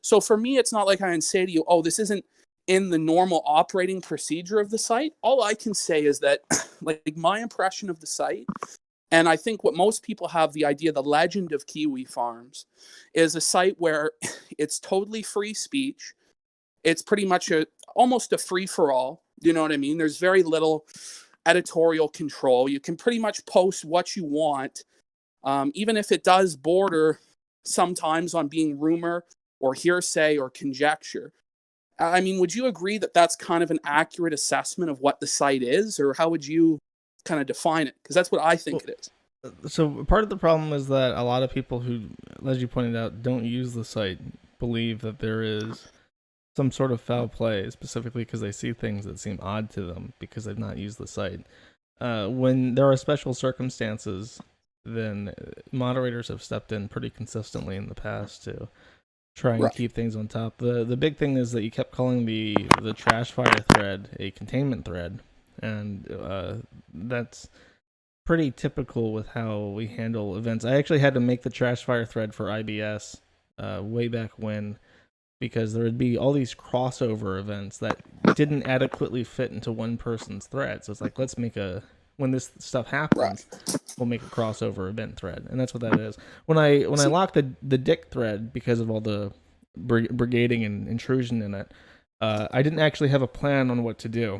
So for me, it's not like I can say to you, oh, this isn't in the normal operating procedure of the site. All I can say is that, like, my impression of the site, and I think what most people have the idea, the legend of Kiwi Farms, is a site where it's totally free speech. It's pretty much almost a free for all. You know what I mean? There's very little editorial control. You can pretty much post what you want, even if it does border sometimes on being rumor or hearsay or conjecture. I mean, would you agree that that's kind of an accurate assessment of what the site is, or how would you kind of define it? Because that's what I think it is. So part of the problem is that a lot of people who, as you pointed out, don't use the site believe that there is some sort of foul play, specifically because they see things that seem odd to them because they've not used the site. When there are special circumstances, then moderators have stepped in pretty consistently in the past to try and keep things on top. The big thing is that you kept calling the trash fire thread a containment thread, and that's pretty typical with how we handle events. I actually had to make the trash fire thread for IBS way back when, because there would be all these crossover events that didn't adequately fit into one person's thread. So it's like, when this stuff happens, we'll make a crossover event thread, and that's what that is. When I locked the dick thread because of all the brigading and intrusion in it, I didn't actually have a plan on what to do.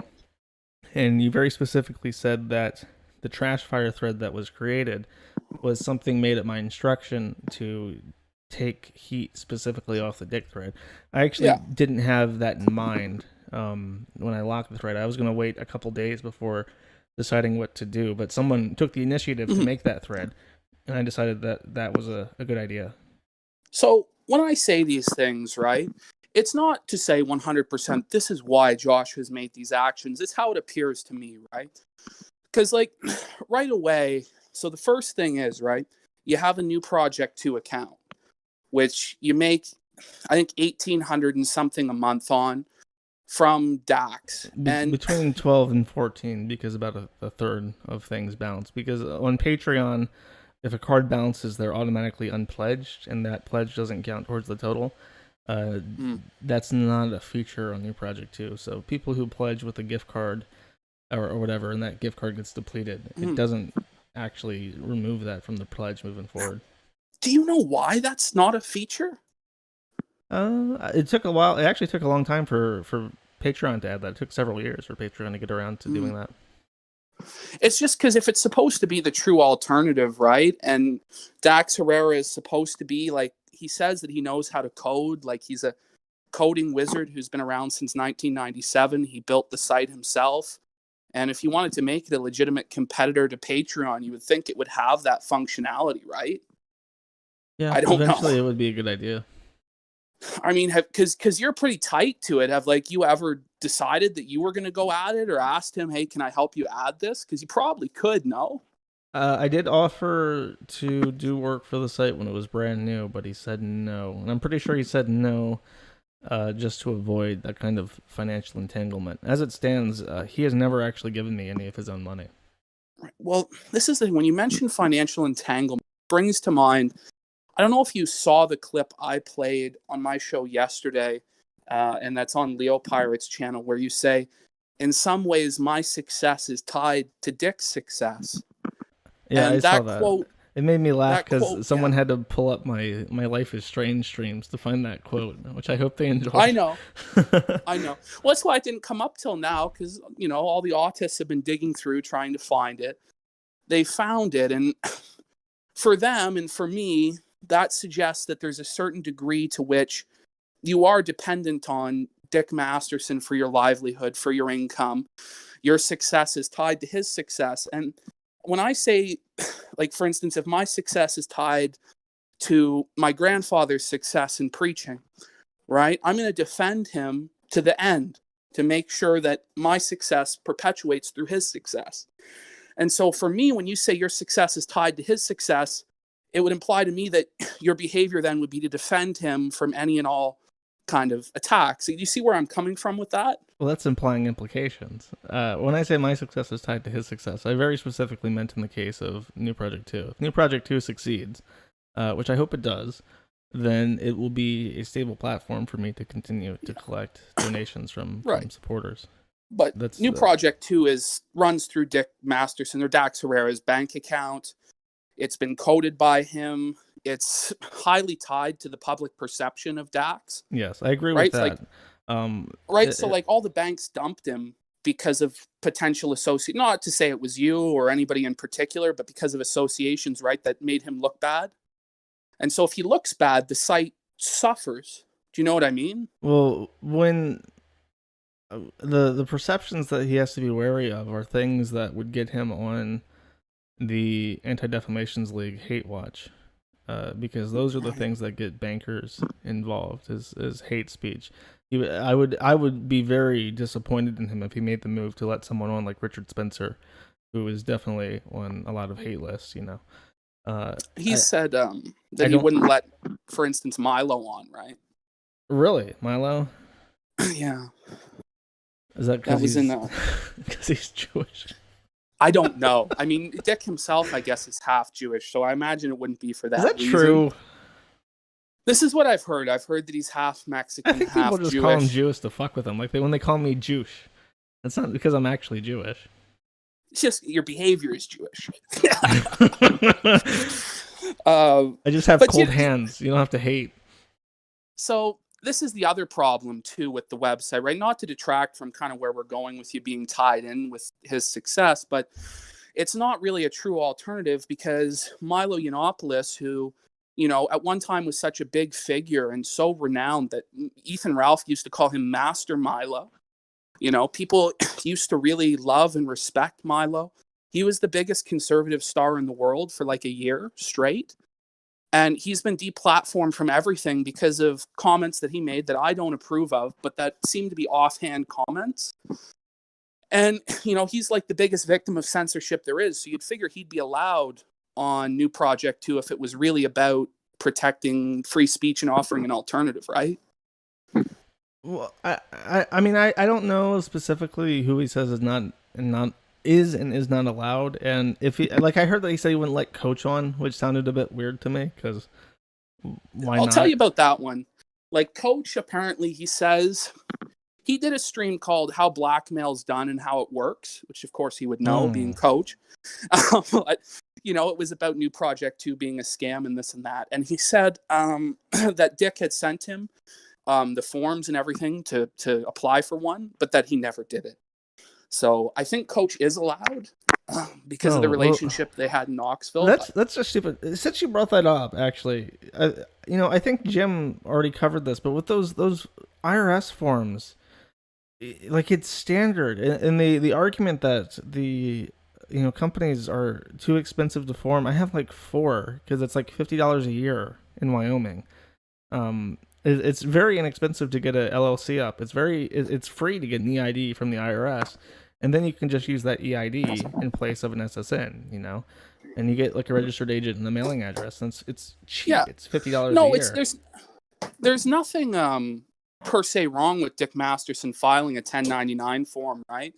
And you very specifically said that the trash fire thread that was created was something made at my instruction to take heat specifically off the dick thread. I actually didn't have that in mind when I locked the thread. I was going to wait a couple days before deciding what to do, but someone took the initiative to make that thread, and I decided that was a good idea. So when I say these things, right, it's not to say 100% this is why Josh has made these actions. It's how it appears to me, right? Because, like, right away, so the first thing is, right, you have a new Project 2 account, which you make, I think, $1,800 and something a month on from Dax. And between 12 and 14, because about a third of things bounce. Because on Patreon, if a card bounces, they're automatically unpledged, and that pledge doesn't count towards the total. That's not a feature on New Project 2. So people who pledge with a gift card or whatever, and that gift card gets depleted, it doesn't actually remove that from the pledge moving forward. Do you know why that's not a feature? It took a while. It actually took a long time for Patreon to add that. It took several years for Patreon to get around to doing that. It's just because if it's supposed to be the true alternative, right? And Dax Herrera is supposed to be, like, he says that he knows how to code. Like, he's a coding wizard who's been around since 1997. He built the site himself. And if you wanted to make it a legitimate competitor to Patreon, you would think it would have that functionality, right? Yeah, eventually it would be a good idea. I mean, because you're pretty tight to it. Have, like, you ever decided that you were going to go at it, or asked him, hey, can I help you add this? Because you probably could, no? I did offer to do work for the site when it was brand new, but he said no. And I'm pretty sure he said no just to avoid that kind of financial entanglement. As it stands, he has never actually given me any of his own money. Right. Well, this is the thing. When you mention financial entanglement, it brings to mind, I don't know if you saw the clip I played on my show yesterday, and that's on Leo Pirate's channel, where you say, in some ways, my success is tied to Dick's success. Yeah, and I saw that. Quote, it made me laugh because someone had to pull up my Life is Strange streams to find that quote, which I hope they enjoyed. I know. I know. Well, that's why it didn't come up till now, because, you know, all the autists have been digging through trying to find it. They found it, and for them and for me, that suggests that there's a certain degree to which you are dependent on Dick Masterson for your livelihood, for your income. Your success is tied to his success. And when I say, like, for instance, if my success is tied to my grandfather's success in preaching, right, I'm going to defend him to the end to make sure that my success perpetuates through his success. And so for me, when you say your success is tied to his success, it would imply to me that your behavior then would be to defend him from any and all kind of attacks. Do you see where I'm coming from with that? Well, that's implying implications. When I say my success is tied to his success, I very specifically meant in the case of New Project 2. If New Project 2 succeeds, which I hope it does, then it will be a stable platform for me to continue to collect donations from supporters. But That's New Project 2 runs through Dick Masterson or Dax Herrera's bank account. It's been coded by him. It's highly tied to the public perception of Dax. Yes, I agree with that. So like all the banks dumped him because of potential associate, not to say it was you or anybody in particular, but because of associations, right, that made him look bad. And so if he looks bad, the site suffers. Do you know what I mean? Well, when the perceptions that he has to be wary of are things that would get him on the Anti-Defamations League hate watch, because those are the things that get bankers involved, is hate speech. I would be very disappointed in him if he made the move to let someone on like Richard Spencer, who is definitely on a lot of hate lists, you know. He said that he wouldn't let, for instance, Milo on, right? Really? Milo? Yeah. Is that because he's Jewish? I don't know. I mean, Dick himself, I guess, is half Jewish, so I imagine it wouldn't be for that reason. Is that true? This is what I've heard. I've heard that he's half Mexican, I think half people just Jewish. call him Jewish to fuck with him. Like when they call me Jewish, that's not because I'm actually Jewish. It's just your behavior is Jewish. I just have cold hands. You don't have to hate. So this is the other problem too with the website, right? Not to detract from kind of where we're going with you being tied in with his success, but it's not really a true alternative because Milo Yiannopoulos, who, you know, at one time was such a big figure and so renowned that Ethan Ralph used to call him Master Milo. You know, people used to really love and respect Milo. He was the biggest conservative star in the world for like a year straight. And he's been deplatformed from everything because of comments that he made that I don't approve of, but that seem to be offhand comments. And, you know, he's like the biggest victim of censorship there is. So you'd figure he'd be allowed on New Project 2 if it was really about protecting free speech and offering an alternative, right? Well, I mean, I don't know specifically who he says is not allowed, and if he, like, I heard that he said he wouldn't let Coach on, which sounded a bit weird to me, because why not? I'll tell you about that one. Like, Coach, apparently, he says he did a stream called How Blackmail's Done and How It Works, which, of course, he would know, being Coach. But, you know, it was about New Project 2 being a scam and this and that. And he said that Dick had sent him the forms and everything to apply for one, but that he never did it. So I think Coach is allowed because of the relationship they had in Knoxville. That's just stupid. Since you brought that up, actually, you know, I think Jim already covered this, but with those IRS forms, like, it's standard, and the argument that the, you know, companies are too expensive to form. I have like 4 because it's like $50 a year in Wyoming. It's very inexpensive to get a LLC up. It's free to get an EID from the IRS, and then you can just use that EID in place of an SSN, you know, and you get like a registered agent and a mailing address. And it's cheap. Yeah. It's $50 a year. There's nothing per se wrong with Dick Masterson filing a 1099 form, right?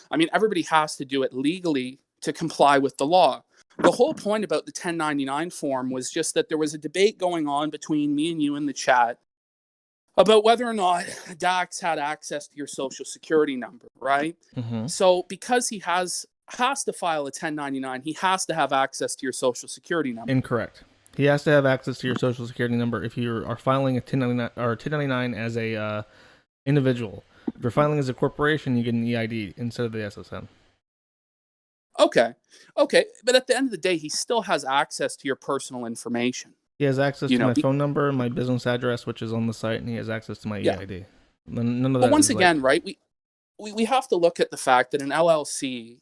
I mean, everybody has to do it legally to comply with the law. The whole point about the 1099 form was just that there was a debate going on between me and you in the chat about whether or not Dax had access to your social security number, right? Mm-hmm. So because he has to file a 1099, he has to have access to your social security number. Incorrect. He has to have access to your social security number if you are filing a 1099 as a individual. If you're filing as a corporation, you get an EID instead of the SSN. Okay. But at the end of the day, he still has access to your personal information. He has access to my phone number and my business address, which is on the site, and he has access to my EID. None of that. But once again, right, we have to look at the fact that an LLC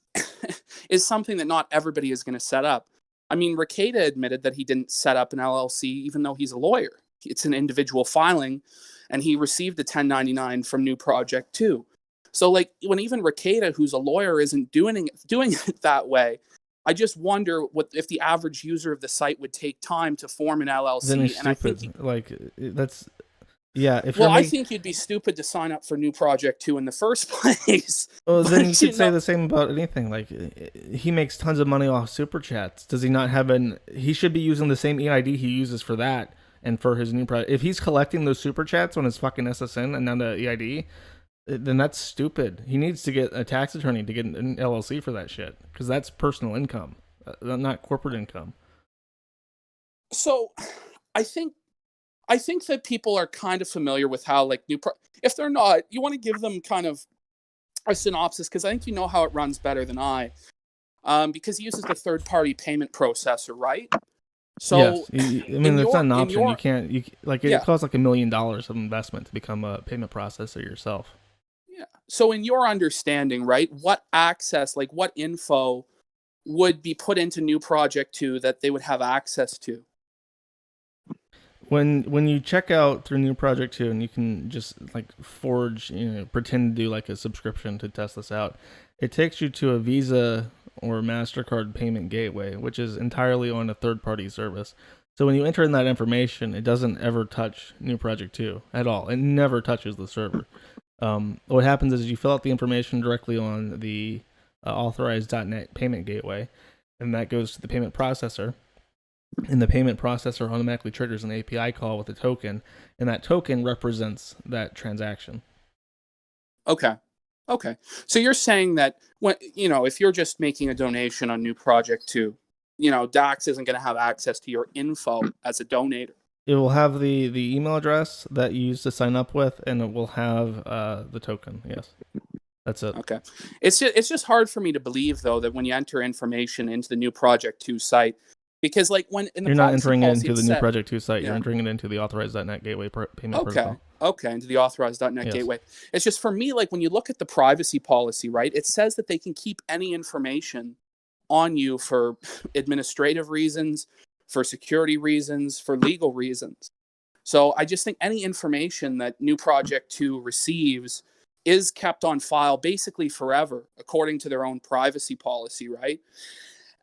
is something that not everybody is going to set up. I mean, Rekieta admitted that he didn't set up an LLC, even though he's a lawyer. It's an individual filing, and he received a 1099 from New Project 2. So, like, when even Rekieta, who's a lawyer, isn't doing it that way, I just wonder what if the average user of the site would take time to form an LLC. Then he's stupid. I think you'd be stupid to sign up for New Project 2 in the first place. Well, then you could say the same about anything. Like, he makes tons of money off super chats. Does he not have he should be using the same EID he uses for that And for his new project, if he's collecting those super chats on his fucking SSN and not the EID, then that's stupid. He needs to get a tax attorney to get an LLC for that shit, because that's personal income, not corporate income. So I think that people are kind of familiar with how, like, if they're not, you want to give them kind of a synopsis, because I think you know how it runs better than I, because he uses the third-party payment processor, right? So, yes, I mean, it's not an option. You can't. It costs like $1 million of investment to become a payment processor yourself. Yeah. So, in your understanding, right, what access, like what info, would be put into New Project 2 that they would have access to? When you check out through New Project 2, and you can just like forge, pretend to do like a subscription to test this out, it takes you to a Visa or MasterCard payment gateway, which is entirely on a third-party service. So when you enter in that information, it doesn't ever touch New Project 2 at all. It never touches the server. What happens is you fill out the information directly on the authorized.net payment gateway, and that goes to the payment processor. And the payment processor automatically triggers an API call with a token, and that token represents that transaction. Okay. So you're saying that if you're just making a donation on New Project 2, Dax isn't going to have access to your info as a donator. It will have the email address that you used to sign up with, and it will have the token. Yes, that's it. Okay. It's just hard for me to believe, though, that when you enter information into the New Project 2 site, because like when in the you're not entering it into the New Project 2 site, yeah. You're entering it into the authorized.net gateway payment protocol. Okay, into the authorized.net gateway. It's just, for me, like when you look at the privacy policy, right, it says that they can keep any information on you for administrative reasons, for security reasons, for legal reasons. So I just think any information that New Project 2 receives is kept on file basically forever, according to their own privacy policy, right?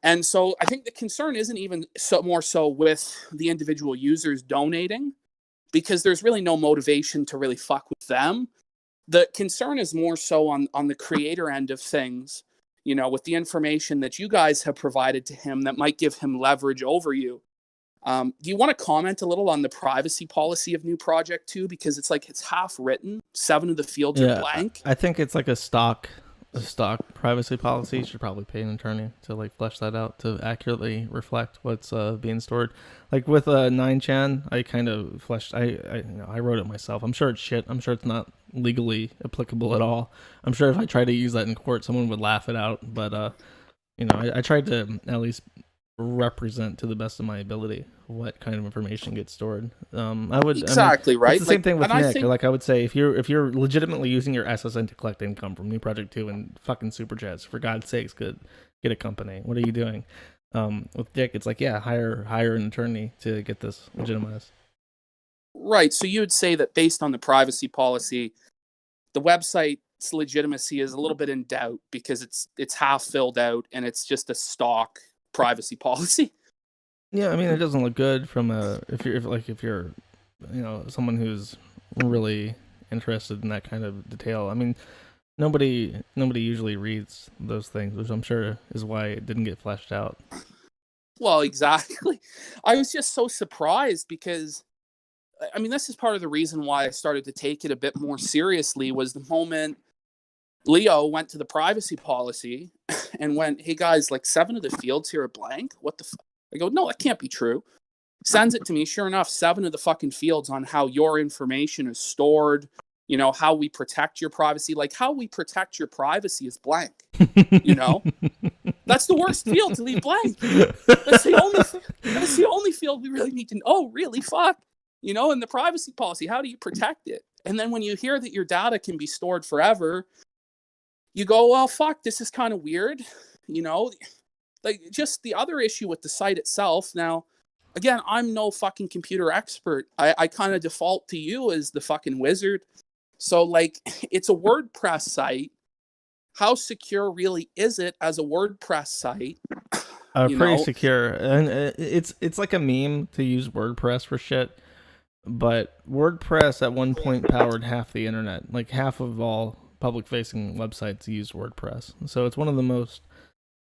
And so I think the concern isn't even more so with the individual users donating, because there's really no motivation to really fuck with them. The concern is more so on the creator end of things, with the information that you guys have provided to him that might give him leverage over you. Do you want to comment a little on the privacy policy of New Project 2? Because it's half written. 7 of the fields are blank. I think it's like a stock privacy policy. You should probably pay an attorney to like flesh that out to accurately reflect what's being stored. Like with 9chan, I kind of fleshed. I wrote it myself. I'm sure it's shit. I'm sure it's not legally applicable at all. I'm sure if I tried to use that in court, someone would laugh it out. But I tried to at least represent to the best of my ability what kind of information gets stored. I would exactly right. It's the same thing with Nick. I would say if you're legitimately using your SSN to collect income from New Project 2 and fucking super chats, for God's sakes, get a company. What are you doing? With Dick, it's like hire an attorney to get this legitimized. Right. So you would say that based on the privacy policy, the website's legitimacy is a little bit in doubt because it's half filled out and it's just a stock privacy policy. Yeah, I mean, it doesn't look good from if you're someone who's really interested in that kind of detail. I mean, nobody usually reads those things, which I'm sure is why it didn't get fleshed out. Well, exactly. I was just so surprised because, I mean, this is part of the reason why I started to take it a bit more seriously, was the moment Leo went to the privacy policy and went, "Hey guys, like 7 of the fields here are blank. What the fuck?" I go, "No, that can't be true." Sends it to me. Sure enough, 7 of the fucking fields on how your information is stored, how we protect your privacy. Like, how we protect your privacy is blank. That's the worst field to leave blank. That's the only field we really need to know. Oh, really? Fuck. In the privacy policy, how do you protect it? And then when you hear that your data can be stored forever, you go, well, fuck, this is kind of weird. Like, just the other issue with the site itself. Now, again, I'm no fucking computer expert. I kind of default to you as the fucking wizard. So, like, it's a WordPress site. How secure really is it as a WordPress site? Pretty secure. And it's like a meme to use WordPress for shit. But WordPress at one point powered half the internet. Like, half of all public-facing websites use WordPress. So it's one of the most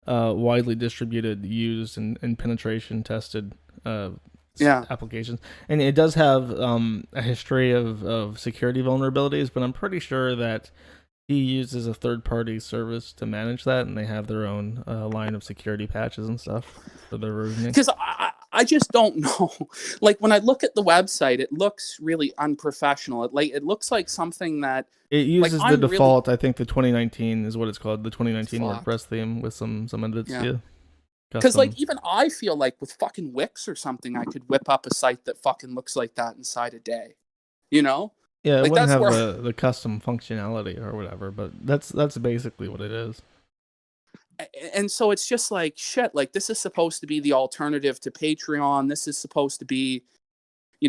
widely distributed, used, and penetration tested Yeah. applications, and it does have a history of security vulnerabilities, but I'm pretty sure that he uses a third-party service to manage that, and they have their own line of security patches and stuff for their versioning. Because I just don't know. Like when I look at the website, it looks really unprofessional. It looks like something that It uses I'm the default. really, I think the 2019 is what it's called, the 2019 fuck. WordPress theme with some edits. Yeah. Yeah, Because custom. like even I feel like with fucking Wix or something, I could whip up a site that fucking looks like that inside a day. You know? Yeah, it Like wouldn't that's have where the custom functionality or whatever, but that's basically what it is. and so it's just like shit, like this is supposed to be the alternative to Patreon. This is supposed to be,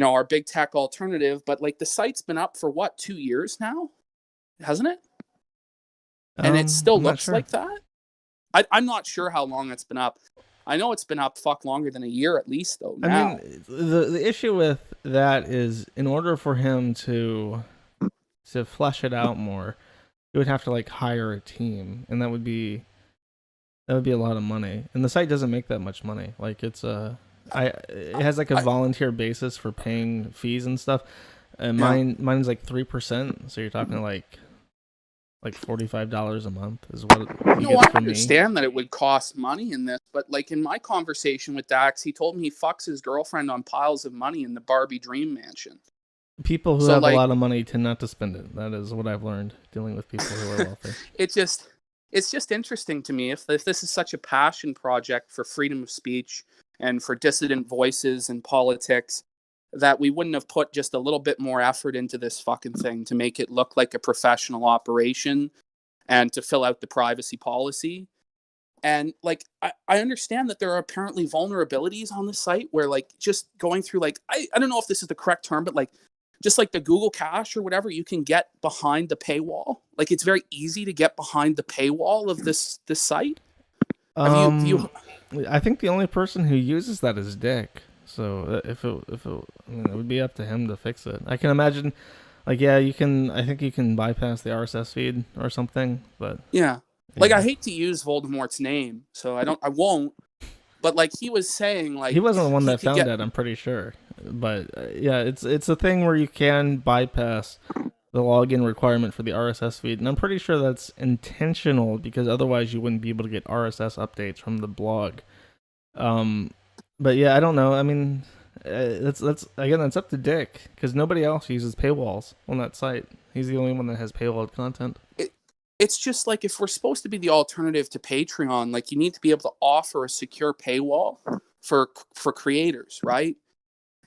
our big tech alternative, but like the site's been up for what, 2 years now? Hasn't it? And it still I'm not looks sure. like that? I'm not sure how long it's been up. I know it's been up fuck longer than a year at least though I now. mean, the issue with that is, in order for him to flesh it out more, he would have to like hire a team, and that would be a lot of money. And the site doesn't make that much money. Like it has like a volunteer basis for paying fees and stuff. And mine's like 3%, so you're talking like $45 a month is what he No, gets I from me. understand that it would cost money in this, but like in my conversation with Dax, he told me he fucks his girlfriend on piles of money in the Barbie Dream Mansion. People who So have a like lot of money tend not to spend it. That is what I've learned dealing with people who are wealthy. it's just interesting to me if this is such a passion project for freedom of speech and for dissident voices in politics, that we wouldn't have put just a little bit more effort into this fucking thing to make it look like a professional operation and to fill out the privacy policy. And like I understand that there are apparently vulnerabilities on the site where like just going through like I don't know if this is the correct term, but like just like the Google Cache or whatever, you can get behind the paywall. Like it's very easy to get behind the paywall of this site. Have you I think the only person who uses that is Dick. So if it, I mean, it would be up to him to fix it. I can imagine, like, yeah, you can. I think you can bypass the RSS feed or something, but yeah. Like yeah. I hate to use Voldemort's name, so I won't. But like he was saying, like He wasn't the one he that could found get it, I'm pretty sure. But yeah, it's a thing where you can bypass the login requirement for the RSS feed, and I'm pretty sure that's intentional because otherwise you wouldn't be able to get RSS updates from the blog. But yeah, I don't know. I mean, that's up to Dick because nobody else uses paywalls on that site. He's the only one that has paywalled content. It's just like if we're supposed to be the alternative to Patreon, like you need to be able to offer a secure paywall for creators, right?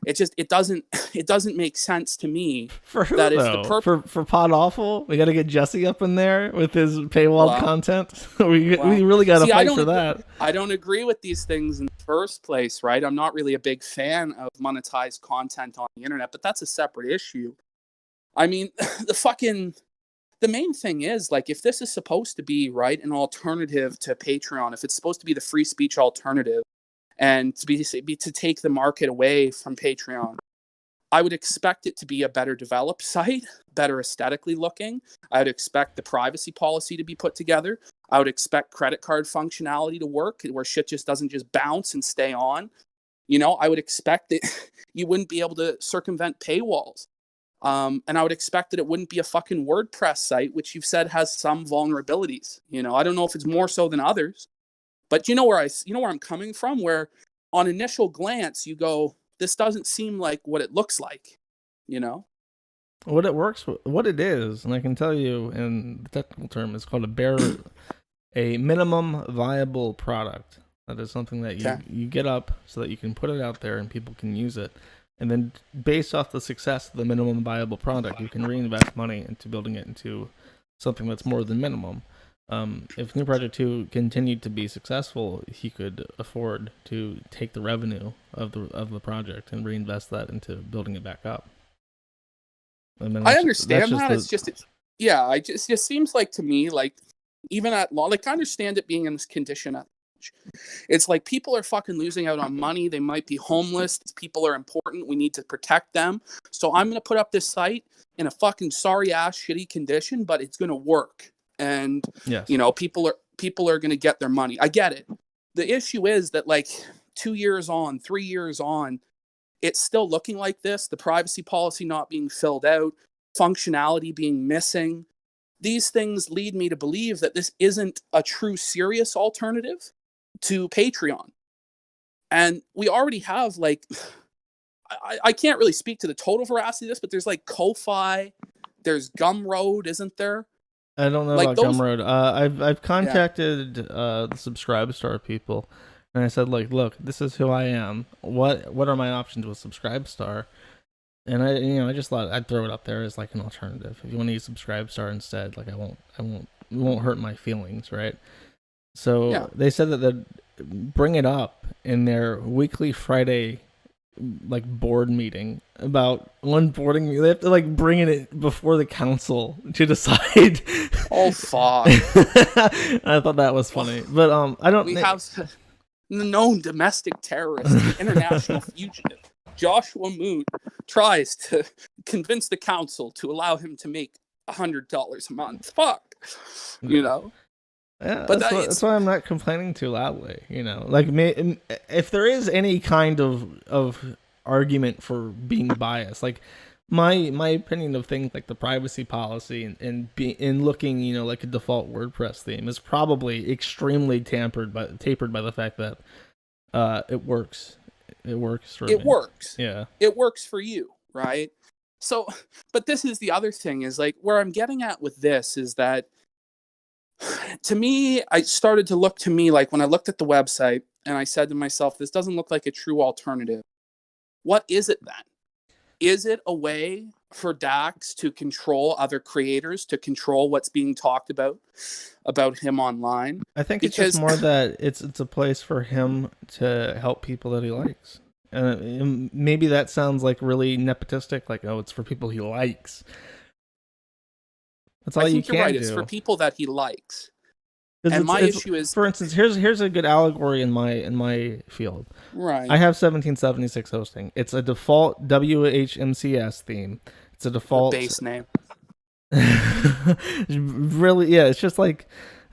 It doesn't make sense to me For who that if the though? For Pod Awful, we got to get Jesse up in there with his paywalled content. we really got to fight for that. I don't agree with these things in the first place, right? I'm not really a big fan of monetized content on the internet, but that's a separate issue. I mean, the main thing is like if this is supposed to be right an alternative to Patreon, if it's supposed to be the free speech alternative and to take the market away from Patreon, I would expect it to be a better developed site, better aesthetically looking. I would expect the privacy policy to be put together. I would expect credit card functionality to work where shit just doesn't just bounce and stay on. I would expect that you wouldn't be able to circumvent paywalls. And I would expect that it wouldn't be a fucking WordPress site, which you've said has some vulnerabilities. I don't know if it's more so than others, but you know where I'm coming from, where on initial glance you go, this doesn't seem like what it looks like, What it is, and I can tell you in the technical term, it's called a minimum viable product. That is something that you get up so that you can put it out there and people can use it. And then based off the success of the minimum viable product, you can reinvest money into building it into something that's more than minimum. If New Project 2 continued to be successful, he could afford to take the revenue of the project and reinvest that into building it back up. I understand that. It just seems like to me, like even at law, like I understand it being in this condition at it's like people are fucking losing out on money. They might be homeless. People are important. We need to protect them. So I'm going to put up this site in a fucking sorry ass shitty condition, but it's going to work. And, yes. People are going to get their money. I get it. The issue is that like 2 years on, 3 years on, it's still looking like this, the privacy policy not being filled out, functionality being missing. These things lead me to believe that this isn't a true serious alternative to Patreon. And we already have, like, I can't really speak to the total veracity of this, but there's like Ko-Fi, there's Gumroad, isn't there? I don't know about Gumroad. I've contacted the Subscribestar people, and I said, like, look, this is who I am. What are my options with Subscribestar? And I just thought I'd throw it up there as like an alternative. If you want to use Subscribestar instead, like it won't hurt my feelings, right? So they said that they'd bring it up in their weekly Friday like board meeting about onboarding. They have to like bring it before the council to decide. Oh fuck! I thought that was funny, but I don't. We have the known domestic terrorist, the international fugitive, Joshua Moon, tries to convince the council to allow him to make $100 a month. Fuck, you know. Yeah, but that's why I'm not complaining too loudly. You know, like if there is any kind of argument for being biased, like my opinion of things like the privacy policy and looking, you know, like a default WordPress theme is probably extremely tapered by the fact that it works. It works for me. It works. Yeah. It works for you, right? So, but this is the other thing, is like where I'm getting at with this is that, to me, I started to look to me like when I looked at the website and I said to myself, this doesn't look like a true alternative. What is it then? Is it a way for Dax to control other creators, to control what's being talked about him online? I think it's just more that it's a place for him to help people that he likes. And maybe that sounds like really nepotistic, like, oh, it's for people he likes. That's all you can do. Right. It's for people that he likes. And my issue is, for instance, here's a good allegory in my field. Right. I have 1776 hosting. It's a default WHMCS theme. It's a default base name. Really, yeah. It's just like,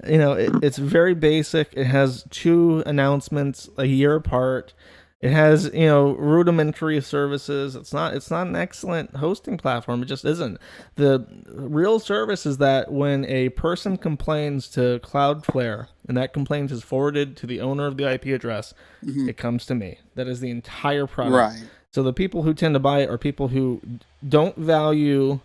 you know, it's very basic. It has 2 announcements a year apart. It has, you know, rudimentary services. It's not an excellent hosting platform. It just isn't. The real service is that when a person complains to Cloudflare and that complaint is forwarded to the owner of the IP address, it comes to me. That is the entire product. Right. So the people who tend to buy it are people who don't value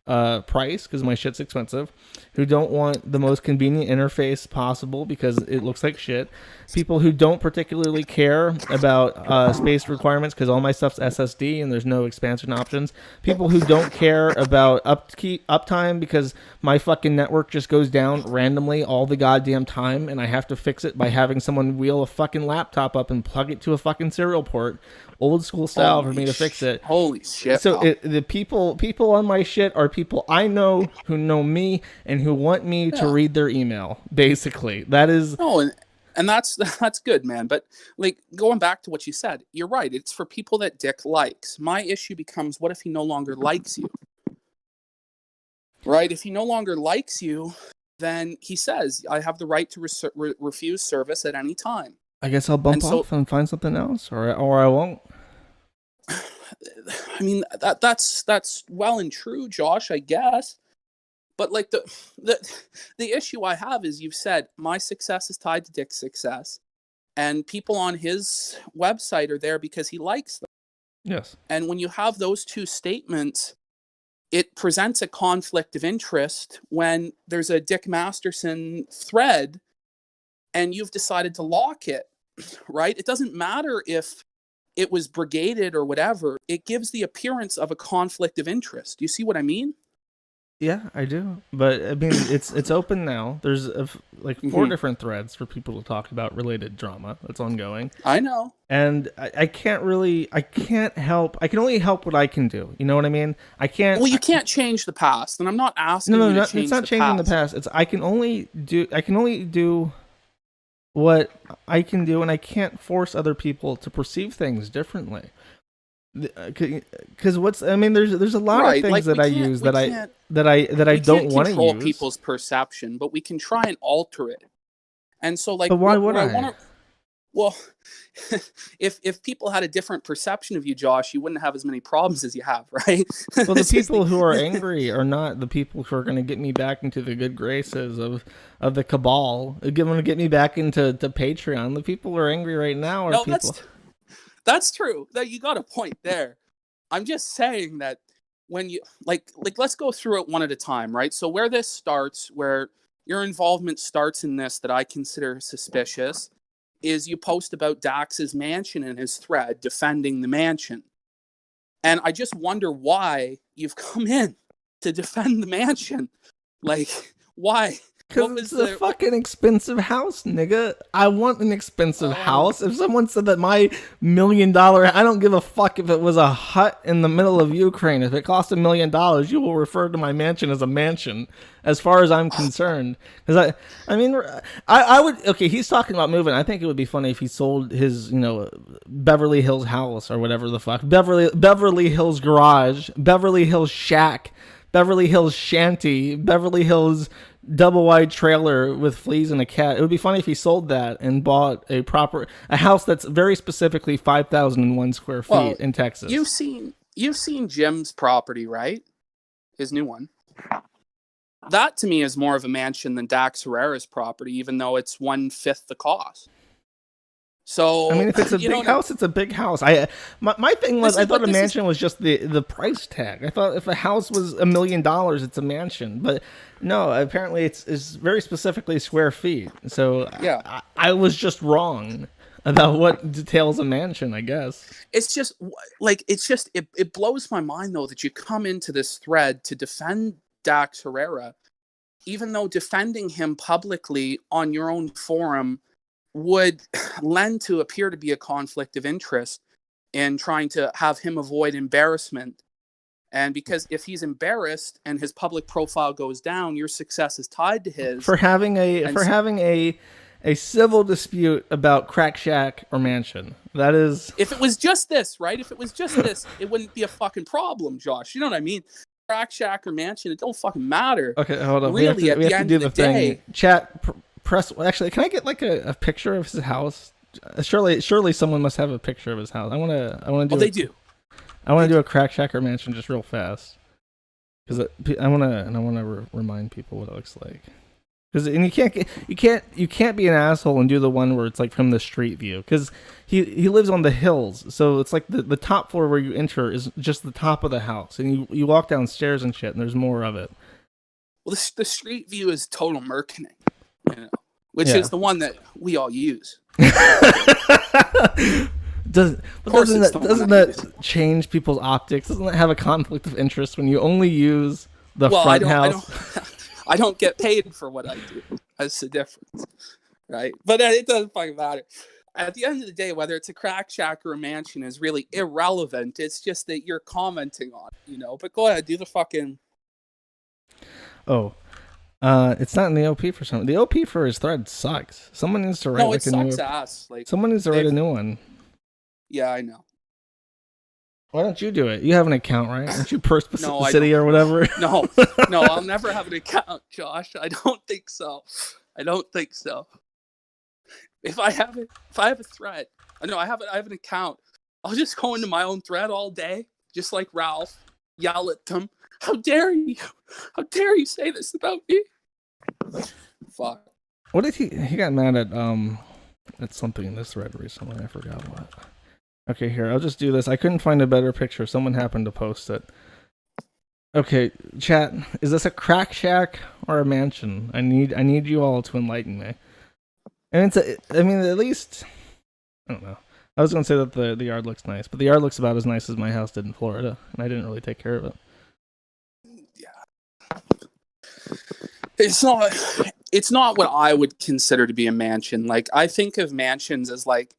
price because my shit's expensive, who don't want the most convenient interface possible because it looks like shit, people who don't particularly care about space requirements because all my stuff's SSD and there's no expansion options, people who don't care about uptime because my fucking network just goes down randomly all the goddamn time and I have to fix it by having someone wheel a fucking laptop up and plug it to a fucking serial port, old school style, for me to fix it. Holy shit. So the people on my shit are people I know who know me and who want me to read their email. Basically, that is. No, and that's good, man. But like going back to what you said, you're right. It's for people that Dick likes. My issue becomes, what if he no longer likes you? Right? If he no longer likes you, then he says, I have the right to refuse service at any time. I guess I'll bump off and find something else, or I won't. I mean, that's well and true, Josh, I guess. But like the issue I have is, you've said my success is tied to Dick's success, and people on his website are there because he likes them. Yes. And when you have those two statements, it presents a conflict of interest when there's a Dick Masterson thread and you've decided to lock it, right? It doesn't matter if it was brigaded or whatever. It gives the appearance of a conflict of interest. Do you see what I mean? Yeah, I do. But I mean, it's open now. There's like 4 different threads for people to talk about related drama that's ongoing. I know. And I can't help. I can only help what I can do. You know what I mean? I can't. Well, you can't change the past, and I'm not asking you to change the past. No, it's not changing the past. It's I can only do what I can do, and I can't force other people to perceive things differently. Because there's a lot of things like that I use that I don't want to use. Control people's perception, but we can try and alter it. And so, like, but why would I? Well, if people had a different perception of you, Josh, you wouldn't have as many problems as you have, right? Well, the people who are angry are not the people who are going to get me back into the good graces of the cabal. Going to get me back into Patreon. The people who are angry right now are people. That's true. That you got a point there. I'm just saying that when you like let's go through it one at a time, right? So where this starts, where your involvement starts in this that I consider suspicious, is you post about Dax's mansion in his thread defending the mansion. And I just wonder why you've come in to defend the mansion. Like, why? Because it's a fucking expensive house, nigga. I want an expensive house. If someone said that my $1 million, I don't give a fuck if it was a hut in the middle of Ukraine. If it cost $1 million, you will refer to my mansion as a mansion, as far as I'm concerned. Because I would. Okay, he's talking about moving. I think it would be funny if he sold his, Beverly Hills house or whatever the fuck, Beverly Hills garage, Beverly Hills shack, Beverly Hills shanty, Beverly Hills double wide trailer with fleas and a cat. It would be funny if he sold that and bought a house that's very specifically 5,001 square feet in Texas. You've seen Jim's property, right? His new one. That to me is more of a mansion than Dax Herrera's property, even though it's 1/5 the cost. So I mean, if it's a big house, it's a big house. My thing was, I thought a mansion was just the price tag. I thought if a house was $1 million, it's a mansion. But no, apparently it's very specifically square feet. So yeah, I was just wrong about what details a mansion, I guess. It's just it blows my mind though that you come into this thread to defend Dax Herrera, even though defending him publicly on your own forum would lend to appear to be a conflict of interest in trying to have him avoid embarrassment. And because if he's embarrassed and his public profile goes down, your success is tied to his. For having a civil dispute about Crack Shack or mansion. That is. If it was just this, right? If it was just this, it wouldn't be a fucking problem, Josh. You know what I mean? Crack Shack or mansion, it don't fucking matter. Okay, hold on. Really, we have to do the thing. Chat. Actually, can I get like a picture of his house? Surely someone must have a picture of his house. I want to do. Oh, they do. I want to do a Crack Shack or mansion just real fast, because I want to remind people what it looks like. Because you can't be an asshole and do the one where it's like from the street view, because he lives on the hills, so it's like the top floor where you enter is just the top of the house, and you walk downstairs and shit, and there's more of it. Well, the street view is total merkening. Which is the one that we all use. Doesn't that change people's optics? Doesn't that have a conflict of interest when you only use the front house? I don't get paid for what I do. That's the difference, right? But it doesn't fucking matter. At the end of the day, whether it's a Crack Shack or a mansion is really irrelevant. It's just that you're commenting on it, But go ahead, do the fucking. Oh. It's not in the OP for some. The OP for his thread sucks. Someone needs to write a new. Sucks ass. Someone needs to write a new one. Yeah, I know. Why don't you do it? You have an account, right? Aren't you per city or whatever? No, I'll never have an account, Josh. I don't think so. If I have a thread, I have an account. I'll just go into my own thread all day, just like Ralph. Yell at them. How dare you? How dare you say this about me? Fuck. What did he got mad at something in this thread recently. I forgot what. Okay, here, I'll just do this. I couldn't find a better picture. Someone happened to post it. Okay, chat, is this a Crack Shack or a mansion? I need you all to enlighten me. And at least I don't know. I was gonna say that the yard looks nice, but the yard looks about as nice as my house did in Florida, and I didn't really take care of it. Yeah. It's not what I would consider to be a mansion. Like, I think of mansions as like,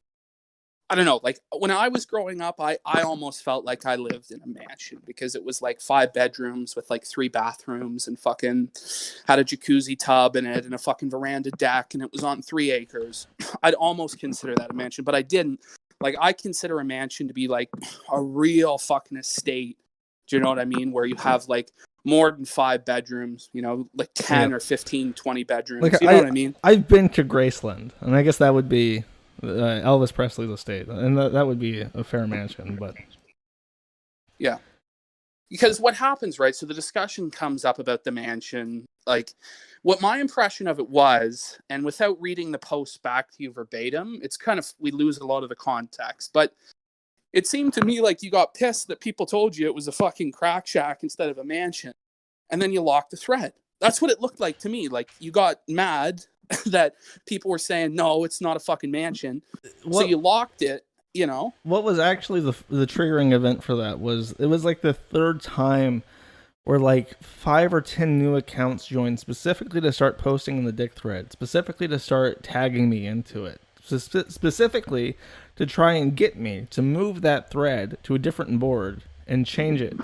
I don't know, like when I was growing up, I almost felt like I lived in a mansion because it was like 5 bedrooms with like 3 bathrooms and fucking had a jacuzzi tub in it and a fucking veranda deck, and it was on 3 acres. I'd almost consider that a mansion, but I didn't. Like, I consider a mansion to be like a real fucking estate. Do you know what I mean? Where you have like more than 5 bedrooms, like 10 or 15, 20 bedrooms. Like, you know what I mean? I've been to Graceland, and I guess that would be Elvis Presley's estate, and that would be a fair mansion. But yeah, because what happens, right? So the discussion comes up about the mansion, like what my impression of it was, and without reading the post back to you verbatim, it's kind of, we lose a lot of the context. But it seemed to me like you got pissed that people told you it was a fucking crack shack instead of a mansion, and then you locked the thread. That's what it looked like to me. Like you got mad that people were saying, no, it's not a fucking mansion. So you locked it, you know? What was actually the triggering event for that was, it was like the third time where like 5 or 10 new accounts joined specifically to start posting in the Dick thread, specifically to start tagging me into it, specifically to try and get me to move that thread to a different board and change it.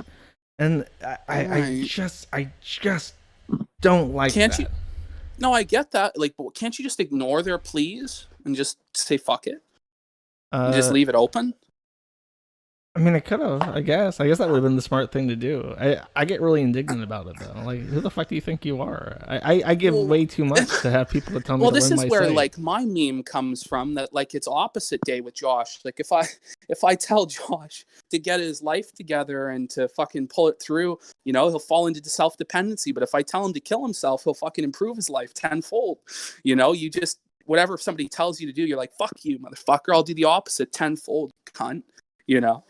And I just don't like that. You? No, I get that. Like, but can't you just ignore their pleas and just say fuck it? And just leave it open? I mean, I could have, I guess. I guess that would have been the smart thing to do. I get really indignant about it, though. Like, who the fuck do you think you are? I give way too much to have people to tell me to learn my site. Well, this is where, like, my meme comes from, that, like, it's opposite day with Josh. Like, if I tell Josh to get his life together and to fucking pull it through, you know, he'll fall into self-dependency. But if I tell him to kill himself, he'll fucking improve his life tenfold. You know, you just, whatever somebody tells you to do, you're like, fuck you, motherfucker. I'll do the opposite tenfold, cunt. You know?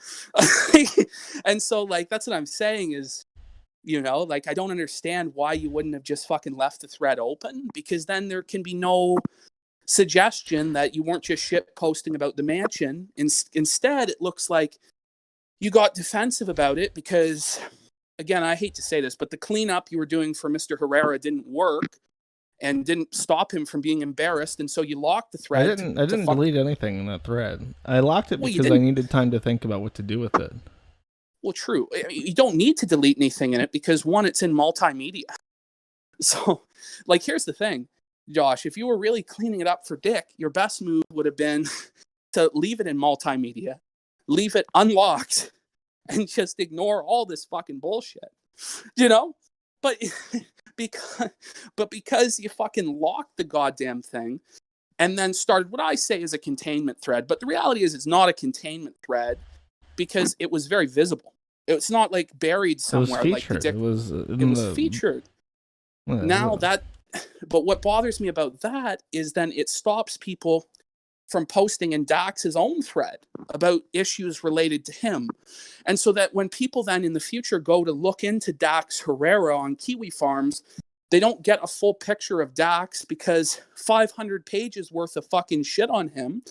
And so, like, that's what I'm saying is, you know, like, I don't understand why you wouldn't have just fucking left the thread open, because then there can be no suggestion that you weren't just shit posting about the mansion. Instead, it looks like you got defensive about it because, again, I hate to say this, but the cleanup you were doing for Mr. Herrera didn't work and didn't stop him from being embarrassed, and so you locked the thread. I didn't delete anything in that thread. I locked it because I needed time to think about what to do with it. Well, true. You don't need to delete anything in it because, one, it's in multimedia. So, like, here's the thing, Josh. If you were really cleaning it up for Dick, your best move would have been to leave it in multimedia, leave it unlocked, and just ignore all this fucking bullshit. You know? But because you fucking locked the goddamn thing and then started what I say is a containment thread, but the reality is it's not a containment thread because it was very visible. It's not like buried somewhere. It was featured. Like it was featured. Now that, but what bothers me about that is then it stops people from posting in Dax's own thread about issues related to him. And so that when people then in the future go to look into Dax Herrera on Kiwi Farms, they don't get a full picture of Dax because 500 pages worth of fucking shit on him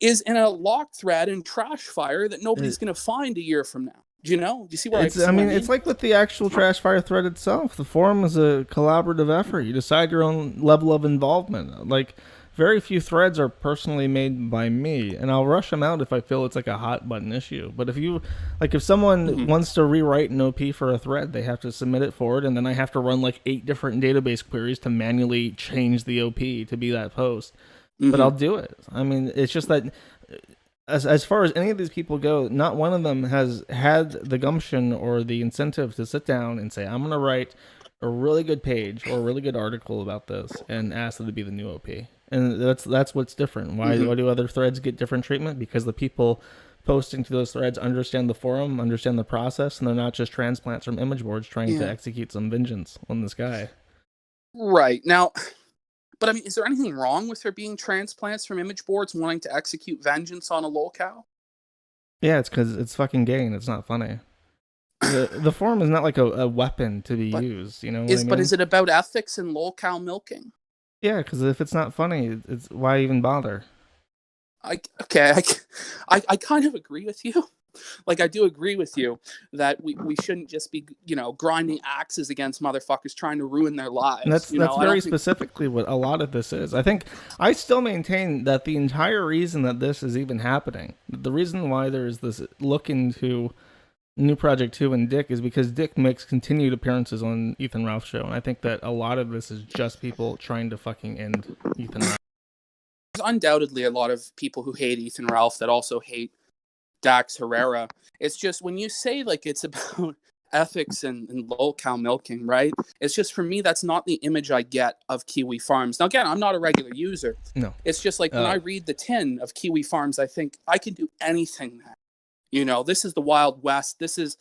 is in a locked thread in Trash Fire that nobody's going to find a year from now. Do you know? Do you see where I mean? It's like with the actual Trash Fire thread itself. The forum is a collaborative effort. You decide your own level of involvement. Like, very few threads are personally made by me, and I'll rush them out if I feel it's like a hot button issue. But if someone wants to rewrite an OP for a thread, they have to submit it forward, and then I have to run like 8 different database queries to manually change the OP to be that post. But I'll do it. I mean, it's just that as far as any of these people go, not one of them has had the gumption or the incentive to sit down and say, I'm going to write a really good page or a really good article about this and ask them to be the new OP. And that's what's different. Why do other threads get different treatment? Because the people posting to those threads understand the forum, understand the process, and they're not just transplants from image boards trying to execute some vengeance on this guy. Right. Now, but I mean, is there anything wrong with there being transplants from image boards wanting to execute vengeance on a lolcow? Yeah, it's because it's fucking gay and it's not funny. The forum is not like a weapon to be used, you know what I mean? But is it about ethics and lolcow milking? Yeah, because if it's not funny, it's why even bother? I kind of agree with you. Like, I do agree with you that we shouldn't just be, you know, grinding axes against motherfuckers trying to ruin their lives. And that's very specifically what a lot of this is. I still maintain that the entire reason that this is even happening, the reason why there is this look into New Project 2 and Dick is because Dick makes continued appearances on Ethan Ralph's show. And I think that a lot of this is just people trying to fucking end Ethan Ralph. There's undoubtedly a lot of people who hate Ethan Ralph that also hate Dax Herrera. It's just when you say like it's about ethics and low cow milking, right? It's just, for me, that's not the image I get of Kiwi Farms. Now, again, I'm not a regular user. No. It's just like when I read the tin of Kiwi Farms, I think I can do anything now. You know, this is the Wild West. This is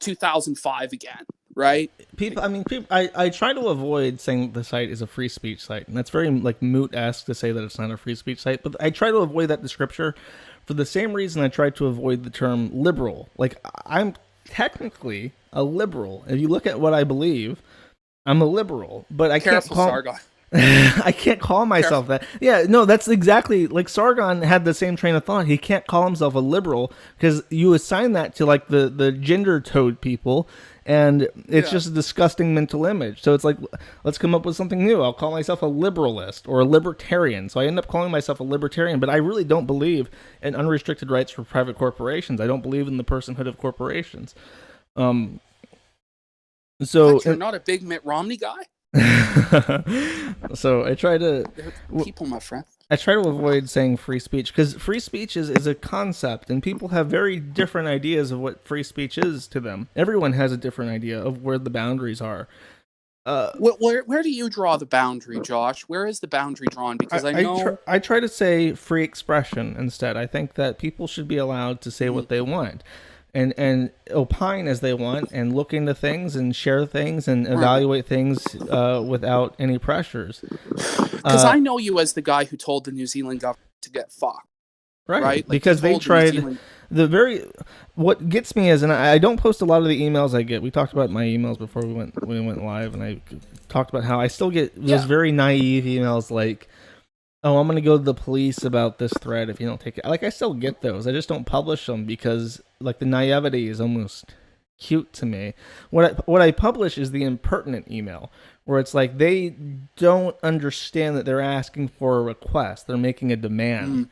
2005 again, right? I try to avoid saying the site is a free speech site, and that's very like moot-esque to say that it's not a free speech site, but I try to avoid that descriptor for the same reason I try to avoid the term liberal. Like, I'm technically a liberal. If you look at what I believe, I'm a liberal, but I can't call... Sargon. I can't call myself that. Yeah, no, that's exactly like Sargon had the same train of thought. He can't call himself a liberal because you assign that to like the gender toad people, and it's just a disgusting mental image. So it's like, let's come up with something new. I'll call myself a liberalist or a libertarian. So I end up calling myself a libertarian, but I really don't believe in unrestricted rights for private corporations. I don't believe in the personhood of corporations. So you're not a big Mitt Romney guy? So I try to people, my friend. I try to avoid saying free speech because free speech is a concept, and people have very different ideas of what free speech is to them. Everyone has a different idea of where the boundaries are. Where do you draw the boundary, Josh? Where is the boundary drawn? Because I try to say free expression instead. I think that people should be allowed to say what they want. And opine as they want, and look into things, and share things, and evaluate things without any pressures. Because I know you as the guy who told the New Zealand government to get fucked. Right? Like, because they tried... What gets me is, and I don't post a lot of the emails I get. We talked about my emails before we went live, and I talked about how I still get those very naive emails like, oh, I'm going to go to the police about this thread if you don't take it. Like, I still get those. I just don't publish them because, like, the naivety is almost cute to me. What I publish is the impertinent email, where it's like they don't understand that they're asking for a request. They're making a demand.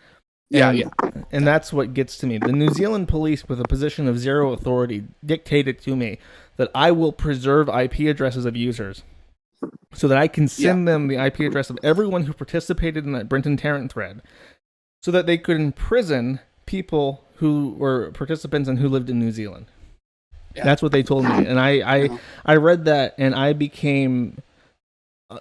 And that's what gets to me. The New Zealand police, with a position of zero authority, dictated to me that I will preserve IP addresses of users, so that I can send them the IP address of everyone who participated in that Brenton Tarrant thread, so that they could imprison people who were participants and who lived in New Zealand. Yeah. That's what they told me. And I read that, and I became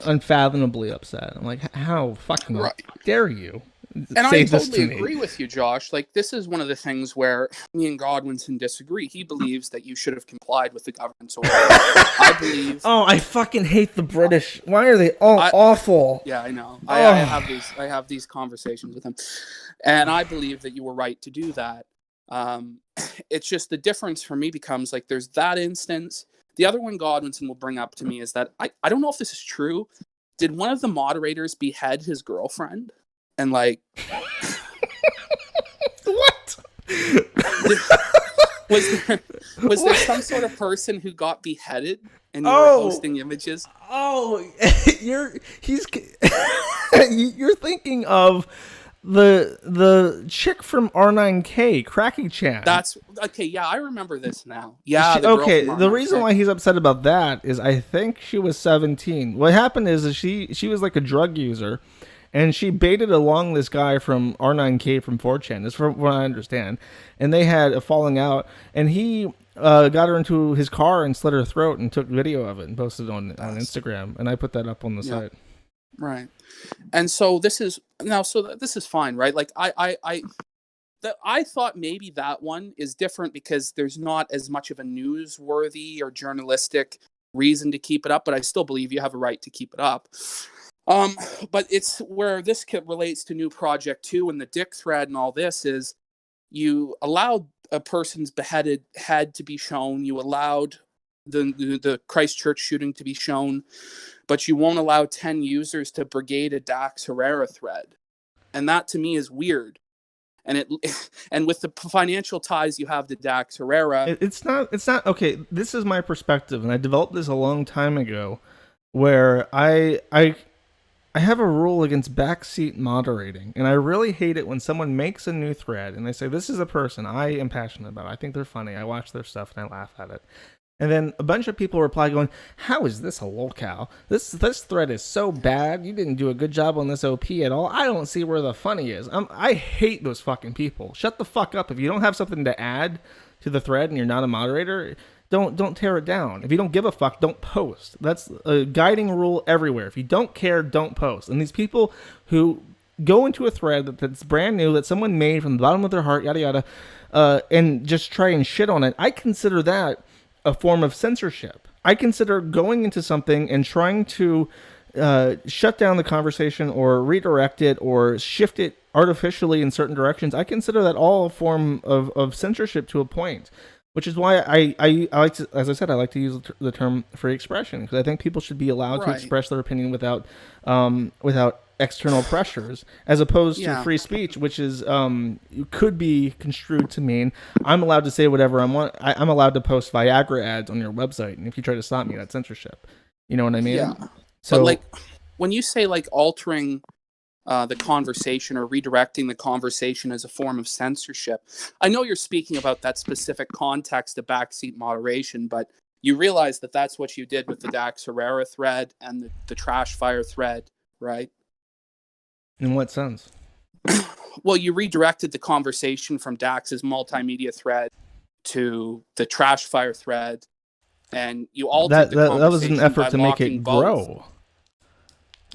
unfathomably upset. I'm like, how fucking dare you? And I totally agree with you, Josh. Like, this is one of the things where me and Godwinson disagree. He believes that you should have complied with the government's order. I believe... Oh, I fucking hate the British. Why are they all awful? Yeah, I know. I have these conversations with him. And I believe that you were right to do that. It's just the difference for me becomes, like, there's that instance. The other one Godwinson will bring up to me is that, I don't know if this is true. Did one of the moderators behead his girlfriend? And like, what? Was there some sort of person who got beheaded and you were posting images? Oh, you're thinking of the chick from R9K, Cracky Chan. That's okay. Yeah, I remember this now. Yeah. The reason why he's upset about that is I think she was 17. What happened is she was like a drug user. And she baited along this guy from R9K from 4chan. That's from what I understand. And they had a falling out. And he got her into his car and slit her throat and took video of it and posted it on Instagram. And I put that up on the site. Right. And so this is fine, right? Like I thought maybe that one is different because there's not as much of a newsworthy or journalistic reason to keep it up. But I still believe you have a right to keep it up. But it's where this relates to New Project 2 and the Dick thread and all this is you allowed a person's beheaded head to be shown. You allowed the Christchurch shooting to be shown, but you won't allow 10 users to brigade a Dax Herrera thread. And that to me is weird. And and with the financial ties you have to Dax Herrera. It's not okay. This is my perspective. And I developed this a long time ago where I have a rule against backseat moderating, and I really hate it when someone makes a new thread and they say, this is a person I am passionate about. I think they're funny. I watch their stuff and I laugh at it. And then a bunch of people reply going, how is this a lolcow? This thread is so bad. You didn't do a good job on this OP at all. I don't see where the funny is. I hate those fucking people. Shut the fuck up. If you don't have something to add to the thread and you're not a moderator, don't tear it down. If you don't give a fuck, don't post. That's a guiding rule everywhere. If you don't care, don't post. And these people who go into a thread that's brand new, that someone made from the bottom of their heart, yada yada, and just try and shit on it, I consider that a form of censorship. I consider going into something and trying to shut down the conversation or redirect it or shift it artificially in certain directions. I consider that all a form of censorship to a point, which is why I like to, as I said, I like to use the term free expression, because I think people should be allowed to express their opinion without external pressures, as opposed to free speech, which is could be construed to mean I'm allowed to say whatever I want. I'm allowed to post Viagra ads on your website, and if you try to stop me, that's censorship. You know what I mean? Yeah. So, but like when you say like altering the conversation or redirecting the conversation as a form of censorship, I know you're speaking about that specific context of backseat moderation, but you realize that that's what you did with the Dax Herrera thread and the Trash Fire thread, right? In what sense? Well, you redirected the conversation from Dax's multimedia thread to the Trash Fire thread, and you altered the conversation. That was an effort to make it grow. Both.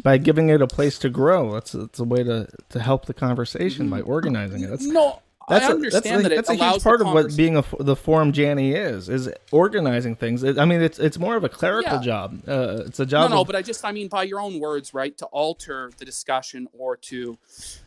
By giving it a place to grow. That's a way to help the conversation by organizing it. I understand that that's a huge part of what being the forum Janny is organizing things. I mean, it's more of a clerical job. It's a job. No, but I mean by your own words, right? To alter the discussion or to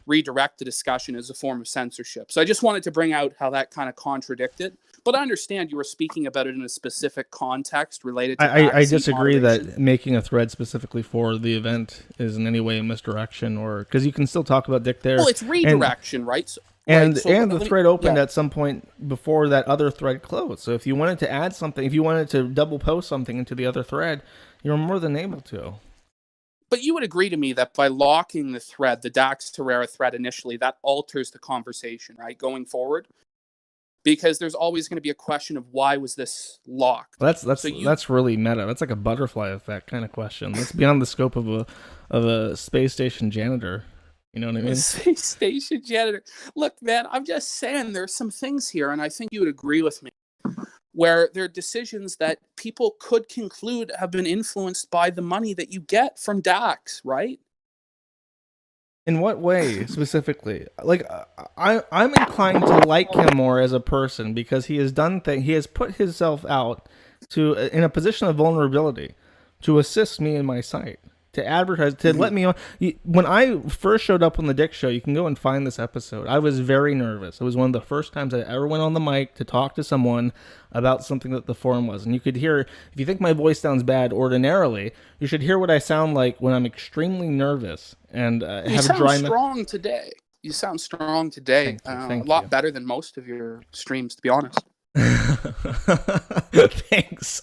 redirect the discussion is a form of censorship. So I just wanted to bring out how that kind of contradicted. But I understand you were speaking about it in a specific context related to I disagree that making a thread specifically for the event is in any way a misdirection, or because you can still talk about dick there. Well, it's redirection, right? So, the thread opened at some point before that other thread closed. So if you wanted to add something, if you wanted to double post something into the other thread, you're more than able to. But you would agree to me that by locking the thread, the Dax Herrera thread initially, that alters the conversation, right, going forward? Because there's always going to be a question of why was this locked. Well, that's really meta. That's like a butterfly effect kind of question. That's beyond the scope of a space station janitor. You know what I mean? Space station janitor. Look, man, I'm just saying there's some things here, and I think you would agree with me, where there are decisions that people could conclude have been influenced by the money that you get from Dax, right? In what way specifically? Like, I'm inclined to like him more as a person because he has done things. He has put himself out in a position of vulnerability to assist me in my site, to advertise, to let me on. When I first showed up on the Dick Show, you can go and find this episode. I was very nervous. It was one of the first times I ever went on the mic to talk to someone about something that the forum was. And you could hear, if you think my voice sounds bad ordinarily, you should hear what I sound like when I'm extremely nervous and have a dry mouth. Today. You sound strong today. Thank a lot better than most of your streams, to be honest. Thanks.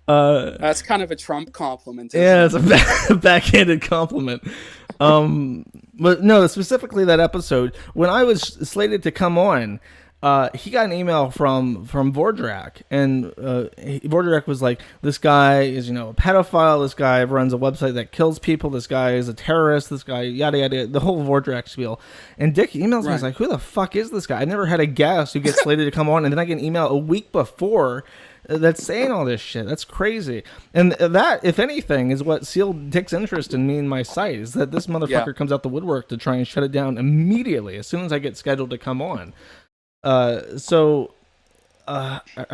That's kind of a Trump compliment. Yeah, it's a backhanded compliment. But no, specifically that episode, when I was slated to come on, he got an email from Vordrak, and Vordrak was like, this guy is, a pedophile, this guy runs a website that kills people, this guy is a terrorist, this guy, yada, yada, the whole Vordrak spiel. And Dick emails me, he's like, who the fuck is this guy? I never had a guest who gets slated to come on, and then I get an email a week before that's saying all this shit. That's crazy. And that, if anything, is what sealed Dick's interest in me and my site, is that this motherfucker comes out the woodwork to try and shut it down immediately as soon as I get scheduled to come on. I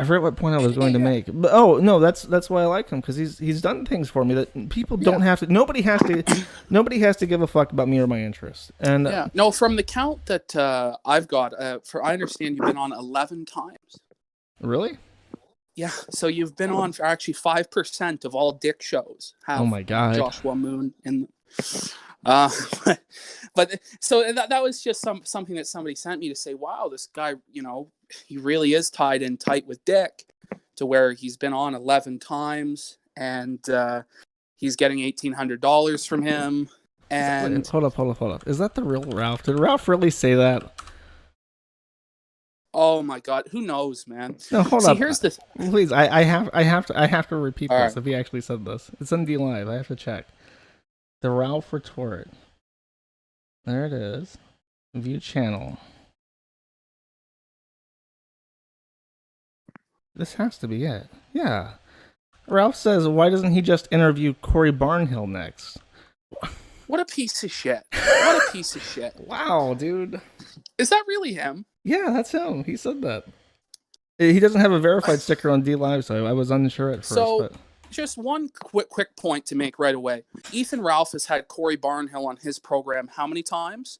forget what point I was going to make, but no, that's why I like him, because he's done things for me that people don't have to. Nobody has to give a fuck about me or my interests. And no, from the count that I've got, I understand you've been on 11 times. Really? Yeah, so you've been on for actually 5% of all Dick shows. Oh my god, Joshua Moon in. But so that was just something that somebody sent me to say, wow, this guy, he really is tied in tight with Dick, to where he's been on 11 times and he's getting $1,800 from him. And hold up. Is that the real Ralph? Did Ralph really say that? Oh my god, who knows, man? No, hold up. Here's the please. I have to repeat this. Right. If he actually said this, it's on D Live. I have to check. The Ralph retort. There it is. View channel. This has to be it. Yeah. Ralph says, why doesn't he just interview Corey Barnhill next? What a piece of shit. What a piece of shit. Wow, dude. Is that really him? Yeah, that's him. He said that. He doesn't have a verified sticker on D Live, so I was unsure at first. So, just one quick point to make right away. Ethan Ralph has had Corey Barnhill on his program how many times?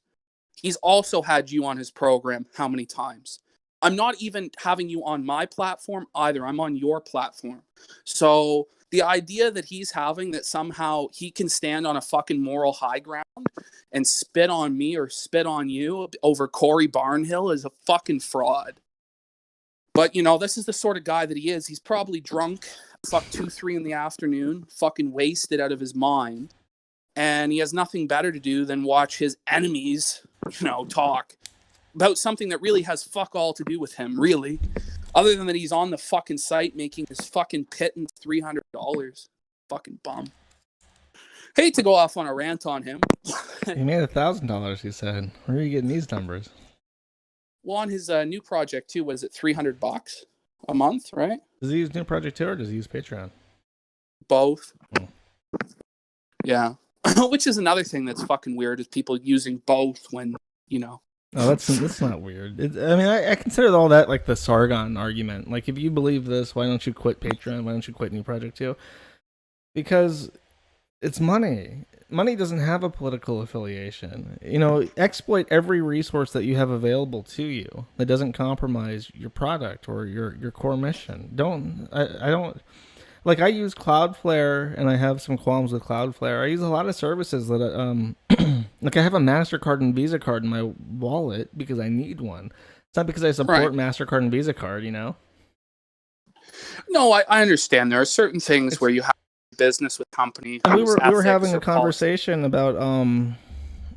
He's also had you on his program how many times? I'm not even having you on my platform either. I'm on your platform. So the idea that he's having that somehow he can stand on a fucking moral high ground and spit on me or spit on you over Corey Barnhill is a fucking fraud. But, you know, this is the sort of guy that he is. He's probably drunk, 2-3 in the afternoon, fucking wasted out of his mind. And he has nothing better to do than watch his enemies, you know, talk about something that really has fuck all to do with him, really. Other than that he's on the fucking site making his fucking pittance $300. Fucking bum. Hate to go off on a rant on him. He made $1,000, he said. Where are you getting these numbers? Well, on his new project too, was it $300 a month, right? Does he use new project too, or does he use Patreon? Both. Oh. Yeah. Which is another thing that's fucking weird, is people using both when, you know. Oh, that's not weird. I mean, I consider all that like the Sargon argument. Like, if you believe this, why don't you quit Patreon? Why don't you quit New Project too? Because it's money. Money doesn't have a political affiliation. You know, exploit every resource that you have available to you that doesn't compromise your product or your core mission. I don't. Like, I use Cloudflare, and I have some qualms with Cloudflare. I use a lot of services that, like, I have a MasterCard and Visa card in my wallet because I need one. It's not because I support MasterCard and Visa card, you know? No, I understand. There are certain things where you have business with company. We were having a conversation about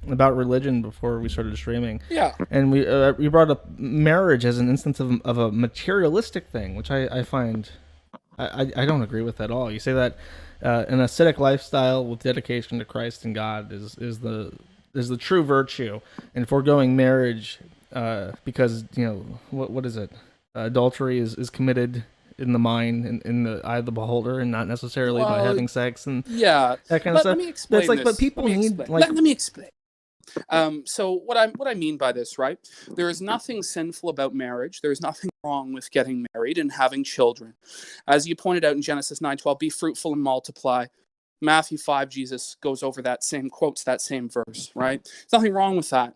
religion before we started streaming. Yeah. And we brought up marriage as an instance of a materialistic thing, which I find... I don't agree with at all. You say that an ascetic lifestyle with dedication to Christ and God is the true virtue, and foregoing marriage because, you know, what is it? Adultery is committed in the mind, in the eye of the beholder, and not necessarily by having sex and that kind of stuff. Let me explain. That's like, but people need like. Let me explain. So what I mean by this, right? There is nothing sinful about marriage. There is nothing wrong with getting married and having children. As you pointed out in Genesis 9:12, be fruitful and multiply. Matthew 5, Jesus quotes that same verse, right? There's nothing wrong with that.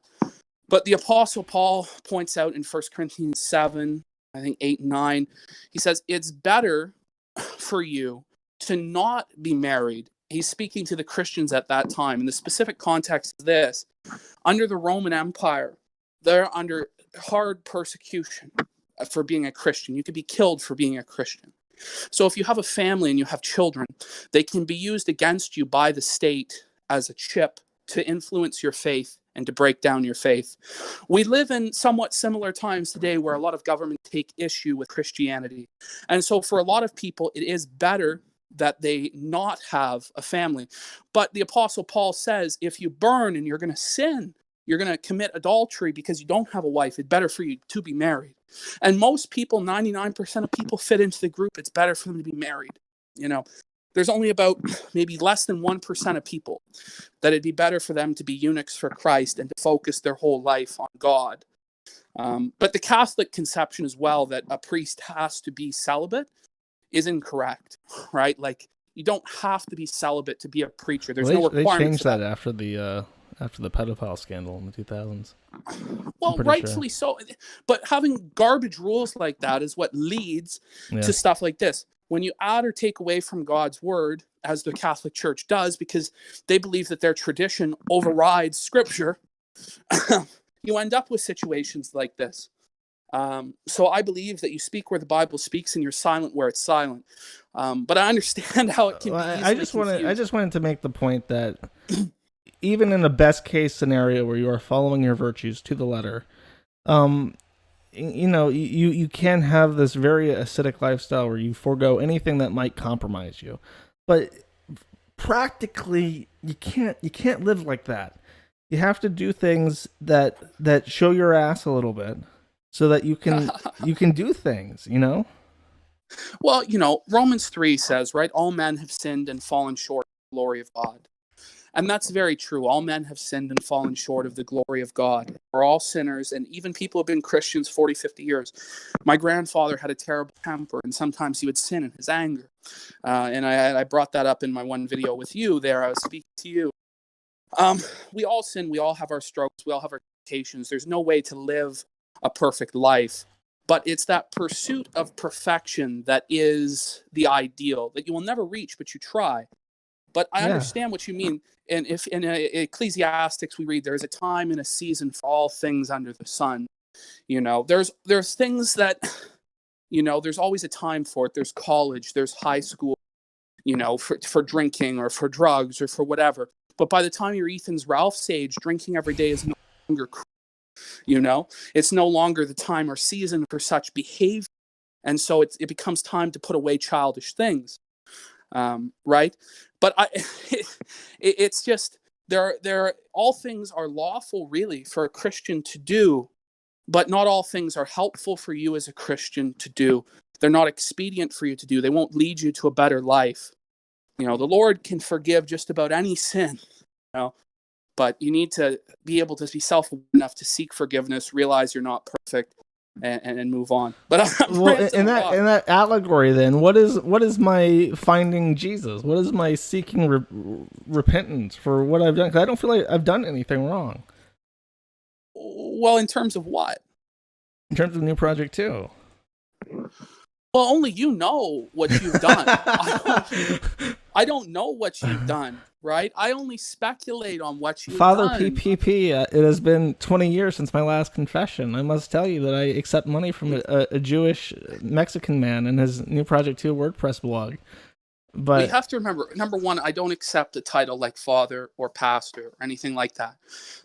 But the Apostle Paul points out in 1 Corinthians 7, I think 8 and 9, he says, it's better for you to not be married. He's speaking to the Christians at that time. And the specific context is this. Under the Roman Empire, they're under hard persecution for being a Christian. You could be killed for being a Christian. So if you have a family and you have children, they can be used against you by the state as a chip to influence your faith and to break down your faith. We live in somewhat similar times today where a lot of governments take issue with Christianity. And so for a lot of people, it is better that they not have a family. But the Apostle Paul says, if you burn and you're going to sin, you're going to commit adultery because you don't have a wife, it's better for you to be married. And most people, 99% of people fit into the group, it's better for them to be married. You know, there's only about maybe less than 1% of people that it'd be better for them to be eunuchs for Christ and to focus their whole life on God. But the Catholic conception as well, that a priest has to be celibate, is incorrect, right? Like, you don't have to be celibate to be a preacher. There's no requirement. They changed that after the pedophile scandal in the 2000s. Well, rightfully so. But having garbage rules like that is what leads to stuff like this. When you add or take away from God's word, as the Catholic Church does, because they believe that their tradition overrides Scripture, you end up with situations like this. So I believe that you speak where the Bible speaks and you're silent where it's silent. But I understand how it can be easily I just wanted to make the point that even in the best case scenario where you are following your virtues to the letter, you know, you can have this very ascetic lifestyle where you forego anything that might compromise you. But practically, you can't live like that. You have to do things that show your ass a little bit, so that you can do things, you know? Well, you know, Romans 3 says, right, all men have sinned and fallen short of the glory of God. And that's very true. All men have sinned and fallen short of the glory of God. We're all sinners, and even people who have been Christians 40, 50 years. My grandfather had a terrible temper, and sometimes he would sin in his anger. And I brought that up in my one video with you there. I was speaking to you. We all sin. We all have our struggles. We all have our temptations. There's no way to live a perfect life. But it's that pursuit of perfection that is the ideal, that you will never reach, but you try. But I understand what you mean. And if in Ecclesiastics we read, there's a time and a season for all things under the sun. You know, there's things that, you know, there's always a time for it. There's college, there's high school, you know, for drinking or for drugs or for whatever. But by the time you're Ethan's Ralph's age, drinking every day is no longer cool. You know, it's no longer the time or season for such behavior. And so it becomes time to put away childish things. Right? But it's just there. All things are lawful, really, for a Christian to do, but not all things are helpful for you as a Christian to do. They're not expedient for you to do. They won't lead you to a better life. You know, the Lord can forgive just about any sin. You know, but you need to be able to be self-aware enough to seek forgiveness, realize you're not perfect, and move on. But in that allegory, then, what is my finding Jesus? What is my seeking repentance for what I've done? Because I don't feel like I've done anything wrong. Well, in terms of what? In terms of New Project 2. Well, only you know what you've done. I don't know what you've done, right? I only speculate on what you've done. Father PPP, it has been 20 years since my last confession. I must tell you that I accept money from a Jewish Mexican man in his New Project 2 WordPress blog. But you have to remember, number one, I don't accept a title like father or pastor or anything like that.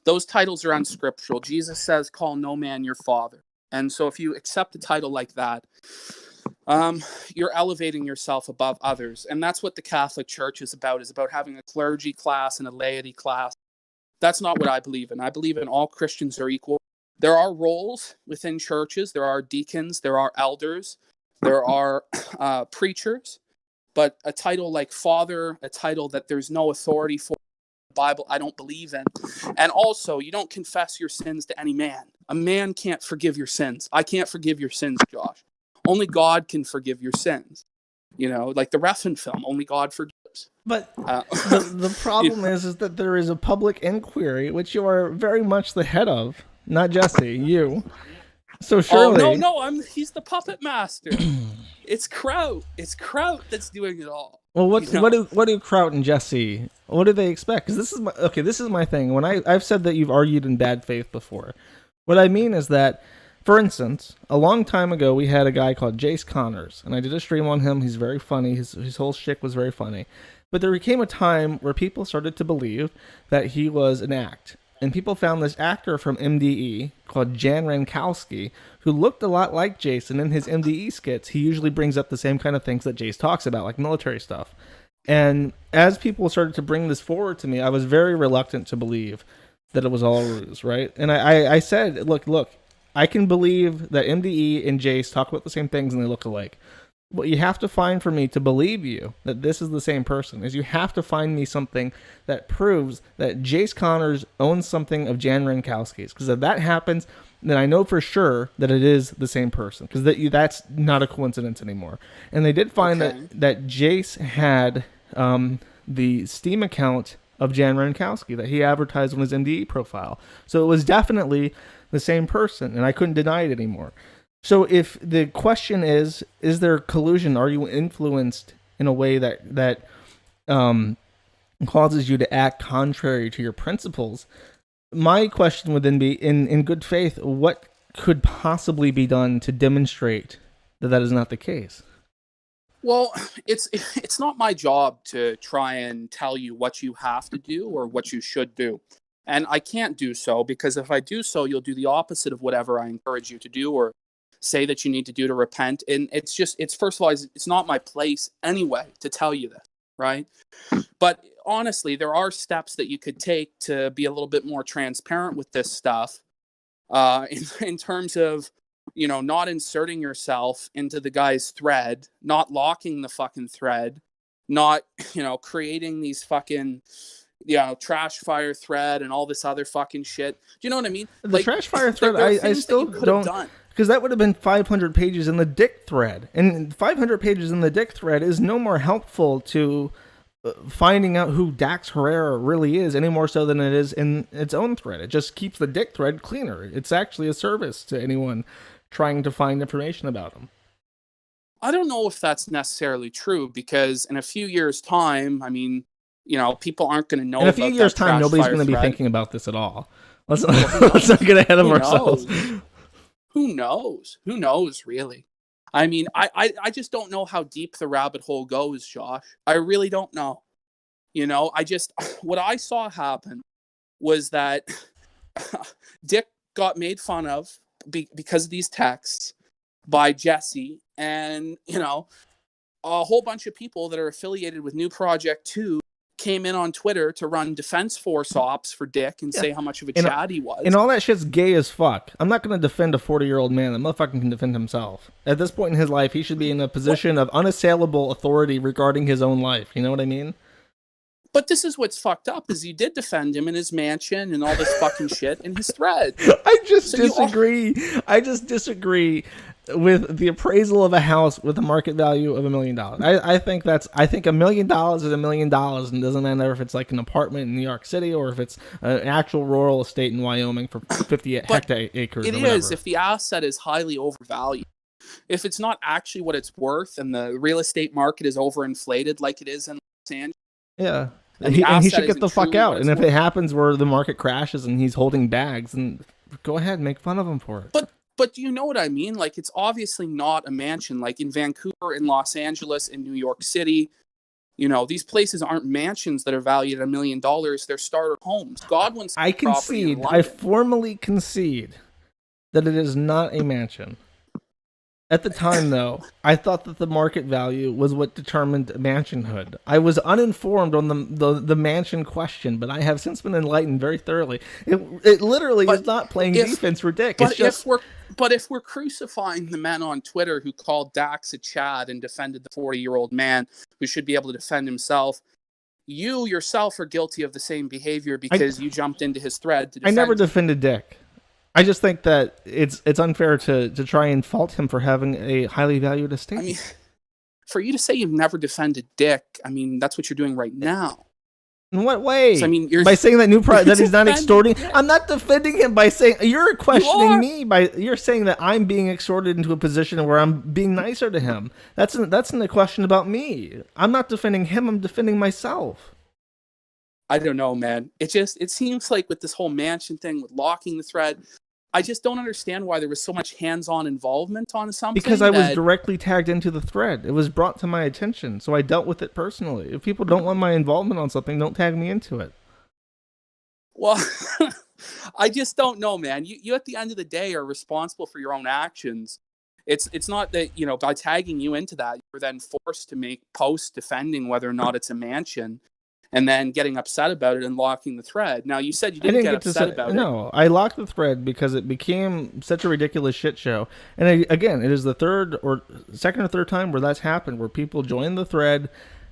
Those titles are unscriptural. Jesus says, call no man your father. And so if you accept a title like that, you're elevating yourself above others. And that's what the Catholic Church is about having a clergy class and a laity class. That's not what I believe in. I believe in all Christians are equal. There are roles within churches. There are deacons, there are elders, there are preachers. But a title like father, a title that there's no authority for the Bible, I don't believe in. And also, you don't confess your sins to any man. A man can't forgive your sins. I can't forgive your sins, Josh. Only God can forgive your sins. You know, like the Refn film, only God forgives. But the problem is that there is a public inquiry, which you are very much the head of, not Jesse, you. So surely... Oh, no, he's the puppet master. It's Kraut. It's Kraut that's doing it all. Well, what do Kraut and Jesse, what do they expect? Because this is my thing. When I've said that you've argued in bad faith before. What I mean is that, for instance, a long time ago, we had a guy called Jace Connors, and I did a stream on him. He's very funny. His whole shtick was very funny. But there became a time where people started to believe that he was an act. And people found this actor from MDE called Jan Rankowski, who looked a lot like Jason. In his MDE skits, he usually brings up the same kind of things that Jace talks about, like military stuff. And as people started to bring this forward to me, I was very reluctant to believe that it was all a ruse, right? And I said, look, I can believe that MDE and Jace talk about the same things and they look alike. What you have to find for me to believe you that this is the same person is you have to find me something that proves that Jace Connors owns something of Jan Rankowski's. Because if that happens, then I know for sure that it is the same person. Because that's not a coincidence anymore. And they did find that Jace had the Steam account of Jan Rankowski that he advertised on his MDE profile. So it was definitely the same person, and I couldn't deny it anymore. So if the question is there collusion? Are you influenced in a way that causes you to act contrary to your principles? My question would then be, in good faith, what could possibly be done to demonstrate that is not the case? Well, it's not my job to try and tell you what you have to do or what you should do. And I can't do so, because if I do so, you'll do the opposite of whatever I encourage you to do or say that you need to do to repent. And it's first of all, it's not my place anyway to tell you this, right? But honestly, there are steps that you could take to be a little bit more transparent with this stuff in terms of not inserting yourself into the guy's thread, not locking the fucking thread, not, creating these fucking, trash fire thread and all this other fucking shit. Do you know what I mean? The trash fire thread, I still don't, because that would have been 500 pages in the dick thread. And 500 pages in the dick thread is no more helpful to finding out who Dax Herrera really is any more so than it is in its own thread. It just keeps the dick thread cleaner. It's actually a service to anyone trying to find information about him. I don't know if that's necessarily true, because in a few years' time, I mean, people aren't going to know. In a few years' time, nobody's going to be thinking about this at all. Let's not get ahead of ourselves. Who knows? Who knows, really? I mean, I just don't know how deep the rabbit hole goes, Josh. I really don't know. What I saw happen was that Dick got made fun of because of these texts by Jesse, and, a whole bunch of people that are affiliated with New Project 2 came in on Twitter to run Defense Force ops for Dick and say how much of a Chad he was. And all that shit's gay as fuck. I'm not going to defend a 40-year-old man. That motherfucker can defend himself. At this point in his life, he should be in a position of unassailable authority regarding his own life. You know what I mean? But this is what's fucked up, is you did defend him in his mansion and all this fucking shit in his thread. I just disagree. I just disagree with the appraisal of a house with a market value of $1 million. I think $1 million is $1 million, and doesn't matter if it's like an apartment in New York City or if it's an actual rural estate in Wyoming for 50 hectares. It is if the asset is highly overvalued. If it's not actually what it's worth and the real estate market is overinflated like it is in Los Angeles. Yeah. And he should get the fuck out. And if it happens where the market crashes and he's holding bags, then go ahead and make fun of him for it. But do you know what I mean? Like, it's obviously not a mansion. Like in Vancouver, in Los Angeles, in New York City, these places aren't mansions that are valued at $1 million. They're starter homes. Godwin's I concede. I formally concede that it is not a mansion. At the time, though, I thought that the market value was what determined mansionhood. I was uninformed on the mansion question, but I have since been enlightened very thoroughly. It literally is not playing defense for Dick. But if we're crucifying the men on Twitter who called Dax a Chad and defended the 40-year-old man who should be able to defend himself, you yourself are guilty of the same behavior because you jumped into his thread to defend I never defended Dick. I just think that it's unfair to try and fault him for having a highly valued estate. I mean, for you to say you've never defended Dick, I mean, that's what you're doing right now. In what way? So, I mean, by saying that he's not extorting. Dick. I'm not defending him by saying you're questioning me you're saying that I'm being extorted into a position where I'm being nicer to him. That's a question about me. I'm not defending him. I'm defending myself. I don't know, man. It seems like with this whole mansion thing, with locking the thread, I just don't understand why there was so much hands-on involvement on something. Because I was directly tagged into the thread. It was brought to my attention, so I dealt with it personally. If people don't want my involvement on something, don't tag me into it. Well, I just don't know, man. You at the end of the day are responsible for your own actions. It's not that, by tagging you into that, you're then forced to make posts defending whether or not it's a mansion. And then getting upset about it and locking the thread. Now, you said you didn't get upset about it. No, I locked the thread because it became such a ridiculous shit show. And again, it is the second or third time where that's happened, where people joined the thread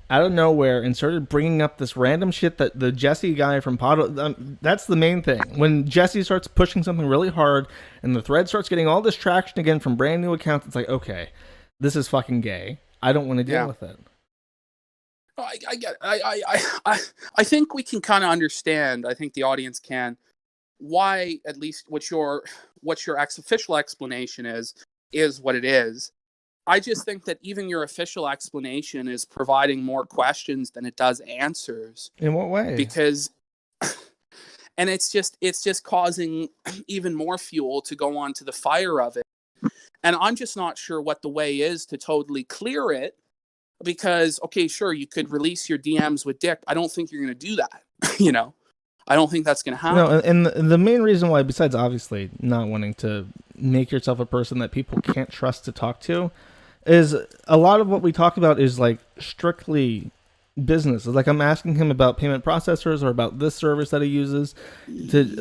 out of nowhere and started bringing up this random shit that the Jesse guy from that's the main thing. When Jesse starts pushing something really hard and the thread starts getting all this traction again from brand new accounts, it's like, okay, this is fucking gay. I don't want to deal with it. I get it. I think we can kind of understand. I think the audience can why, at least what your official explanation is what it is. I just think that even your official explanation is providing more questions than it does answers. In what way? Because, and it's just causing even more fuel to go on to the fire of it. And I'm just not sure what the way is to totally clear it. Because, okay, sure, you could release your DMs with Dick. I don't think you're going to do that. I don't think that's going to happen. No, and the main reason why, besides obviously not wanting to make yourself a person that people can't trust to talk to, is a lot of what we talk about is like strictly business. Like I'm asking him about payment processors or about this service that he uses. That's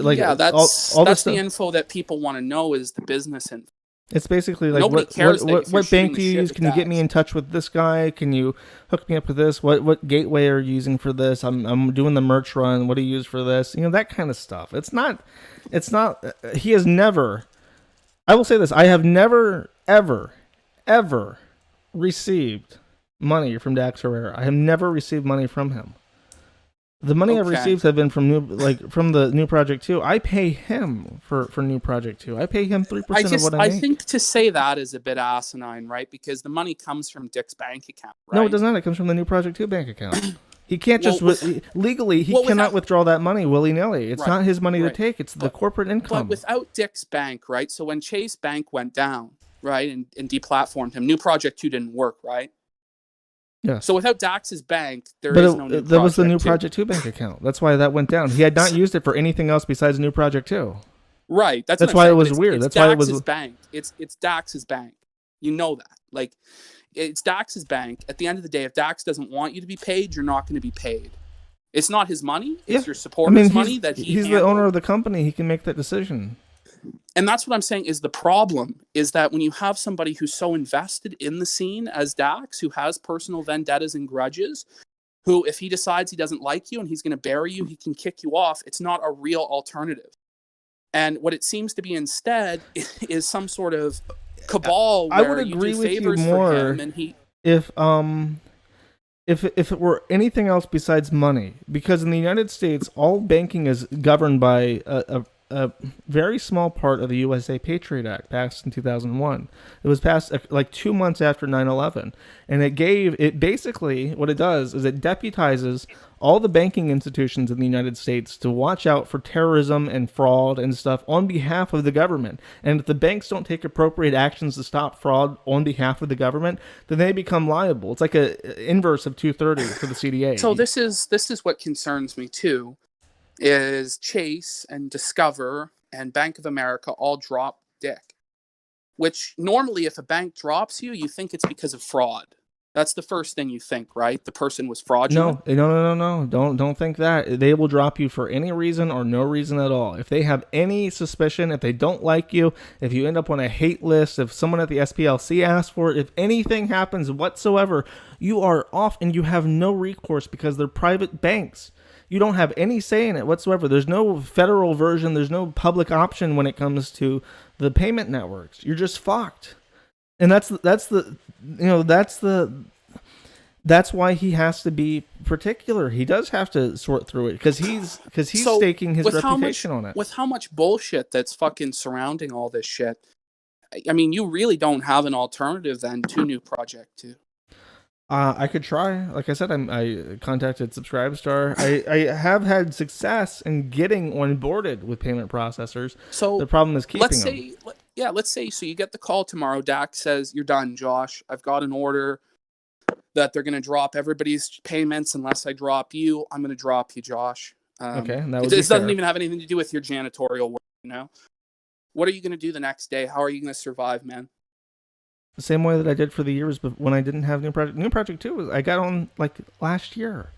the info that people want to know is the business info. It's basically like Nobody cares that if you're what bank shooting do the you shit use? with Can you get me Dax. in touch with this guy? Can you hook me up with this? What gateway are you using for this? I'm doing the merch run. What do you use for this? You know, that kind of stuff. It's not. He has never. I will say this: I have never, ever received money from Dax Herrera. I have never received money from him. The money I've received have been from from the New Project 2. I pay him for New Project 2. I pay him 3% of what I make. I think to say that is a bit asinine, right? Because the money comes from Dick's bank account, right? No, it does not. It comes from the New Project 2 bank account. He can't legally, he cannot withdraw that money willy-nilly. It's not his money to take. It's the corporate income. But without Dick's bank, right? So when Chase Bank went down, right, and deplatformed him, New Project 2 didn't work, right? Yeah. So without Dax's bank, there is no New Project 2. There was the New Project 2 bank account. That's why that went down. He had not used it for anything else besides New Project 2. Right. That's why it was weird. That's why it was bank. It's Dax's bank. You know that. Like, it's Dax's bank. At the end of the day, if Dax doesn't want you to be paid, you're not going to be paid. It's not his money. It's your supporters' money that he's the owner of the company. He can make that decision. And that's what I'm saying is the problem is that when you have somebody who's so invested in the scene as Dax, who has personal vendettas and grudges, who if he decides he doesn't like you and he's going to bury you, he can kick you off. It's not a real alternative. And what it seems to be instead is some sort of cabal where I would agree you do with favors you more for him and he... if it were anything else besides money, because in the United States, all banking is governed by a very small part of the USA Patriot Act passed in 2001. It was passed like 2 months after 9/11, and it basically what it does is it deputizes all the banking institutions in the United States to watch out for terrorism and fraud and stuff on behalf of the government. And if the banks don't take appropriate actions to stop fraud on behalf of the government, then they become liable. It's like a inverse of 230 for the CDA. So this is what concerns me too. Is Chase and Discover and Bank of America all drop Dick. Which normally if a bank drops you, you think it's because of fraud. That's the first thing you think, right? The person was fraudulent. No. Don't think that. They will drop you for any reason or no reason at all. If they have any suspicion, if they don't like you, if you end up on a hate list, if someone at the SPLC asks for it, if anything happens whatsoever, you are off and you have no recourse because they're private banks. You don't have any say in it whatsoever. There's no federal version. There's no public option when it comes to the payment networks. You're just fucked. And that's why he has to be particular. He does have to sort through it because he's staking his reputation on it. With how much bullshit that's fucking surrounding all this shit, I mean, you really don't have an alternative then to New Project 2. I could try. Like I said, I contacted Subscribestar. I have had success in getting onboarded with payment processors. So the problem is keeping them. Let's say so you get the call tomorrow. Dax says, "You're done, Josh. I've got an order that they're going to drop everybody's payments unless I drop you. I'm going to drop you, Josh." Okay, it doesn't even have anything to do with your janitorial work, you know? What are you going to do the next day? How are you going to survive, man? The same way that I did for the years when I didn't have New Project. New Project 2 I got on like last year.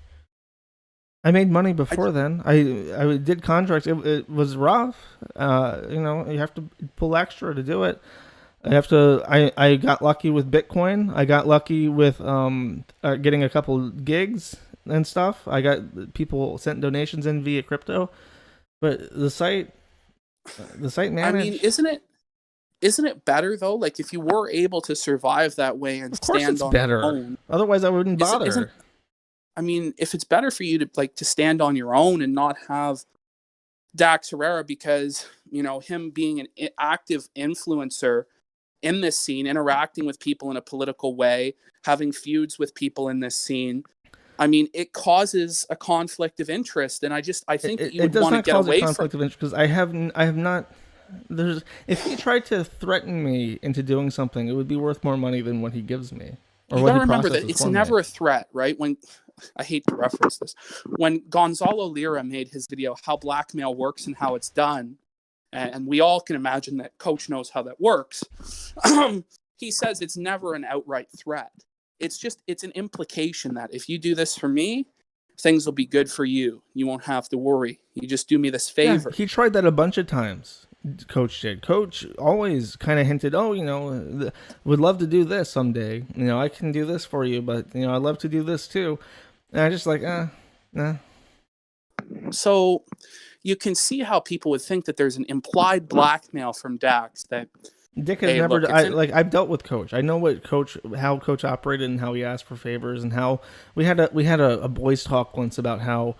I made money before then. I did contracts. It was rough. You have to pull extra to do it. I got lucky with Bitcoin. I got lucky with getting a couple gigs and stuff. I got people sent donations in via crypto. But the site managed. I mean, isn't it better though? Like if you were able to survive that way and stand on your own. Otherwise, I wouldn't bother. I mean, if it's better for you to stand on your own and not have Dax Herrera because him being an active influencer in this scene, interacting with people in a political way, having feuds with people in this scene. I mean, it causes a conflict of interest, and I think that you would want to get away from. It does not cause a conflict of interest because I have not. If he tried to threaten me into doing something, it would be worth more money than what he gives me. Or you gotta remember that it's never a threat, right? When I hate to reference this, when Gonzalo Lira made his video "How Blackmail Works and How It's Done," and we all can imagine that Coach knows how that works. He says it's never an outright threat. It's an implication that if you do this for me, things will be good for you. You won't have to worry. You just do me this favor. Yeah, he tried that a bunch of times. Coach did. Coach always kind of hinted, oh, would love to do this someday. I can do this for you, but I'd love to do this too. And I just like, nah. So you can see how people would think that there's an implied blackmail from Dax that Dick has never. I've dealt with Coach. I know how Coach operated and how he asked for favors and how we had a boys talk once about how,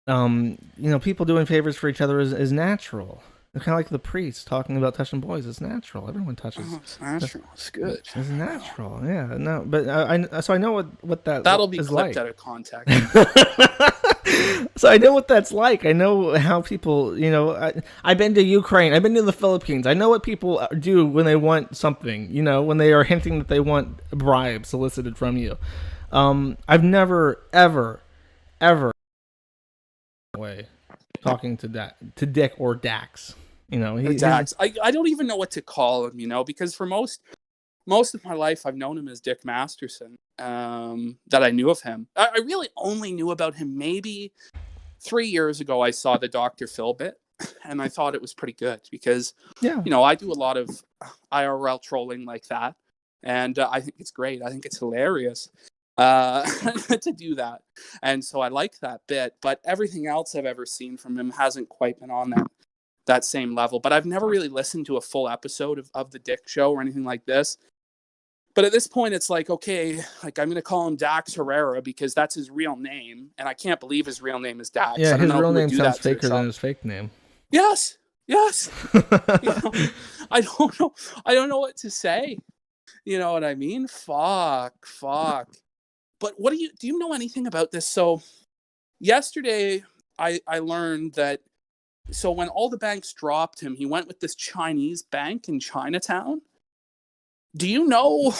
people doing favors for each other is natural. It's kind of like the priest talking about touching boys. It's natural. Everyone touches. Oh, it's natural. It's good. It's natural. Yeah. No, but I know what that'll be is clipped like. out of context. So I know what that's like. I know how people, I've been to Ukraine. I've been to the Philippines. I know what people do when they want something, when they are hinting that they want a bribe solicited from you. I've never, ever way talking to Dick or Dax. Dax. I don't even know what to call him, because for most of my life I've known him as Dick Masterson. That I knew of him. I really only knew about him maybe 3 years ago. I saw the Dr. Phil bit, and I thought it was pretty good because, I do a lot of IRL trolling like that, and I think it's great. I think it's hilarious to do that, and so I like that bit. But everything else I've ever seen from him hasn't quite been on that same level. But I've never really listened to a full episode of the Dick Show or anything like this. But at this point, it's like, okay, like I'm going to call him Dax Herrera because that's his real name. And I can't believe his real name is Dax. Yeah, his real name sounds faker than his fake name. Yes. I don't know. I don't know what to say. You know what I mean? Fuck. But do you know anything about this? So yesterday, I learned that, so when all the banks dropped him, he went with this Chinese bank in Chinatown. Do you know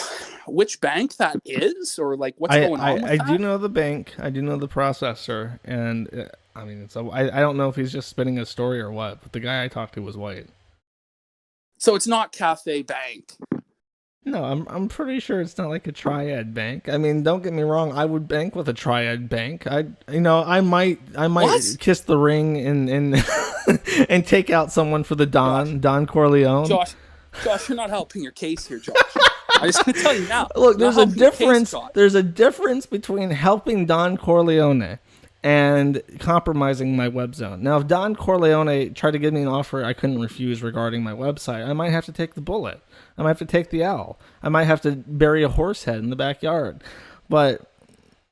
which bank that is, or like what's going on with that? I do know the bank. I do know the processor, and I don't know if he's just spinning a story or what. But the guy I talked to was white. So it's not KFA Bank. No, I'm pretty sure it's not like a triad bank. I mean, don't get me wrong. I would bank with a triad bank. I might what? Kiss the ring and and take out someone for the Don Corleone. Josh, you're not helping your case here, Josh. I'm just going to tell you now. Look, there's a difference. There's a difference between helping Don Corleone and compromising my web zone. Now, if Don Corleone tried to give me an offer I couldn't refuse regarding my website, I might have to take the bullet. I might have to take the L. I might have to bury a horse head in the backyard. But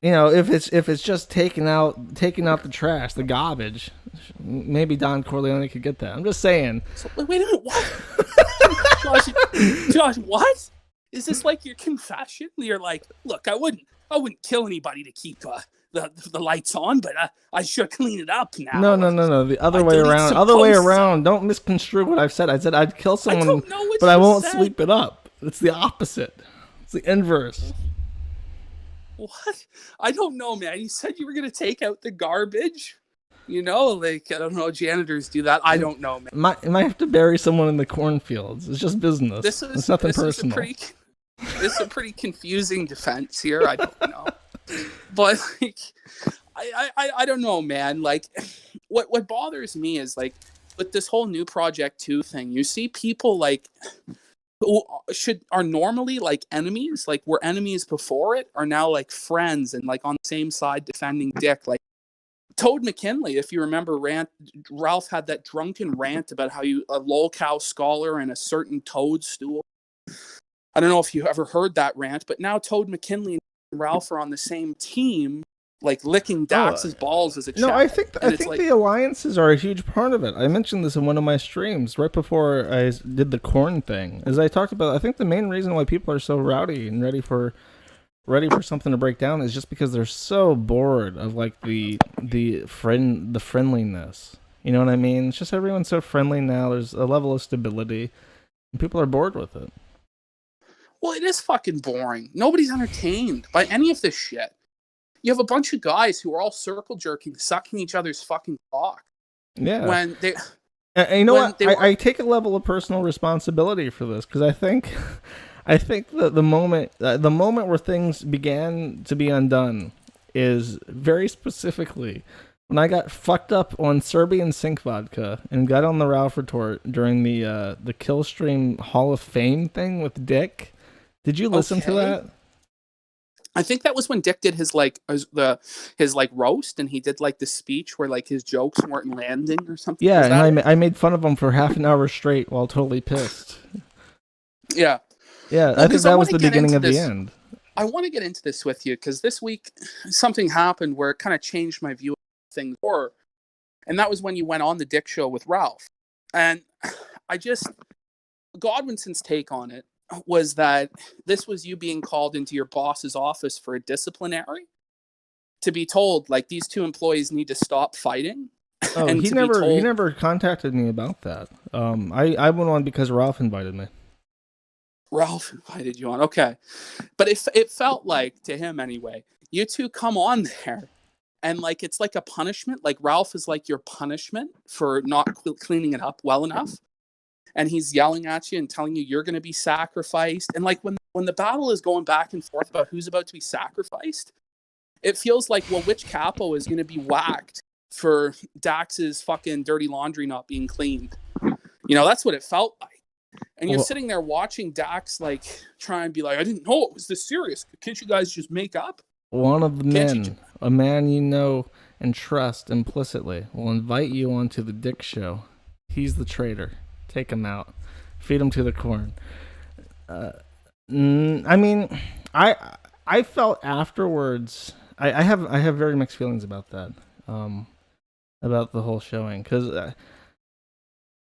if it's just taking out the trash, the garbage, maybe Don Corleone could get that. I'm just saying. So, wait a minute, what? Josh, what? Is this like your confession? You're like, look, I wouldn't kill anybody to keep the lights on, but I should clean it up now. No. The other way around. Other way around. Don't misconstrue what I've said. I said I'd kill someone, but I won't sweep it up. It's the opposite. It's the inverse. What? I don't know, man. You said you were going to take out the garbage. Like, I don't know, janitors do that. I don't know, man. You might have to bury someone in the cornfields. It's just business. It's nothing personal. This is a pretty confusing defense here. I don't know. But, like, I don't know, man. Like, what bothers me is, like, with this whole new Project 2 thing, you see people, like, who are normally, like, enemies, like, were enemies before it, are now, like, friends and, like, on the same side defending Dick. Like, Toad McKinley, if you remember, Ralph had that drunken rant about how a lolcow scholar and a certain toadstool. I don't know if you ever heard that rant, but now Toad McKinley and Ralph are on the same team, like licking Dax's balls as a chat. No, I think the alliances are a huge part of it. I mentioned this in one of my streams right before I did the corn thing. As I talked about, I think the main reason why people are so rowdy and ready for something to break down is just because they're so bored of like the friendliness. You know what I mean? It's just everyone's so friendly now. There's a level of stability, and people are bored with it. Well, it is fucking boring. Nobody's entertained by any of this shit. You have a bunch of guys who are all circle jerking, sucking each other's fucking cock. Yeah. When they, and you know what? I take a level of personal responsibility for this because I think that the moment where things began to be undone is very specifically when I got fucked up on Serbian Sink vodka and got on the Ralph retort during the Killstream Hall of Fame thing with Dick. Did you listen to that? I think that was when Dick did his roast, and he did like the speech where like his jokes weren't landing or something. Yeah, and I made fun of him for half an hour straight while totally pissed. Yeah. Yeah, well, I think that was the beginning of the end. I want to get into this with you because this week something happened where it kind of changed my view of things. And that was when you went on the Dick show with Ralph. And Godwinson's take on it was that this was you being called into your boss's office for a disciplinary to be told, like, these two employees need to stop fighting. Oh, he never contacted me about that. I went on because Ralph invited me. Ralph invited you on, okay. But it felt like, to him anyway, you two come on there, and like it's like a punishment. Like Ralph is like your punishment for not cleaning it up well enough. And he's yelling at you and telling you you're going to be sacrificed. And like when the battle is going back and forth about who's about to be sacrificed, it feels like, well, which capo is going to be whacked for Dax's fucking dirty laundry not being cleaned? You know, that's what it felt like. And you're sitting there watching Dax like try and be like, I didn't know it was this serious. Can't you guys just make up? One of the men, a man you know and trust implicitly, will invite you onto the Dick show. He's the traitor. Take him out. Feed him to the corn. I mean, I felt afterwards. I have very mixed feelings about that. About the whole showing, because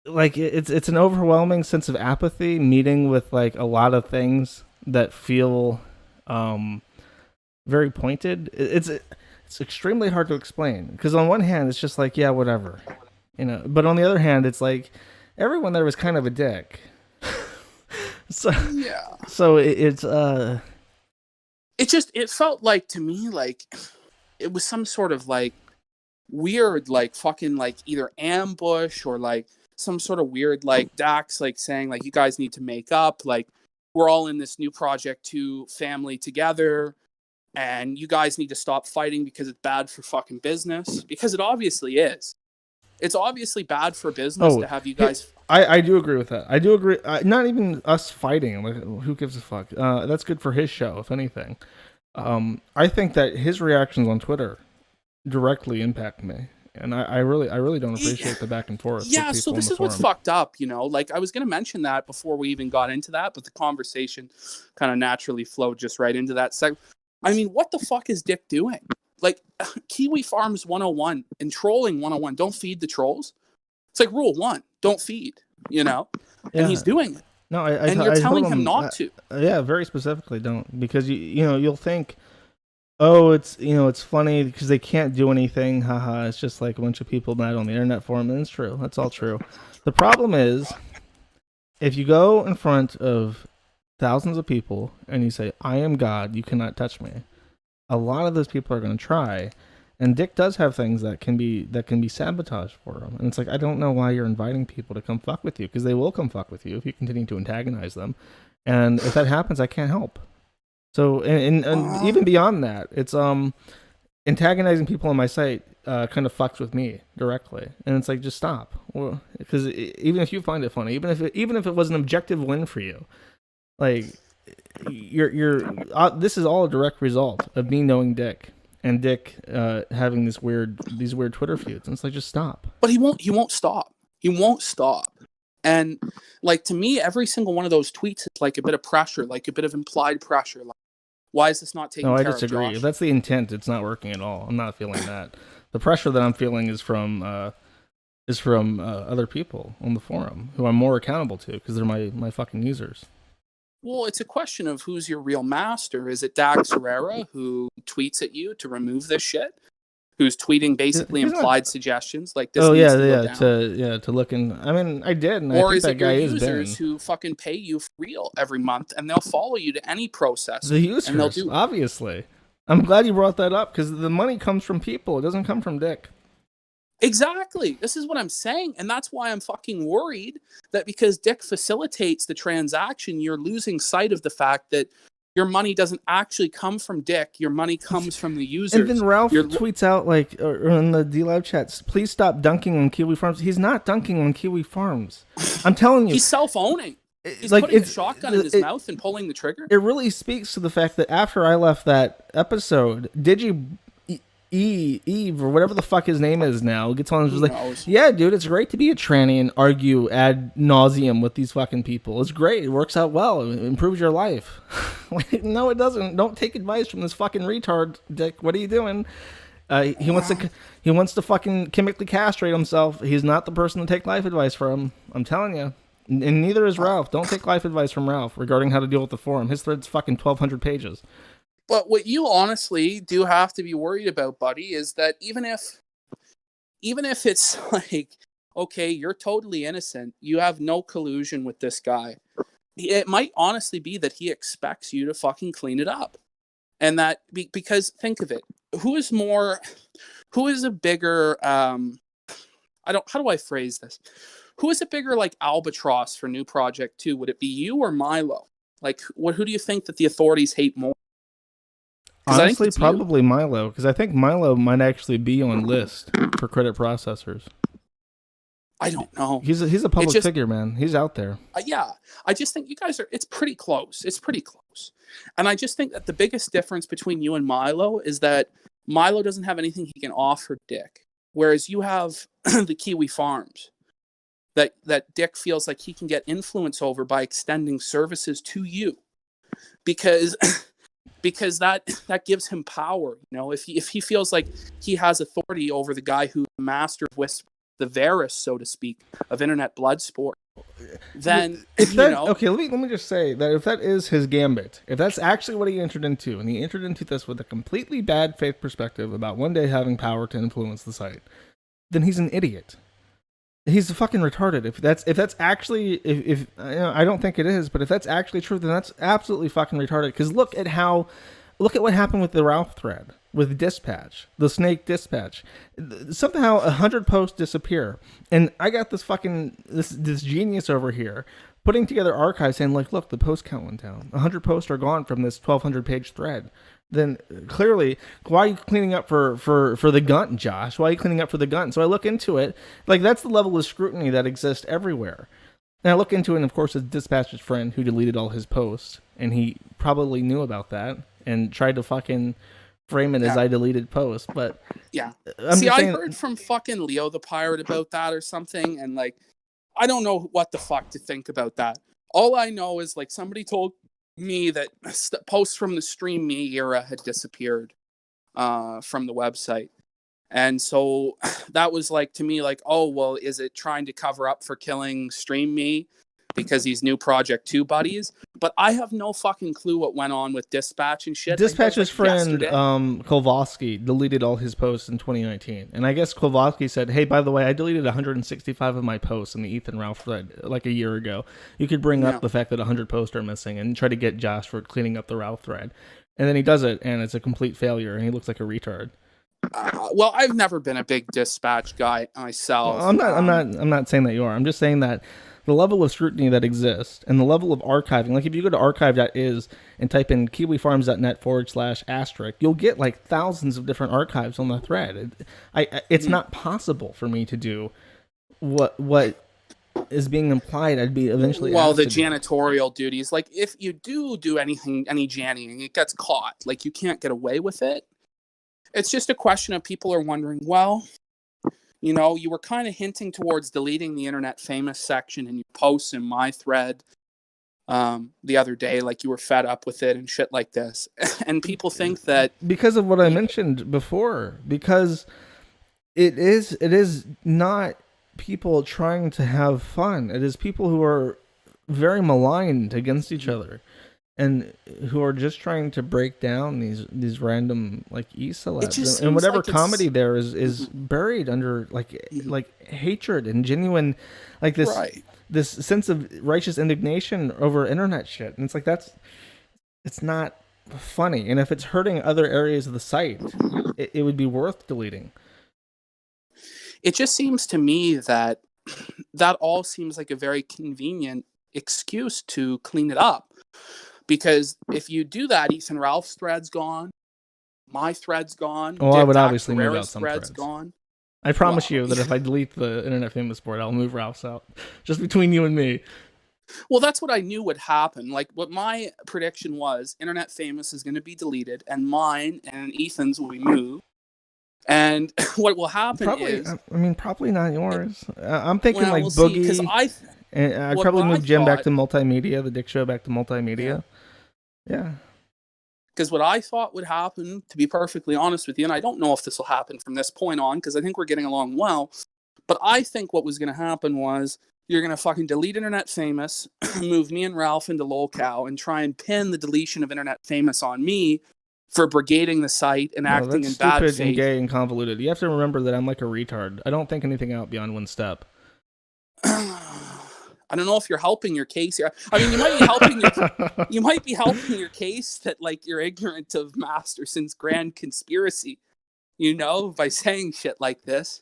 like it's an overwhelming sense of apathy meeting with like a lot of things that feel very pointed. It's extremely hard to explain, because on one hand it's just like, yeah, whatever, you know, but on the other hand it's like everyone there was kind of a dick. So it felt like, to me, like it was some sort of like weird like fucking like either ambush or like some sort of weird like Dax like saying like, you guys need to make up, like we're all in this new Project 2 family together and you guys need to stop fighting because it's bad for fucking business, because it obviously is. It's obviously bad for business to have you guys. I do agree with that. I do agree. Not even us fighting. Like, who gives a fuck? That's good for his show, if anything. I think that his reactions on Twitter directly impact me, and I really don't appreciate the back and forth. Yeah, so this is what's fucked up, you know. Like I was gonna mention that before we even got into that, but the conversation kind of naturally flowed just right into that segment. I mean, what the fuck is Dick doing? Like Kiwi Farms 101 and trolling 101. Don't feed the trolls. It's like rule 1: don't feed. You know, and he's doing it. No, you're telling him not to. Yeah, very specifically, don't, because you'll think, oh, it's funny because they can't do anything. Haha, it's just like a bunch of people mad on the internet forum, and it's true. That's all true. The problem is, if you go in front of thousands of people and you say, I am God, you cannot touch me, a lot of those people are going to try, and Dick does have things that can be sabotaged for him. And it's like, I don't know why you're inviting people to come fuck with you, because they will come fuck with you if you continue to antagonize them. And if that happens, I can't help. So, and even beyond that, it's antagonizing people on my site kind of fucks with me directly. And it's like, just stop. Because even if you find it funny, even if it was an objective win for you, like this is all a direct result of me knowing Dick. And Dick having these weird Twitter feuds, and it's like, just stop. But he won't stop. He won't stop. And like, to me, every single one of those tweets is like a bit of pressure, like a bit of implied pressure. Like, why is this not taking care of Josh? No, I disagree. If that's the intent, it's not working at all. I'm not feeling that. The pressure that I'm feeling is from other people on the forum who I'm more accountable to, because they're my fucking users. Well, it's a question of who's your real master. Is it Dax Herrera, who tweets at you to remove this shit? Who's tweeting basically implied suggestions like this? Oh yeah, to look in. I mean, I did, and or I think that guy is Ben. Or is it your users who fucking pay you for real every month, and they'll follow you to any process? The users, and they'll do. Obviously. I'm glad you brought that up, because the money comes from people. It doesn't come from Dick. Exactly. This is what I'm saying. And that's why I'm fucking worried that because Dick facilitates the transaction, you're losing sight of the fact that your money doesn't actually come from Dick. Your money comes from the users. And then Ralph tweets out, like, or in the D-Live chats, please stop dunking on Kiwi Farms. He's not dunking on Kiwi Farms. I'm telling you. He's self-owning. He's like, putting a shotgun in his mouth and pulling the trigger. It really speaks to the fact that after I left that episode, Eve or whatever the fuck his name is now gets on and was like, yeah, dude, it's great to be a tranny and argue ad nauseum with these fucking people. It's great. It works out well. It improves your life. Like, no, it doesn't. Don't take advice from this fucking retard, Dick. What are you doing? He wants to fucking chemically castrate himself. He's not the person to take life advice from. I'm telling you. And neither is Ralph. Don't take life advice from Ralph regarding how to deal with the forum. His thread's fucking 1,200 pages. But what you honestly do have to be worried about, buddy, is that even if it's like, okay, you're totally innocent, you have no collusion with this guy, it might honestly be that he expects you to fucking clean it up. And that, because think of it, who is a bigger, how do I phrase this? Who is a bigger, like, albatross for New Project 2? Would it be you or Milo? Like, who do you think that the authorities hate more? Honestly, probably Milo, because I think Milo might actually be on list for credit processors. I don't know. He's a public figure, man. He's out there. Yeah. I just think you guys it's pretty close. It's pretty close. And I just think that the biggest difference between you and Milo is that Milo doesn't have anything he can offer Dick, whereas you have the Kiwi Farms that Dick feels like he can get influence over by extending services to you. Because that gives him power, you know. If he feels like he has authority over the guy who's the master of whisper, the Varus, so to speak, of internet blood sport, then okay. Let me just say that if that is his gambit, if that's actually what he entered into, and he entered into this with a completely bad faith perspective about one day having power to influence the site, then he's an idiot. He's fucking retarded. If that's actually, if I don't think it is, but if that's actually true, then that's absolutely fucking retarded. Because look at what happened with the Ralph thread with Dispatch, the Snake Dispatch. Somehow 100 posts disappear, and I got this fucking this genius over here putting together archives saying, like, look, the post count went down. 100 posts are gone from this 1,200 page thread. Then clearly, why are you cleaning up for the Gunt, Josh? Why are you cleaning up for the Gunt? So I look into it. Like, that's the level of scrutiny that exists everywhere. And I look into it, and of course, it's Dispatch's friend who deleted all his posts. And he probably knew about that and tried to fucking frame it as I deleted posts. But yeah. I heard from fucking Leo the Pirate about that or something. And, like, I don't know what the fuck to think about that. All I know is, like, somebody told me that posts from the Stream Me era had disappeared from the website. And so that was like, to me, like, oh, well, is it trying to cover up for killing Stream Me because he's New Project 2 buddies? But I have no fucking clue what went on with Dispatch and shit. Dispatch's friend, Kowalski, deleted all his posts in 2019. And I guess Kowalski said, hey, by the way, I deleted 165 of my posts in the Ethan Ralph thread like a year ago. You could bring up the fact that 100 posts are missing and try to get Josh for cleaning up the Ralph thread. And then he does it, and it's a complete failure, and he looks like a retard. Well, I've never been a big Dispatch guy myself. Well, I'm not saying that you are. I'm just saying that the level of scrutiny that exists and the level of archiving, like if you go to archive.is and type in kiwifarms.net /*, you'll get like thousands of different archives on the thread. It's not possible for me to do what is being implied. I'd be eventually the janitorial duties. Like, if you do any jannying, it gets caught. Like, you can't get away with it. It's just a question of people are wondering, well, you know, you were kind of hinting towards deleting the internet famous section in your posts in my thread the other day, like you were fed up with it and shit like this. And people think that because of what I mentioned before, because it is not people trying to have fun. It is people who are very maligned against each other and who are just trying to break down these random like e-celebs and whatever like comedy there is buried under like hatred and genuine like this this sense of righteous indignation over internet shit. And it's like it's not funny, and if it's hurting other areas of the site, it would be worth deleting. It just seems to me that all seems like a very convenient excuse to clean it up. Because if you do that, Ethan Ralph's thread's gone, my thread's gone, Well, I would Dak obviously move out Ferreira's some thread's threads. gone. I promise you that if I delete the Internet Famous board, I'll move Ralph's out. Just between you and me. Well, that's what I knew would happen. Like, what my prediction was, Internet Famous is going to be deleted, and mine and Ethan's will be moved. And what will happen is... I mean, probably not yours. I'm thinking like we'll Boogie. Because I'd probably move Jim back to multimedia, the Dick Show back to multimedia. Yeah. Because what I thought would happen, to be perfectly honest with you, and I don't know if this will happen from this point on, because I think we're getting along well, but I think what was going to happen was you're going to fucking delete Internet Famous, move me and Ralph into lolcow, and try and pin the deletion of Internet Famous on me for brigading the site and acting in bad faith. Stupid and gay and convoluted. You have to remember that I'm like a retard. I don't think anything out beyond one step. I don't know if you're helping your case here. I mean, you might be helping you might be helping your case that like you're ignorant of Masterson's grand conspiracy, by saying shit like this.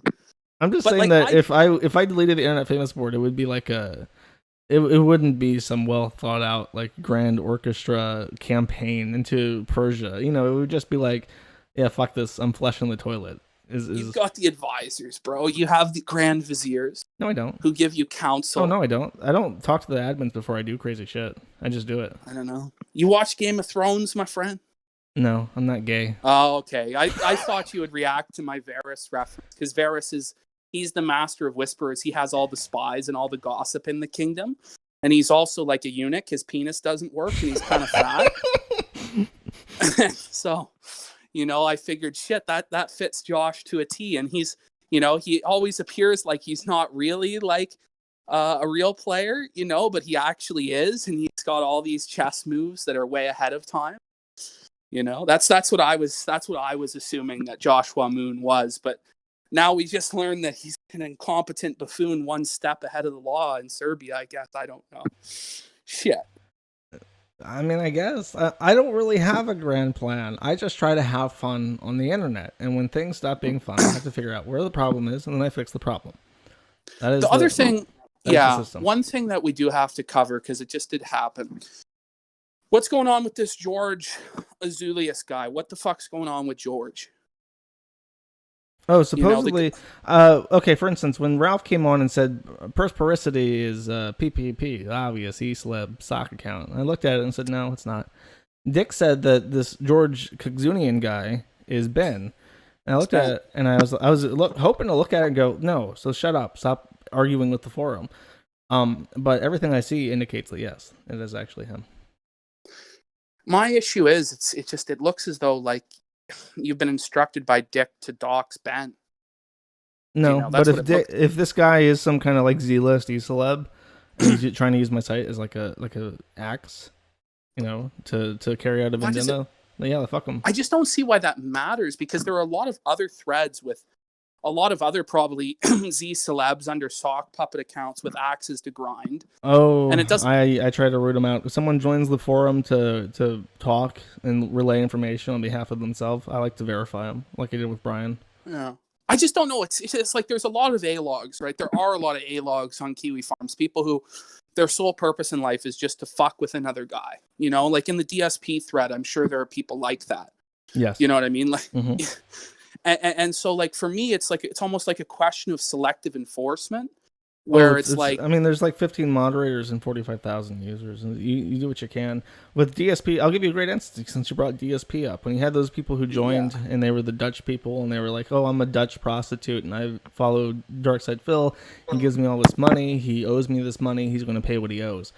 I'm just saying that if I deleted the Internet Famous board, it would be like it wouldn't be some well thought out like grand orchestra campaign into Persia. It would just be like, yeah, fuck this, I'm flushing the toilet. You've got the advisors, bro. You have the grand viziers. No, I don't. Who give you counsel. Oh, no, I don't. I don't talk to the admins before I do crazy shit. I just do it. I don't know. You watch Game of Thrones, my friend? No, I'm not gay. Oh, okay. I thought you would react to my Varys reference, because Varys he's the master of whisperers. He has all the spies and all the gossip in the kingdom. And he's also like a eunuch. His penis doesn't work and he's kind of fat. So, I figured, shit, that fits Josh to a T. And he's, he always appears like he's not really like a real player, but he actually is. And he's got all these chess moves that are way ahead of time. That's what I was assuming that Joshua Moon was. But now we just learned that he's an incompetent buffoon one step ahead of the law in Serbia, I guess. I don't know. Shit. I mean, I guess. I don't really have a grand plan. I just try to have fun on the internet. And when things stop being fun, I have to figure out where the problem is, and then I fix the problem. That is the other thing. Yeah, one thing that we do have to cover, because it just did happen. What's going on with this George Azulius guy? What the fuck's going on with George? Oh, supposedly, okay, for instance, when Ralph came on and said Perspiricity is PPP, obvious E-Celeb sock account, I looked at it and said, no, it's not. Dick said that this George Kagzunian guy is Ben. And I looked at it and I was hoping to look at it and go, no, so shut up, stop arguing with the forum. But everything I see indicates that yes, it is actually him. My issue is it looks as though like you've been instructed by Dick to dox Ben. No, but if this guy is some kind of like Z-list E-Celeb, and he's trying to use my site as like a axe, to carry out a vendetta, yeah, fuck him. I just don't see why that matters, because there are a lot of other threads with a lot of other probably Z-celebs under sock puppet accounts with axes to grind. Oh, and it doesn't. I try to root them out. If someone joins the forum to talk and relay information on behalf of themselves, I like to verify them, like I did with Brian. Yeah. I just don't know. It's like there's a lot of A-logs, right? There are a lot of A-logs on Kiwi farms. People who their sole purpose in life is just to fuck with another guy. Like in the DSP thread, I'm sure there are people like that. Yes. You know what I mean? Like, mm-hmm. and so like for me, it's almost like a question of selective enforcement, where it's like, I mean, there's like 15 moderators and 45,000 users, and you do what you can with DSP. I'll give you a great instance since you brought DSP up. When you had those people who joined and they were the Dutch people, and they were like, "Oh, I'm a Dutch prostitute, and I follow Darkside Phil. He gives me all this money. He owes me this money. He's going to pay what he owes."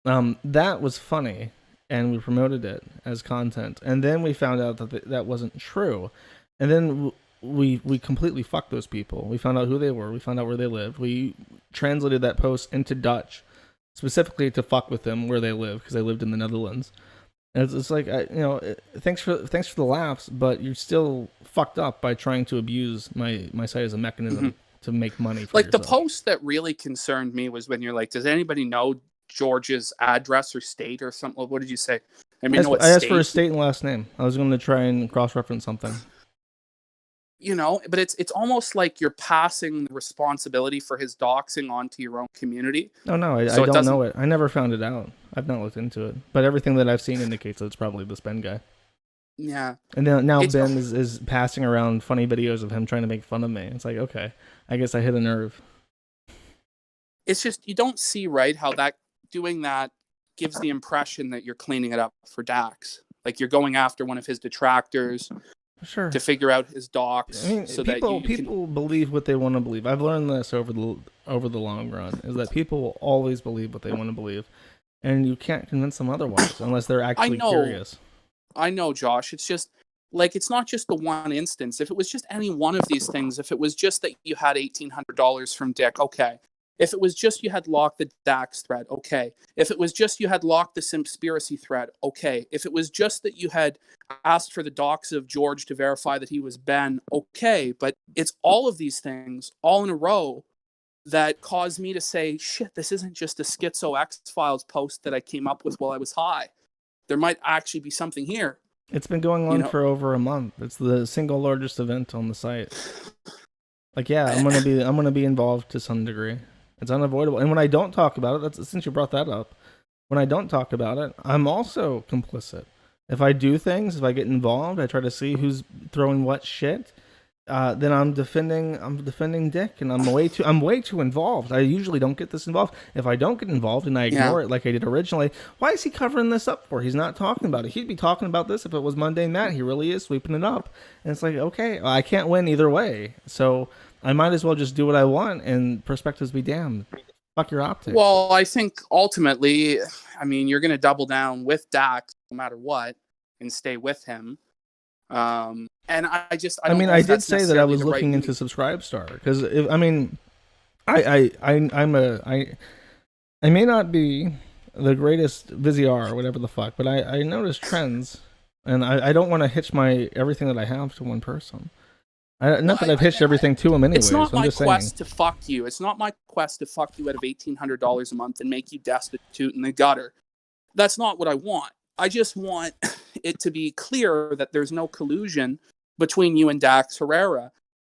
That was funny, and we promoted it as content. And then we found out that that wasn't true, and then we completely fucked those people. We found out who they were. We found out where they lived. We translated that post into Dutch, specifically to fuck with them where they live, because they lived in the Netherlands. And it's like, thanks for the laughs, but you're still fucked up by trying to abuse my site as a mechanism to make money for yourself. The post that really concerned me was when you're like, does anybody know George's address or state or something? What did you say? I asked for his state and last name. I was going to try and cross-reference something. but it's almost like you're passing the responsibility for his doxing onto your own community. Oh no, I don't know it. I never found it out. I've not looked into it, but everything that I've seen indicates that it's probably this Ben guy. Yeah. And now Ben is passing around funny videos of him trying to make fun of me. It's like, okay, I guess I hit a nerve. It's just, you don't see, right, how doing that gives the impression that you're cleaning it up for Dax. Like you're going after one of his detractors. Sure. To figure out his docs. I mean, so people that people believe what they want to believe. I've learned this over the long run, is that people will always believe what they want to believe, and you can't convince them otherwise unless they're actually curious. I know, Josh. It's just like, it's not just the one instance. If it was just any one of these things, if it was just that you had $1,800 from Dick, okay. If it was just you had locked the Dax thread, okay. If it was just you had locked the Simspiracy thread, okay. If it was just that you had asked for the docs of George to verify that he was Ben, okay. But it's all of these things all in a row that caused me to say, shit, this isn't just a Schizo X-Files post that I came up with while I was high. There might actually be something here. It's been going on for over a month. It's the single largest event on the site. Like, yeah, I'm gonna be involved to some degree. It's unavoidable. And when I don't talk about it, since you brought that up, when I don't talk about it, I'm also complicit. If I do things, if I get involved, I try to see who's throwing what shit. Then I'm defending Dick, and I'm way too involved. I usually don't get this involved. If I don't get involved and I ignore it like I did originally, why is he covering this up for? He's not talking about it. He'd be talking about this if it was Mundane Matt. He really is sweeping it up. And it's like, okay, I can't win either way. So I might as well just do what I want, and perspectives be damned. Fuck your optics. Well, I think ultimately, I mean, you're going to double down with Dax no matter what and stay with him. And I did say that I was looking into Subscribestar because I may not be the greatest Viziar or whatever the fuck, but I notice trends, and I don't want to hitch my everything that I have to one person. Not that I've hitched everything to him anyways. It's not my quest to fuck you. It's not my quest to fuck you out of $1,800 a month and make you destitute in the gutter. That's not what I want. I just want it to be clear that there's no collusion between you and Dax Herrera.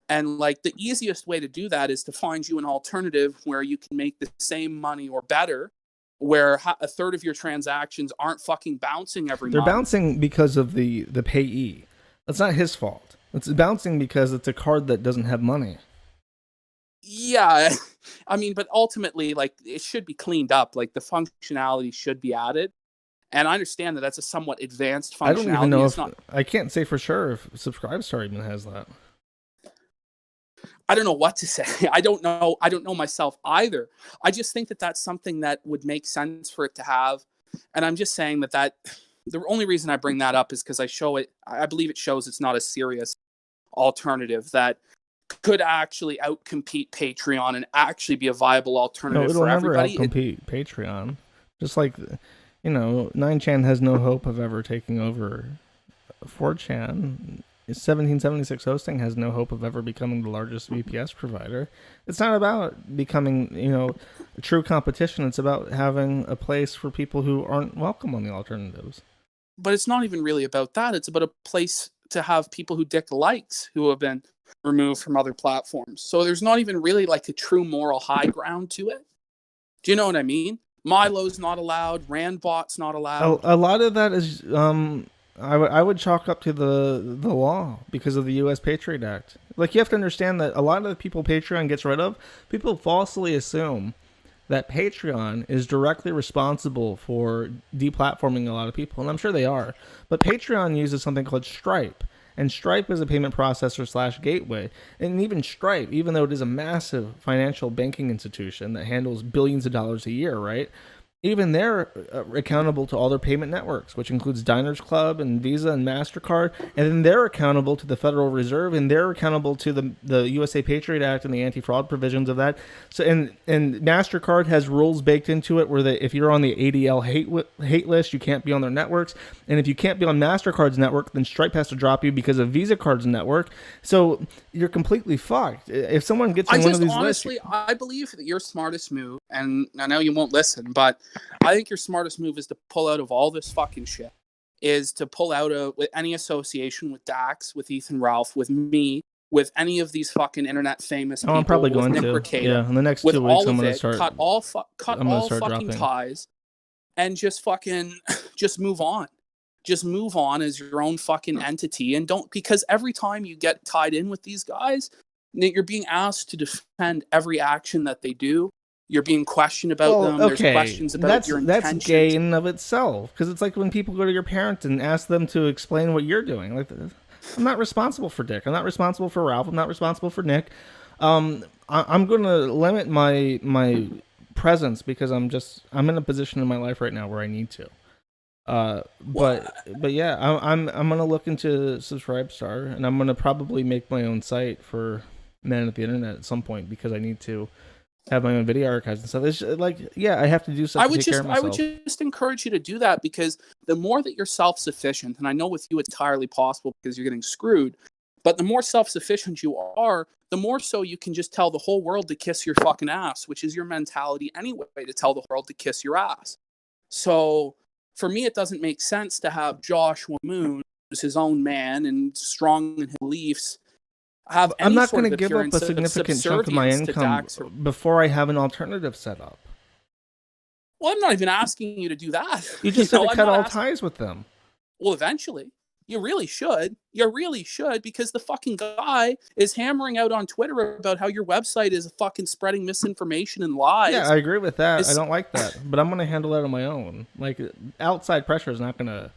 And like the easiest way to do that is to find you an alternative where you can make the same money or better, where a third of your transactions aren't fucking bouncing every month. They're bouncing because of the payee. That's not his fault. It's bouncing because it's a card that doesn't have money. Yeah, I mean, but ultimately, like, it should be cleaned up. Like, the functionality should be added. And I understand that that's a somewhat advanced functionality. I don't even know I can't say for sure if Subscribestar even has that. I don't know what to say. I don't know myself either. I just think that that's something that would make sense for it to have. And I'm just saying that the only reason I bring that up is because I believe it shows it's not a serious alternative that could actually outcompete Patreon and actually be a viable alternative for everybody. It'll never outcompete Patreon. Just like, 9chan has no hope of ever taking over 4chan. 1776 Hosting has no hope of ever becoming the largest VPS provider. It's not about becoming, true competition. It's about having a place for people who aren't welcome on the alternatives. But it's not even really about that. It's about a place to have people who Dick likes who have been removed from other platforms. So there's not even really like a true moral high ground to it. Do you know what I mean? Milo's not allowed. Randbot's not allowed. A lot of that is, I would chalk up to the law because of the U.S. Patriot Act. Like, you have to understand that a lot of the people Patreon gets rid of, people falsely assume that Patreon is directly responsible for deplatforming a lot of people, and I'm sure they are. But Patreon uses something called Stripe, and Stripe is a payment processor / gateway. And even Stripe, even though it is a massive financial banking institution that handles billions of dollars a year, right? Even they're accountable to all their payment networks, which includes Diners Club and Visa and MasterCard. And then they're accountable to the Federal Reserve, and they're accountable to the USA Patriot Act and the anti-fraud provisions of that. So and MasterCard has rules baked into it where if you're on the ADL hate list, you can't be on their networks. And if you can't be on MasterCard's network, then Stripe has to drop you because of Visa Card's network. So you're completely fucked. If someone gets on one of these honestly, lists... I believe that your smartest move, and I know you won't listen, but I think your smartest move is to pull out of all this fucking shit, is to pull out with any association with Dax, with Ethan Ralph, with me, with any of these fucking internet famous people. Oh, I'm probably with going Nick to. Rekieta, Yeah, in the next with 2 weeks, all I'm of gonna it, start. cut all I'm gonna start fucking dropping ties, and just fucking just move on. Just move on as your own fucking entity, and don't, because every time you get tied in with these guys, you're being asked to defend every action that they do. You're being questioned about them. There's questions about your intentions. That's gay in and of itself, because it's like when people go to your parents and ask them to explain what you're doing. Like, I'm not responsible for Dick. I'm not responsible for Ralph. I'm not responsible for Nick. I'm going to limit my presence because I'm in a position in my life right now where I need to. But yeah, I'm gonna look into Subscribestar, and I'm gonna probably make my own site for Men at the Internet at some point because I need to have my own video archives and stuff. It's just, like, yeah, I have to do something to take care of myself. I would just encourage you to do that, because the more that you're self-sufficient, and I know with you it's entirely possible because you're getting screwed, but the more self-sufficient you are, the more so you can just tell the whole world to kiss your fucking ass, which is your mentality anyway, to tell the world to kiss your ass. So for me, it doesn't make sense to have Joshua Moon, who's his own man and strong in his beliefs, have any I'm not going to give up a significant chunk of my income before I have an alternative set up. Well, I'm not even asking you to do that. You just said to cut all ties with them. Well, eventually. You really should. You really should, because the fucking guy is hammering out on Twitter about how your website is fucking spreading misinformation and lies. Yeah, I agree with that. I don't like that. But I'm going to handle that on my own. Like, outside pressure is not going to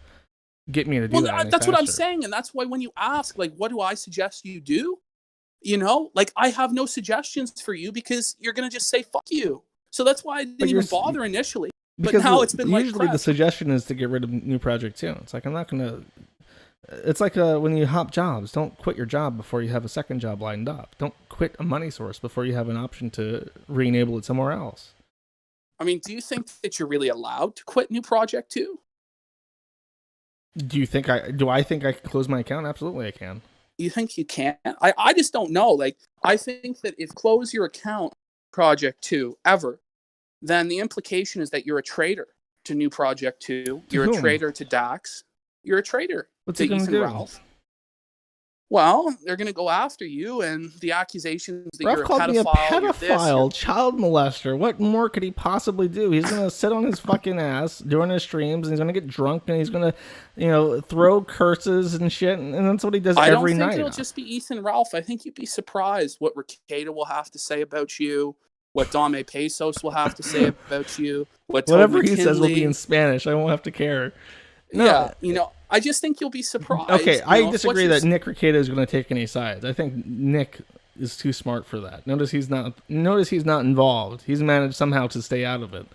get me to do that. That's what I'm saying. And that's why when you ask, like, what do I suggest you do? You know, like, I have no suggestions for you because you're going to just say, fuck you. So that's why I didn't even bother initially. But now it's been usually the suggestion is to get rid of New Project 2. It's like, I'm not going to... It's like when you hop jobs. Don't quit your job before you have a second job lined up. Don't quit a money source before you have an option to re-enable it somewhere else. I mean, do you think that you're really allowed to quit New Project 2? Do I think I can close my account? Absolutely I can. You think you can? I just don't know. Like, I think that if close your account Project 2 ever, then the implication is that you're a traitor to New Project 2. You're a traitor to Dax. You're a traitor. What's he going to do? Ralph. Well, they're going to go after you, and the accusations that Ralph you're called me a pedophile, child molester. What more could he possibly do? He's going to sit on his fucking ass during his streams, and he's going to get drunk, and he's going to, throw curses and shit, and that's what he does every night. I don't think it'll just be Ethan Ralph. I think you'd be surprised what Rekieta will have to say about you, what Dame Pesos will have to say about you, whatever he says will be in Spanish. I won't have to care. No. Yeah, I just think you'll be surprised. Okay, I disagree that Nick Rekieta is going to take any sides. I think Nick is too smart for that. Notice he's not involved. He's managed somehow to stay out of it.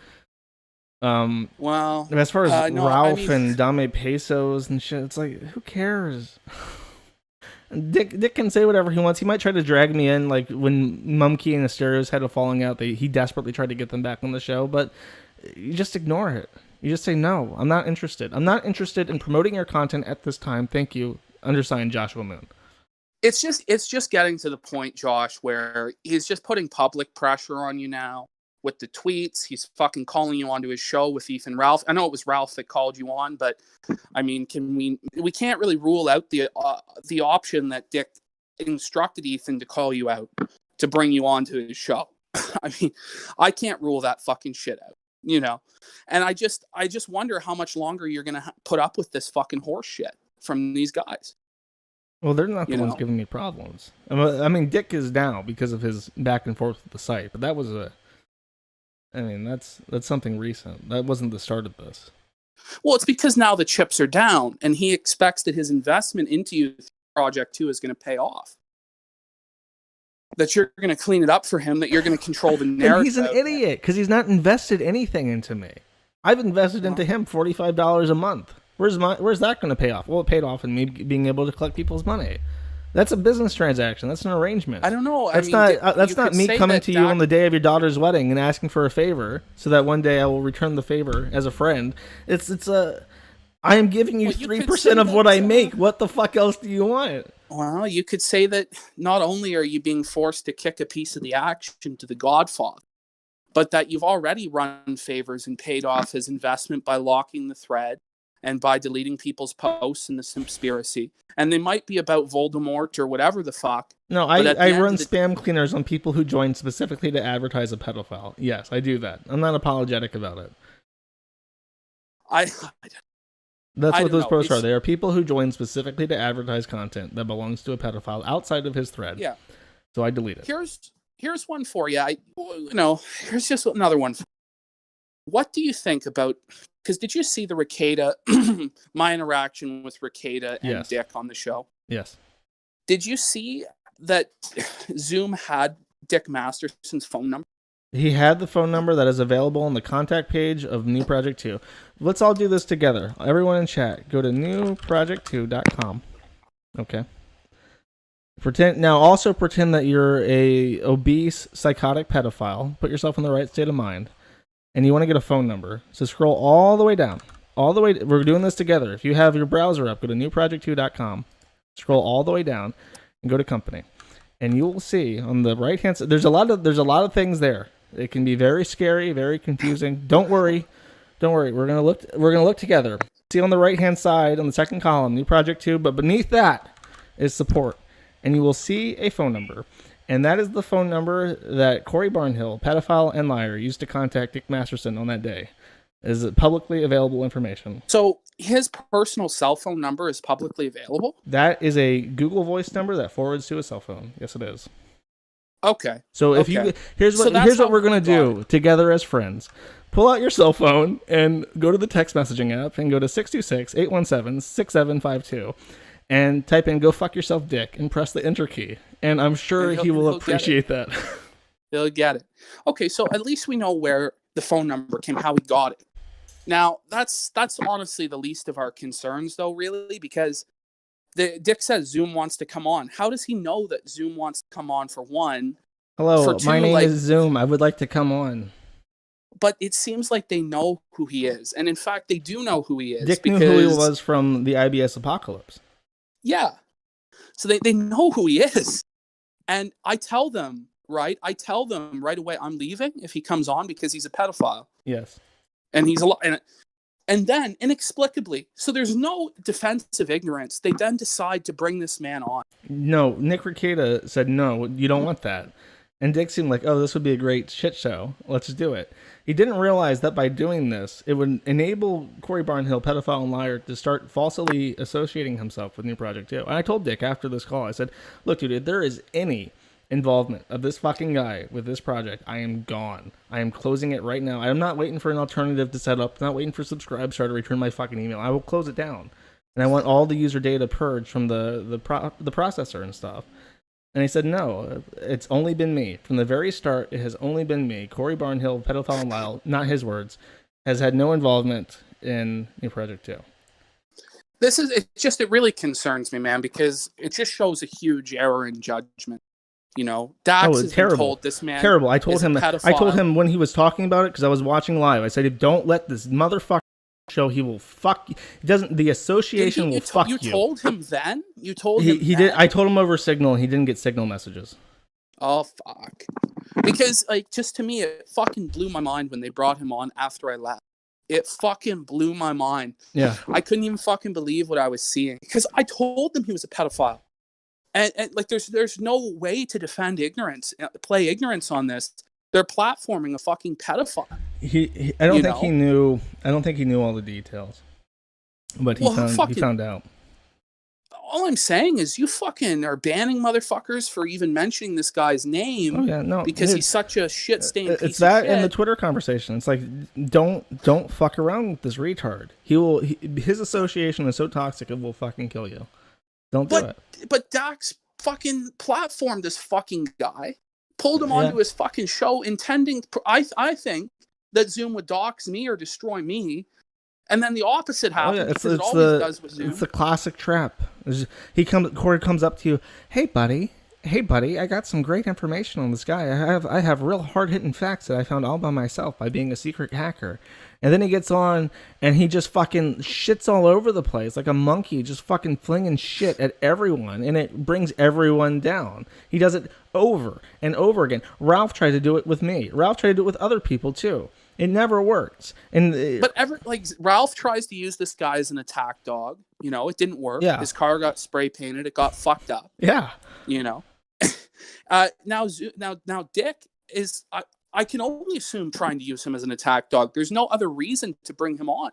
Well, as far as Ralph and Dame Pesos and shit, it's like, who cares? Dick can say whatever he wants. He might try to drag me in, like when Mumkey and Asterios had a falling out. He desperately tried to get them back on the show, but you just ignore it. You just say, no, I'm not interested. I'm not interested in promoting your content at this time. Thank you. Undersigned, Joshua Moon. It's just getting to the point, Josh, where he's just putting public pressure on you now with the tweets. He's fucking calling you onto his show with Ethan Ralph. I know it was Ralph that called you on, but I mean, we can't really rule out the option that Dick instructed Ethan to call you out to bring you onto his show. I mean, I can't rule that fucking shit out. And I just wonder how much longer you're going to put up with this fucking horse shit from these guys. Well, they're not the ones giving me problems. I mean, Dick is now because of his back and forth with the site, but that was that's something recent. That wasn't the start of this. Well, it's because now the chips are down and he expects that his investment into Project 2 is going to pay off. That you're going to clean it up for him, that you're going to control the narrative. He's an idiot because he's not invested anything into me. I've invested into him $45 a month. Where's that going to pay off? Well, it paid off in me being able to collect people's money. That's a business transaction. That's an arrangement. I don't know. That's not me coming to you on the day of your daughter's wedding and asking for a favor so that one day I will return the favor as a friend. I am giving you 3% of what I make. What the fuck else do you want? Well, you could say that not only are you being forced to kick a piece of the action to the Godfather, but that you've already run favors and paid off his investment by locking the thread and by deleting people's posts in the conspiracy. And they might be about Voldemort or whatever the fuck. No, I run spam cleaners on people who join specifically to advertise a pedophile. Yes, I do that. I'm not apologetic about it. That's what those posts are. They are people who join specifically to advertise content that belongs to a pedophile outside of his thread. Yeah. So I delete it. Here's one for you. Here's just another one. What do you think about? Because did you see the Ricada, my interaction with Ricada and Dick on the show? Yes. Did you see that Zoom had Dick Masterson's phone number? He had the phone number that is available on the contact page of New Project 2. Let's all do this together. Everyone in chat, go to newproject2.com. Okay. Also pretend that you're a obese, psychotic pedophile. Put yourself in the right state of mind. And you want to get a phone number. So scroll all the way down. We're doing this together. If you have your browser up, go to newproject2.com. Scroll all the way down and go to company. And you will see on the right hand side, there's a lot of things there. It can be very scary, very confusing. Don't worry. We're gonna look together. See on the right hand side on the second column, New Project 2, but beneath that is support. And you will see a phone number. And that is the phone number that Corey Barnhill, pedophile and liar, used to contact Dick Masterson on that day. Is it publicly available information? So his personal cell phone number is publicly available? That is a Google Voice number that forwards to a cell phone. Yes, it is. Okay. So here's what we're gonna do together as friends. Pull out your cell phone and go to the text messaging app and go to 626-817-6752 and type in "Go fuck yourself, Dick" and press the enter key. And I'm sure he will appreciate that. He'll get it. Okay, so at least we know where the phone number came, how he got it. Now that's honestly the least of our concerns, though, really, because Dick says Zoom wants to come on. How does he know that Zoom wants to come on, for one? Hello, for two, my name is Zoom. I would like to come on. But it seems like they know who he is. And in fact, they do know who he is. Dick knew who he was from the IBS apocalypse. Yeah. So they know who he is. And I tell them right away, I'm leaving if he comes on because he's a pedophile. Yes. And he's and then, inexplicably, so there's no defense of ignorance. They then decide to bring this man on. No, Nick Ricada said, no, you don't want that. And Dick seemed like, oh, this would be a great shit show. Let's do it. He didn't realize that by doing this, it would enable Corey Barnhill, pedophile and liar, to start falsely associating himself with New Project 2. And I told Dick after this call, I said, look, dude, if there is any involvement of this fucking guy with this project, I am gone. I am closing it right now. I am not waiting for an alternative to set up. I'm not waiting for Subscribestar to return my fucking email. I will close it down. And I want all the user data purged from the processor and stuff. And he said, no, it's only been me. From the very start, it has only been me. Corey Barnhill, pedophile and liar, not his words, has had no involvement in New Project 2. It really concerns me, man, because it just shows a huge error in judgment. You know, Dax has been told this man terrible. I told him when he was talking about it, because I was watching live. I said, don't let this motherfucker show. He will fuck you. The association will fuck you. You told him then? You told him he did. I told him over Signal. He didn't get Signal messages. Oh, fuck. Because, just to me, it fucking blew my mind when they brought him on after I left. It fucking blew my mind. Yeah. I couldn't even fucking believe what I was seeing. Because I told them he was a pedophile. And there's no way to defend ignorance, play ignorance on this. They're platforming a fucking pedophile. I don't think he knew all the details, but he found out. All I'm saying is you fucking are banning motherfuckers for even mentioning this guy's name. Oh yeah, no, because he's such a shit-stained piece of shit. It's that in the Twitter conversation. It's like don't fuck around with this retard. His association is so toxic it will fucking kill you. Don't do it. But Dax fucking platformed this fucking guy, pulled him onto his fucking show, intending. I think that Zoom would dox me or destroy me, and then the opposite happens. It always does with Zoom. It's the classic trap. Corey comes up to you, hey buddy, I got some great information on this guy. I have real hard hitting facts that I found all by myself by being a secret hacker. And then he gets on and he just fucking shits all over the place like a monkey, just fucking flinging shit at everyone, and it brings everyone down. He does it over and over again. Ralph tried to do it with me. Ralph tried to do it with other people too. It never works. And But like Ralph tries to use this guy as an attack dog. You know, it didn't work. Yeah. His car got spray painted. It got fucked up. Yeah. You know. Now Dick is. I can only assume trying to use him as an attack dog. There's no other reason to bring him on.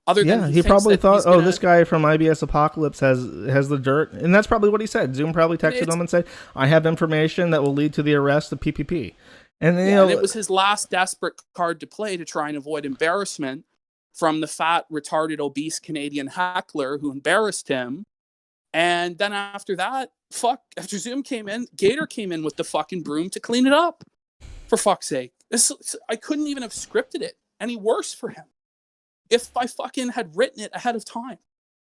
Other than he probably thought, this guy from IBS Apocalypse has the dirt, and that's probably what he said. Zoom probably texted him and said, "I have information that will lead to the arrest of PPP." And then, and it was his last desperate card to play to try and avoid embarrassment from the fat, retarded, obese Canadian heckler who embarrassed him. And then after that, after Zoom came in, Gator came in with the fucking broom to clean it up. For fuck's sake. I couldn't even have scripted it any worse for him if I fucking had written it ahead of time.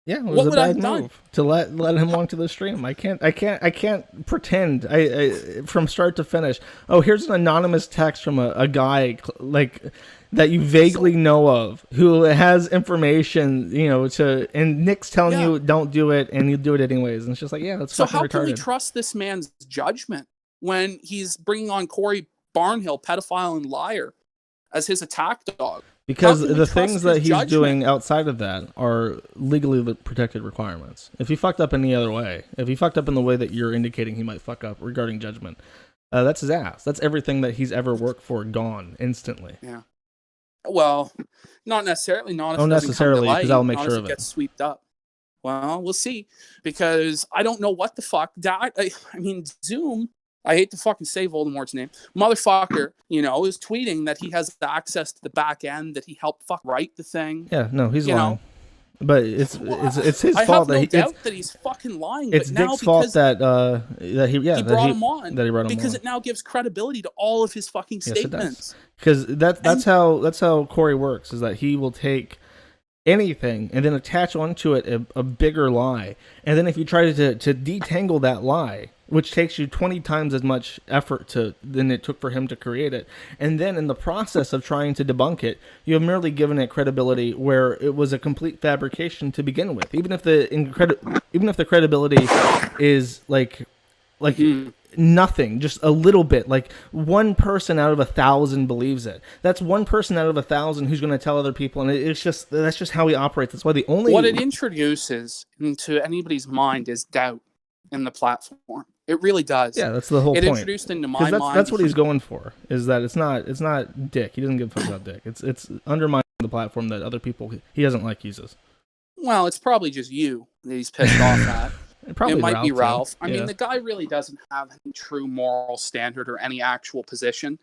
Yeah, it was a bad move to let him onto the stream. I can't pretend from start to finish. Oh, here's an anonymous text from a guy like that you vaguely know of who has information, and Nick's telling you don't do it, and you do it anyways. And it's just like, yeah, that's so fucking retarded. How can we trust this man's judgment when he's bringing on Corey Barnhill, pedophile and liar, as his attack dog? Because the things that he's doing outside of that are legally protected requirements. If he fucked up any other way, if he fucked up in the way that you're indicating he might fuck up regarding judgment, that's his ass. That's everything that he's ever worked for gone instantly. Yeah. Well, not necessarily. Not if necessarily, because I'll make sure of it. Gets swept up. Well, we'll see. Because I don't know what the fuck. I mean, Zoom. I hate to fucking say Voldemort's name. Motherfucker, is tweeting that he has access to the back end, that he helped write the thing. Yeah, no, he's lying. But it's his fault that he's fucking lying. It's but Dick's fault that he brought him on because it now gives credibility to all of his fucking statements. Because that's how Corey works. Is that he will take anything and then attach onto it a bigger lie, and then if you try to detangle that lie, which takes you 20 times as much effort than it took for him to create it, and then in the process of trying to debunk it, you have merely given it credibility where it was a complete fabrication to begin with. Even if the credibility is like nothing, just a little bit, like one person out of 1,000 believes it. That's one person out of 1,000 who's going to tell other people, and that's just how he operates. That's why what it introduces into anybody's mind is doubt in the platform. It really does. Yeah, that's the whole point. It introduced into my mind. That's what he's going for. Is that it's not Dick. He doesn't give a fuck about Dick. It's undermining the platform that other people he doesn't like uses. Well, it's probably just you that he's pissed off at. It might be Ralph. I mean, the guy really doesn't have any true moral standard or any actual position.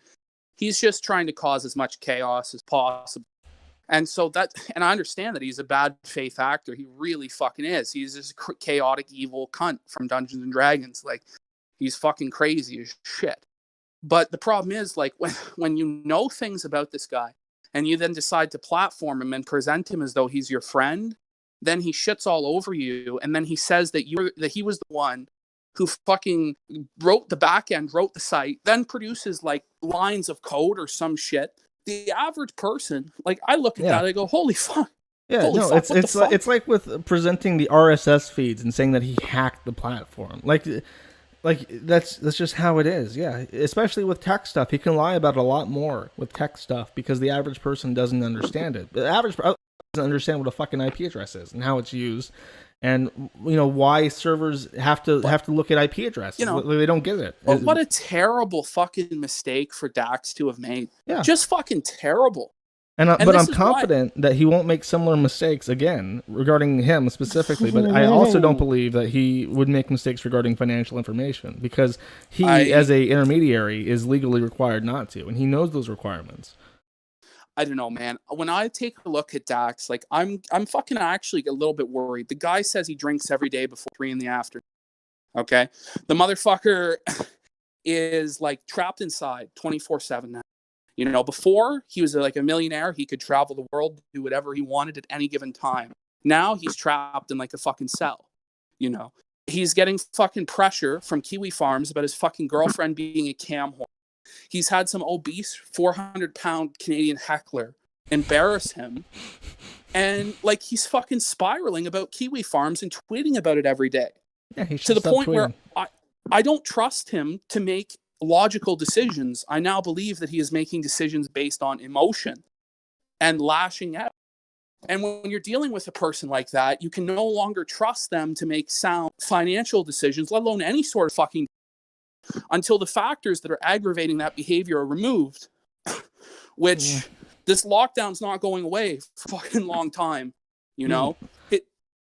He's just trying to cause as much chaos as possible. And so and I understand that he's a bad faith actor. He really fucking is. He's this chaotic, evil cunt from Dungeons and Dragons. Like, he's fucking crazy as shit. But the problem is, like, when you know things about this guy and you then decide to platform him and present him as though he's your friend, then he shits all over you. And then he says that he was the one who fucking wrote the back end, wrote the site, then produces like lines of code or some shit. The average person, like, I look at that, I go, holy fuck. Yeah, holy fuck, it's like with presenting the RSS feeds and saying that he hacked the platform. Like that's just how it is. Yeah, especially with tech stuff, he can lie about it a lot more with tech stuff because the average person doesn't understand it. The average person doesn't understand what a fucking IP address is and how it's used, and why servers have to look at IP addresses. They don't get it. Well, what a terrible fucking mistake for Dax to have made. Yeah, just fucking terrible. But I'm confident that he won't make similar mistakes again regarding him specifically. But I also don't believe that he would make mistakes regarding financial information because he, as a intermediary, is legally required not to, and he knows those requirements. I don't know, man. When I take a look at Dax, like, I'm fucking actually a little bit worried. The guy says he drinks every day before 3 p.m. Okay, the motherfucker is like trapped inside 24/7 now. Before he was like a millionaire, he could travel the world, do whatever he wanted at any given time. Now he's trapped in like a fucking cell. He's getting fucking pressure from Kiwi Farms about his fucking girlfriend being a cam whore. He's had some obese 400-pound Canadian heckler embarrass him. And like, he's fucking spiraling about Kiwi Farms and tweeting about it every day. Yeah, to the point where I don't trust him to make logical decisions. I now believe that he is making decisions based on emotion and lashing out. And when you're dealing with a person like that, you can no longer trust them to make sound financial decisions, let alone any sort of fucking, until the factors that are aggravating that behavior are removed, which this lockdown's not going away for a fucking long time, you know?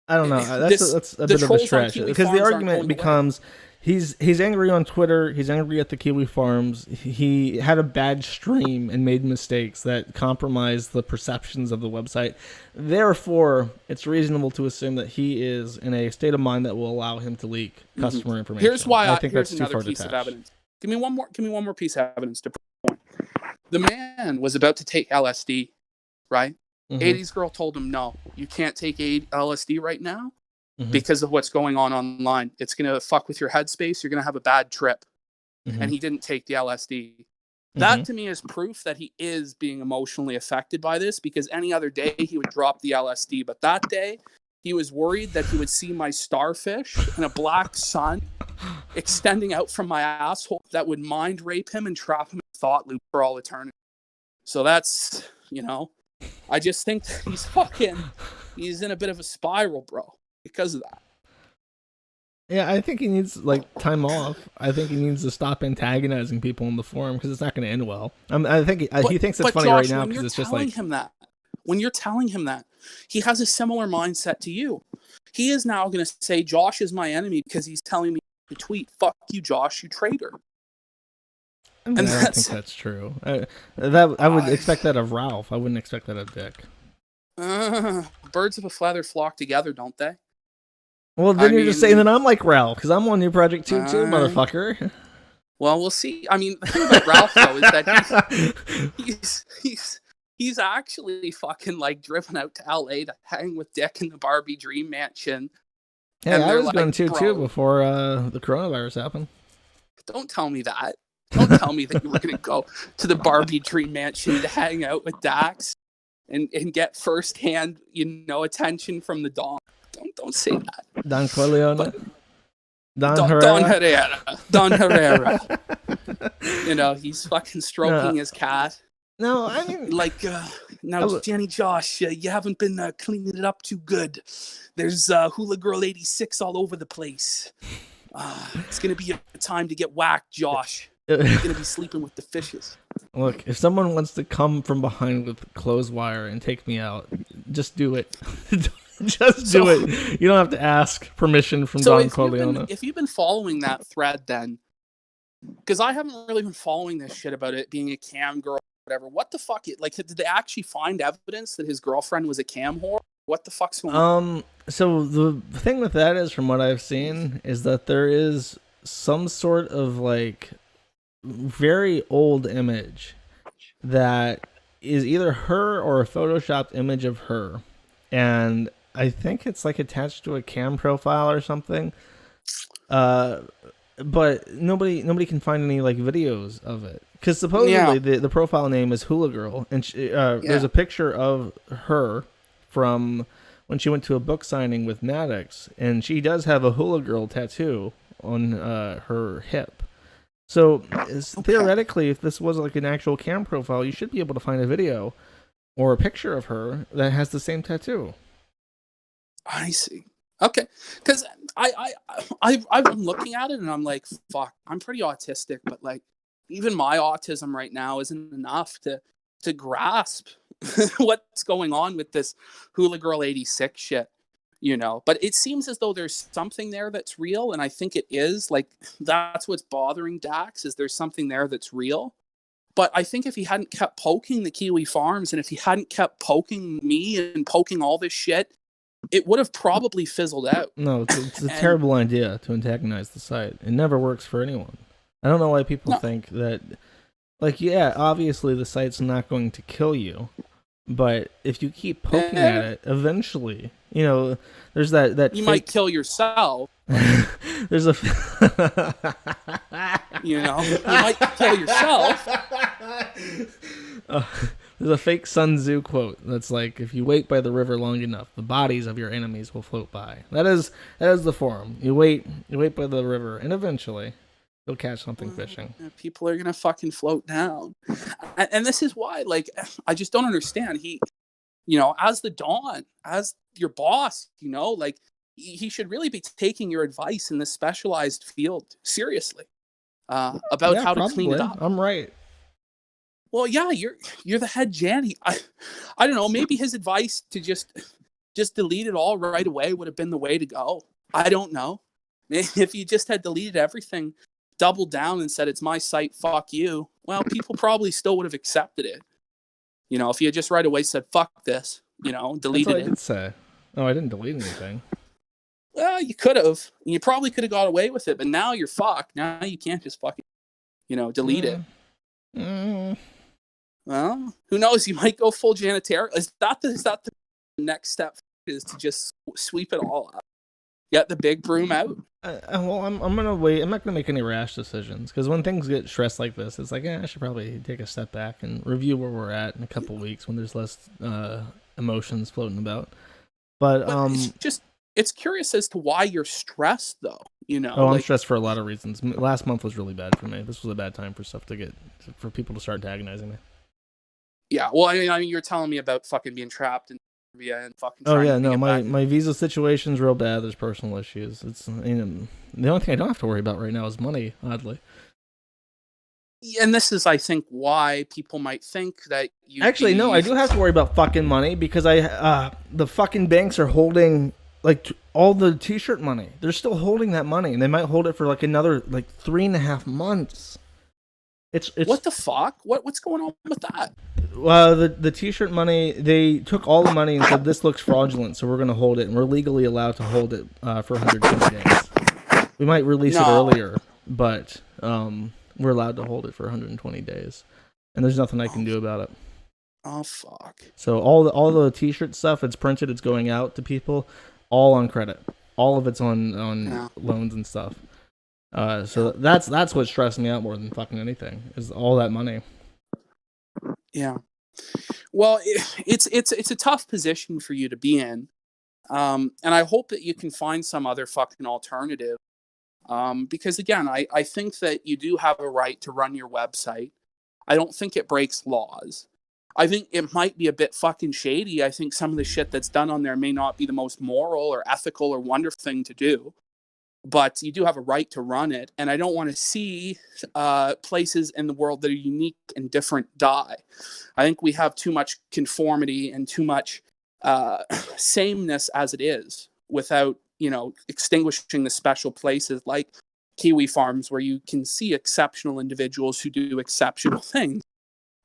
I don't know. That's a bit of a stretch, because the argument becomes he's angry on Twitter. He's angry at the Kiwi farms. He had a bad stream and made mistakes that compromised the perceptions of the website. Therefore, it's reasonable to assume that he is in a state of mind that will allow him to leak customer information. Here's why I think here's that's too another far piece of detached. evidence. Give me one more piece of evidence to prove the point. The man was about to take LSD, right? 80s girl told him, no, you can't take LSD right now because of what's going on online. It's going to fuck with your headspace. You're going to have a bad trip. And he didn't take the LSD. That to me is proof that he is being emotionally affected by this, because any other day he would drop the LSD. But that day he was worried that he would see my starfish and a black sun extending out from my asshole that would mind rape him and trap him in a thought loop for all eternity. So that's, you know, I just think he's in a bit of a spiral, bro, because of that. Yeah, I think he needs time off. I think he needs to stop antagonizing people in the forum, because it's not going to end well. I think he thinks it's funny Josh, right now because it's just like when you're telling him that, he has a similar mindset to you. He is now going to say Josh is my enemy because he's telling me to tweet. Fuck you, Josh, you traitor. I don't think that's true. I would expect that of Ralph. I wouldn't expect that of Dick. Birds of a feather flock together, don't they? Well, then you're just saying that I'm like Ralph, because I'm on your project too, motherfucker. Well, we'll see. I mean, the thing about Ralph, though, is that he's actually fucking driven out to LA to hang with Dick in the Barbie Dream Mansion. Hey, I was going to before the coronavirus happened. Don't tell me that. Don't tell me that you were going to go to the Barbie Dream Mansion to hang out with Dax and get firsthand, attention from the Don. Don't say that. Don Corleone. Don Herrera. He's fucking stroking his cat. No, I mean, Danny Josh, you haven't been cleaning it up too good. There's Hula Girl 86 all over the place. It's gonna be a time to get whacked, Josh. You're gonna be sleeping with the fishes. Look, if someone wants to come from behind with clothes wire and take me out, just do it. Just do it. You don't have to ask permission from Don Corleone. If you've been following that thread, then, because I haven't really been following this shit about it being a cam girl or whatever. What the fuck? Did they actually find evidence that his girlfriend was a cam whore? What the fuck's going on? So the thing with that is, from what I've seen, is that there is some sort of very old image that is either her or a photoshopped image of her, and I think it's attached to a cam profile or something. But nobody can find any videos of it, because supposedly the profile name is Hula Girl, and there's a picture of her from when she went to a book signing with Maddox, and she does have a Hula Girl tattoo on her hip. So theoretically, if this was an actual cam profile, you should be able to find a video or a picture of her that has the same tattoo. I see. Okay, because I've been looking at it and I'm like, fuck, I'm pretty autistic, but even my autism right now isn't enough to grasp what's going on with this Hula Girl 86 shit, But it seems as though there's something there that's real, and I think it is. That's what's bothering Dax, is there's something there that's real. But I think if he hadn't kept poking the Kiwi farms, and if he hadn't kept poking me and poking all this shit, it would have probably fizzled out. No, it's a terrible idea to antagonize the site. It never works for anyone. I don't know why people think that, obviously the site's not going to kill you, but if you keep poking at it, eventually, there's that you might kill yourself. There's a you might kill yourself. There's a fake Sun Tzu quote that's if you wait by the river long enough, the bodies of your enemies will float by. That is the forum. You wait by the river, and eventually You'll catch something fishing. People are gonna fucking float down, and this is why, like, I just don't understand. He, as the Don, as your boss, like, he should really be taking your advice in this specialized field seriously, about Yeah, how to clean it probably. up. I'm right. Well, yeah, you're the head Janny. I don't know. Maybe his advice to just delete it all right away would have been the way to go. I don't know. If you just had deleted everything, doubled down and said it's my site, fuck you. Well, people probably still would have accepted it. If you had just right away said fuck this, deleted That's what I it. did say. Oh, I didn't delete anything. Well, you could have. You probably could have got away with it, but now you're fucked. Now you can't just fucking, delete it. Well, who knows? You might go full janitorial. Is that the next step? Is to just sweep it all up, get the big broom out? Well, I'm gonna wait. I'm not gonna make any rash decisions because when things get stressed like this, it's like I should probably take a step back and review where we're at in a couple weeks when there's less emotions floating about. But it's curious as to why you're stressed, though. Oh, I'm stressed for a lot of reasons. Last month was really bad for me. This was a bad time for people to start antagonizing me. Yeah, well, I mean, you're telling me about fucking being trapped in Serbia and fucking. Oh yeah, no, my visa situation's real bad. There's personal issues. It's the only thing I don't have to worry about right now is money. Oddly, and this is, I think, why people might think that you. Actually, no, I do have to worry about fucking money because the fucking banks are holding like all the T-shirt money. They're still holding that money, and they might hold it for like another 3.5 months. It's what the fuck? What's going on with that? The T-shirt money, they took all the money and said this looks fraudulent, so we're going to hold it, and we're legally allowed to hold it for 120 days. We might release it earlier, but we're allowed to hold it for 120 days, and there's nothing I can do about it. Oh fuck! So all the T-shirt stuff, it's printed, it's going out to people, all on credit. All of it's on loans and stuff. So that's what stressed me out more than fucking anything is all that money. Yeah. Well, it's a tough position for you to be in, and I hope that you can find some other fucking alternative. Because again, I think that you do have a right to run your website. I don't think it breaks laws. I think it might be a bit fucking shady. I think some of the shit that's done on there may not be the most moral or ethical or wonderful thing to do. But you do have a right to run it, and I don't want to see places in the world that are unique and different die. I think we have too much conformity and too much sameness as it is, without extinguishing the special places like Kiwi farms where you can see exceptional individuals who do exceptional things.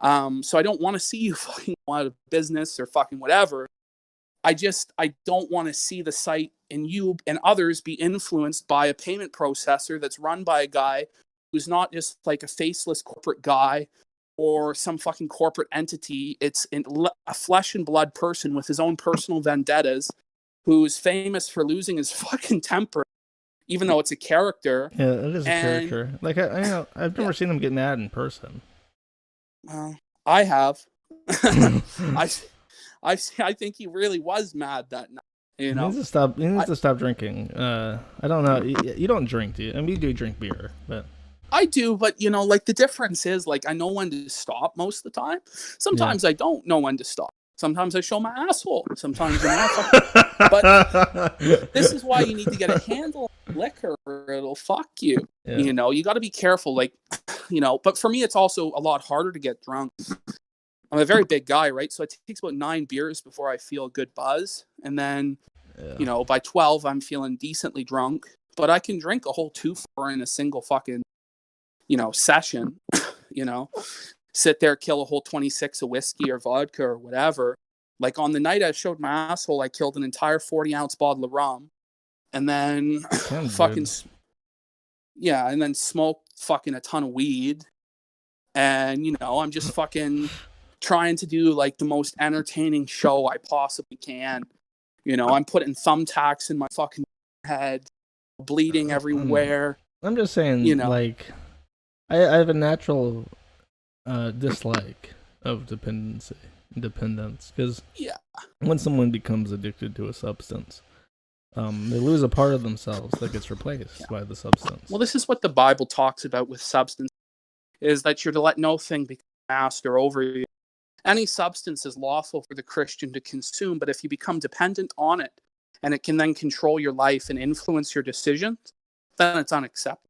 So I don't want to see you fucking go out of business or fucking whatever. I don't want to see the site and you and others be influenced by a payment processor that's run by a guy who's not just like a faceless corporate guy or some fucking corporate entity. It's a flesh and blood person with his own personal vendettas who's famous for losing his fucking temper, even though it's a character. Yeah, it is a character. Like, I've never seen him get mad in person. Well, I have. I think he really was mad that night. He needs to stop drinking. I don't know. You don't drink, do you? I mean, you do drink beer, but I do. But like the difference is, like, I know when to stop most of the time. Sometimes I don't know when to stop. Sometimes I show my asshole. Sometimes but this is why you need to get a handle on liquor, or it'll fuck you. Yeah. You got to be careful. Like, But for me, it's also a lot harder to get drunk. I'm a very big guy, right? So it takes about 9 beers before I feel a good buzz. And then, by 12, I'm feeling decently drunk. But I can drink a whole 2-4 in a single fucking, session, Sit there, kill a whole 26 of whiskey or vodka or whatever. Like on the night I showed my asshole, I killed an entire 40-ounce bottle of rum. And then and then smoked fucking a ton of weed. And, I'm just fucking trying to do like the most entertaining show I possibly can. I'm putting thumbtacks in my fucking head, bleeding everywhere. I'm just saying, like, I have a natural dislike of dependence, because when someone becomes addicted to a substance, They lose a part of themselves that gets replaced by the substance. Well, this is what the Bible talks about with substance, is that you're to let no thing become master over you. Any substance is lawful for the Christian to consume, but if you become dependent on it and it can then control your life and influence your decisions, then it's unacceptable.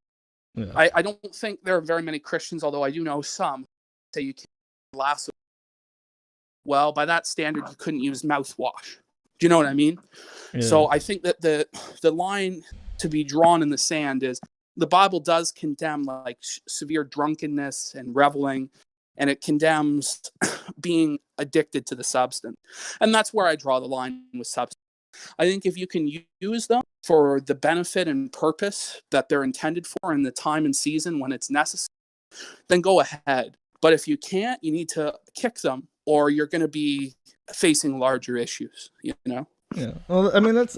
Yeah. I don't think there are very many Christians, although I do know some, say you can't last. Well, by that standard, you couldn't use mouthwash. Do you know what I mean? Yeah. So I think that the line to be drawn in the sand is the Bible does condemn like severe drunkenness and reveling, and it condemns being addicted to the substance. And that's where I draw the line with substance. I think if you can use them for the benefit and purpose that they're intended for in the time and season when it's necessary, then go ahead. But if you can't, you need to kick them, or you're going to be facing larger issues, you know? Yeah. Well, I mean, that's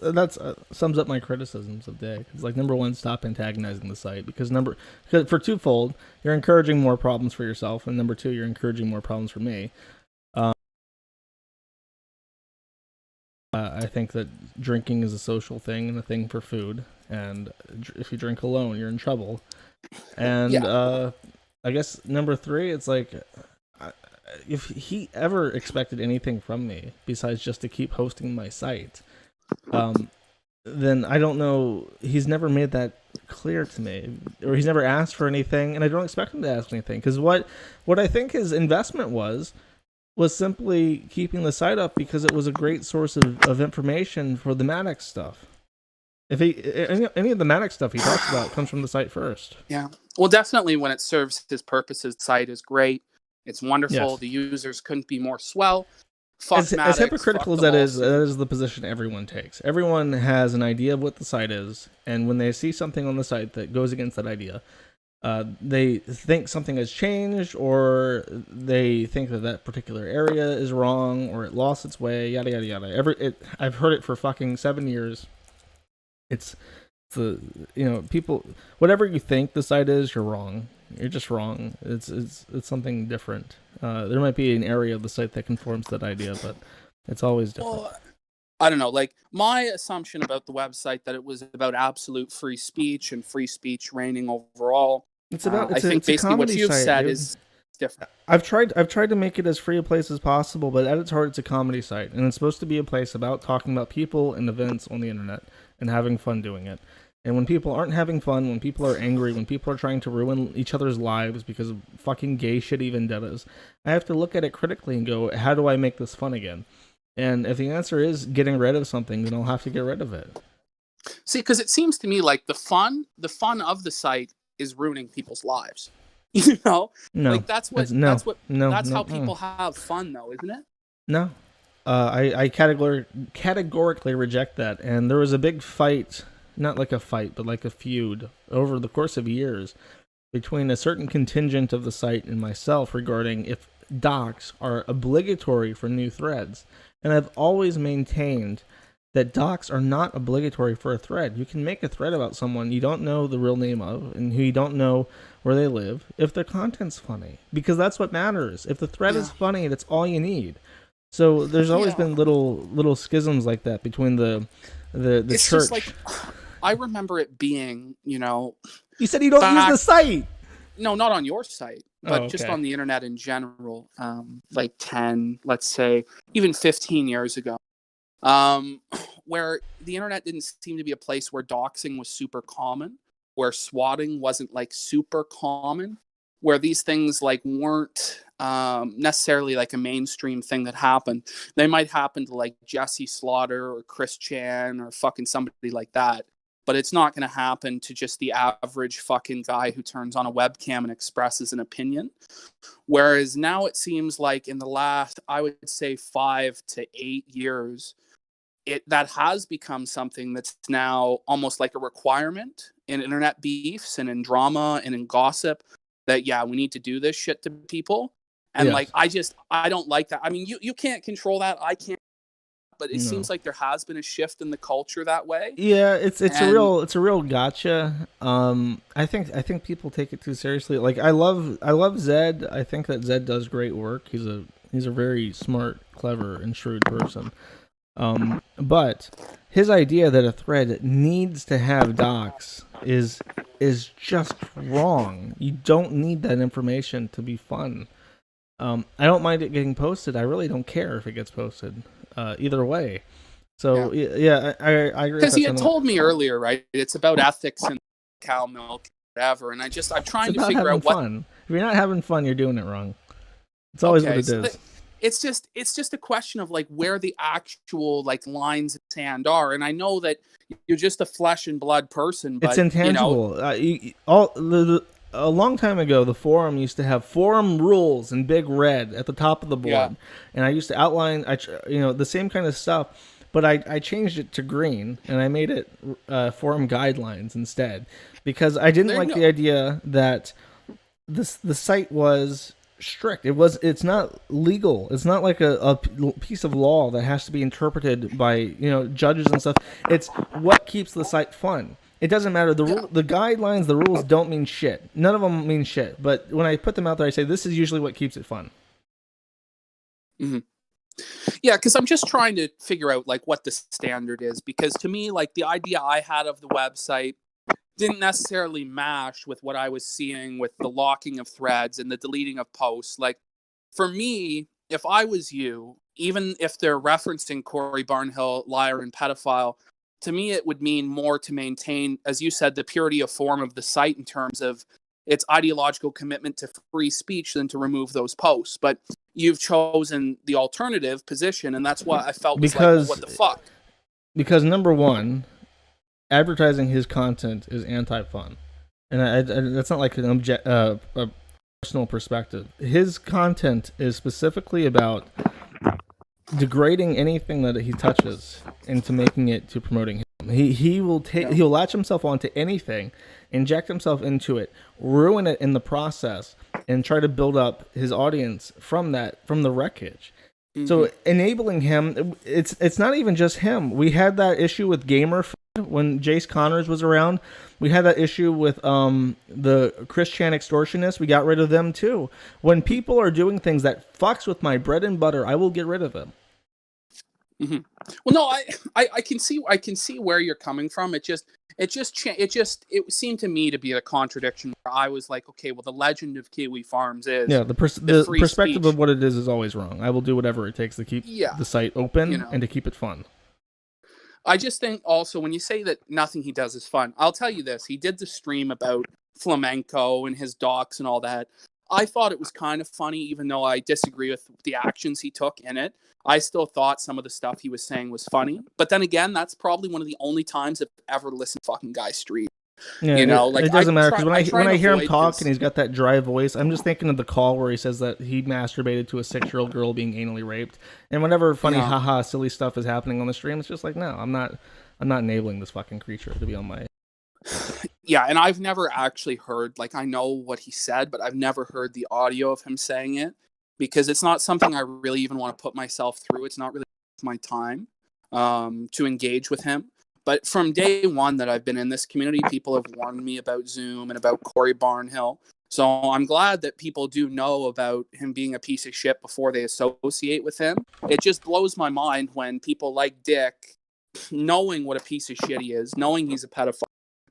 sums up my criticisms of Day. It's like, number one, stop antagonizing the site, because for twofold, you're encouraging more problems for yourself, and number two, you're encouraging more problems for me. I think that drinking is a social thing and a thing for food, and if you drink alone, you're in trouble. And I guess number three, it's like, if he ever expected anything from me besides just to keep hosting my site, then I don't know. He's never made that clear to me, or he's never asked for anything, and I don't expect him to ask anything, because what I think his investment was simply keeping the site up because it was a great source of information for the Maddox stuff. If any of the Maddox stuff he talks about comes from the site first. Yeah. Well, definitely when it serves his purposes, the site is great. It's wonderful. Yes. The users couldn't be more swell. As hypocritical as that is the position everyone takes. Everyone has an idea of what the site is, and when they see something on the site that goes against that idea, they think something has changed, or they think that particular area is wrong, or it lost its way, yada yada yada. I've heard it for fucking 7 years. It's people, whatever you think the site is, you're wrong. You're just wrong. It's something different. There might be an area of the site that conforms to that idea, but it's always different. Well, I don't know. Like, my assumption about the website that it was about absolute free speech and free speech reigning overall. I think basically what you've said is different. I've tried to make it as free a place as possible, but at its heart, it's a comedy site, and it's supposed to be a place about talking about people and events on the internet and having fun doing it. And when people aren't having fun, when people are angry, when people are trying to ruin each other's lives because of fucking gay shitty vendettas, I have to look at it critically and go, how do I make this fun again? And if the answer is getting rid of something, then I'll have to get rid of it. See, because it seems to me like the fun of the site is ruining people's lives. You know? No. Like that's how people have fun, though, isn't it? No. I categorically reject that. And there was a big fight, not like a fight, but like a feud over the course of years between a certain contingent of the site and myself regarding if docs are obligatory for new threads. And I've always maintained that docs are not obligatory for a thread. You can make a thread about someone you don't know the real name of and who you don't know where they live if their content's funny, because that's what matters. If the thread is funny, that's all you need. So there's always been little schisms like that between the it's church. Just like, I remember it being, you said you don't use the site. No, not on your site, but just on the internet in general. Like 10, let's say, even 15 years ago. Where the internet didn't seem to be a place where doxing was super common, where swatting wasn't like super common, where these things like weren't necessarily like a mainstream thing that happened. They might happen to like Jesse Slaughter or Chris Chan or fucking somebody like that, but it's not going to happen to just the average fucking guy who turns on a webcam and expresses an opinion. Whereas now it seems like in the last, I would say 5 to 8 years, that has become something that's now almost like a requirement in internet beefs and in drama and in gossip that, we need to do this shit to people. And like, I don't like that. I mean, you can't control that. I can't. But it seems like there has been a shift in the culture that way. Yeah, it's a real gotcha. I think people take it too seriously. Like I love Zed. I think that Zed does great work. He's a very smart, clever, and shrewd person. But his idea that a thread needs to have docs is just wrong. You don't need that information to be fun. I don't mind it getting posted. I really don't care if it gets posted. Either way. So yeah, I agree. Because he had told me earlier, right? It's about ethics and cow milk, whatever. And I'm trying to figure out what. Fun. If you're not having fun, you're doing it wrong. It's always what it is. It's just a question of like where the actual like lines in sand are. And I know that you're just a flesh and blood person, but it's intangible. A long time ago, the forum used to have forum rules in big red at the top of the board, and I used to outline, the same kind of stuff. But I changed it to green, and I made it forum guidelines instead, because I didn't like the idea that the site was strict. It's not legal. It's not like a piece of law that has to be interpreted by judges and stuff. It's what keeps the site fun. It doesn't matter. The guidelines, the rules don't mean shit. None of them mean shit. But when I put them out there, I say this is usually what keeps it fun. Mm-hmm. Yeah, because I'm just trying to figure out like what the standard is. Because to me, like the idea I had of the website didn't necessarily match with what I was seeing with the locking of threads and the deleting of posts. Like for me, if I was you, even if they're referencing Corey Barnhill, liar and pedophile, to me it would mean more to maintain, as you said, the purity of form of the site in terms of its ideological commitment to free speech than to remove those posts. But you've chosen the alternative position, and that's what I felt was like, well, what the fuck? Because number one, advertising his content is anti-fun, and that's not like a personal perspective. His content is specifically about degrading anything that he touches into making it to promoting him. He'll latch himself onto anything, inject himself into it, ruin it in the process, and try to build up his audience from the wreckage. Mm-hmm. So enabling him, it's not even just him. We had that issue with Gamer when Jace Connors was around. We had that issue with the Chris Chan extortionists. We got rid of them too. When people are doing things that fucks with my bread and butter, I will get rid of them. Mm-hmm. Well, no, I can see where you're coming from. It seemed to me to be a contradiction where I was like, okay, well, the legend of Kiwi Farms is the perspective of what it is always wrong. I will do whatever it takes to keep the site open and to keep it fun. I just think also when you say that nothing he does is fun, I'll tell you this: he did the stream about flamenco and his docs and all that. I thought it was kind of funny, even though I disagree with the actions he took in it. I still thought some of the stuff he was saying was funny. But then again, that's probably one of the only times I've ever listened to fucking guy stream. Yeah, it doesn't matter, because when I hear him talk and he's got that dry voice, I'm just thinking of the call where he says that he masturbated to a 6-year-old girl being anally raped. And whenever funny, haha, silly stuff is happening on the stream, it's just like, no, I'm not enabling this fucking creature to be on my... Yeah, and I've never actually heard, like, I know what he said, but I've never heard the audio of him saying it, because it's not something I really even want to put myself through. It's not really my time to engage with him. But from day one that I've been in this community, people have warned me about Zoom and about Corey Barnhill. So I'm glad that people do know about him being a piece of shit before they associate with him. It just blows my mind when people like Dick, knowing what a piece of shit he is, knowing he's a pedophile,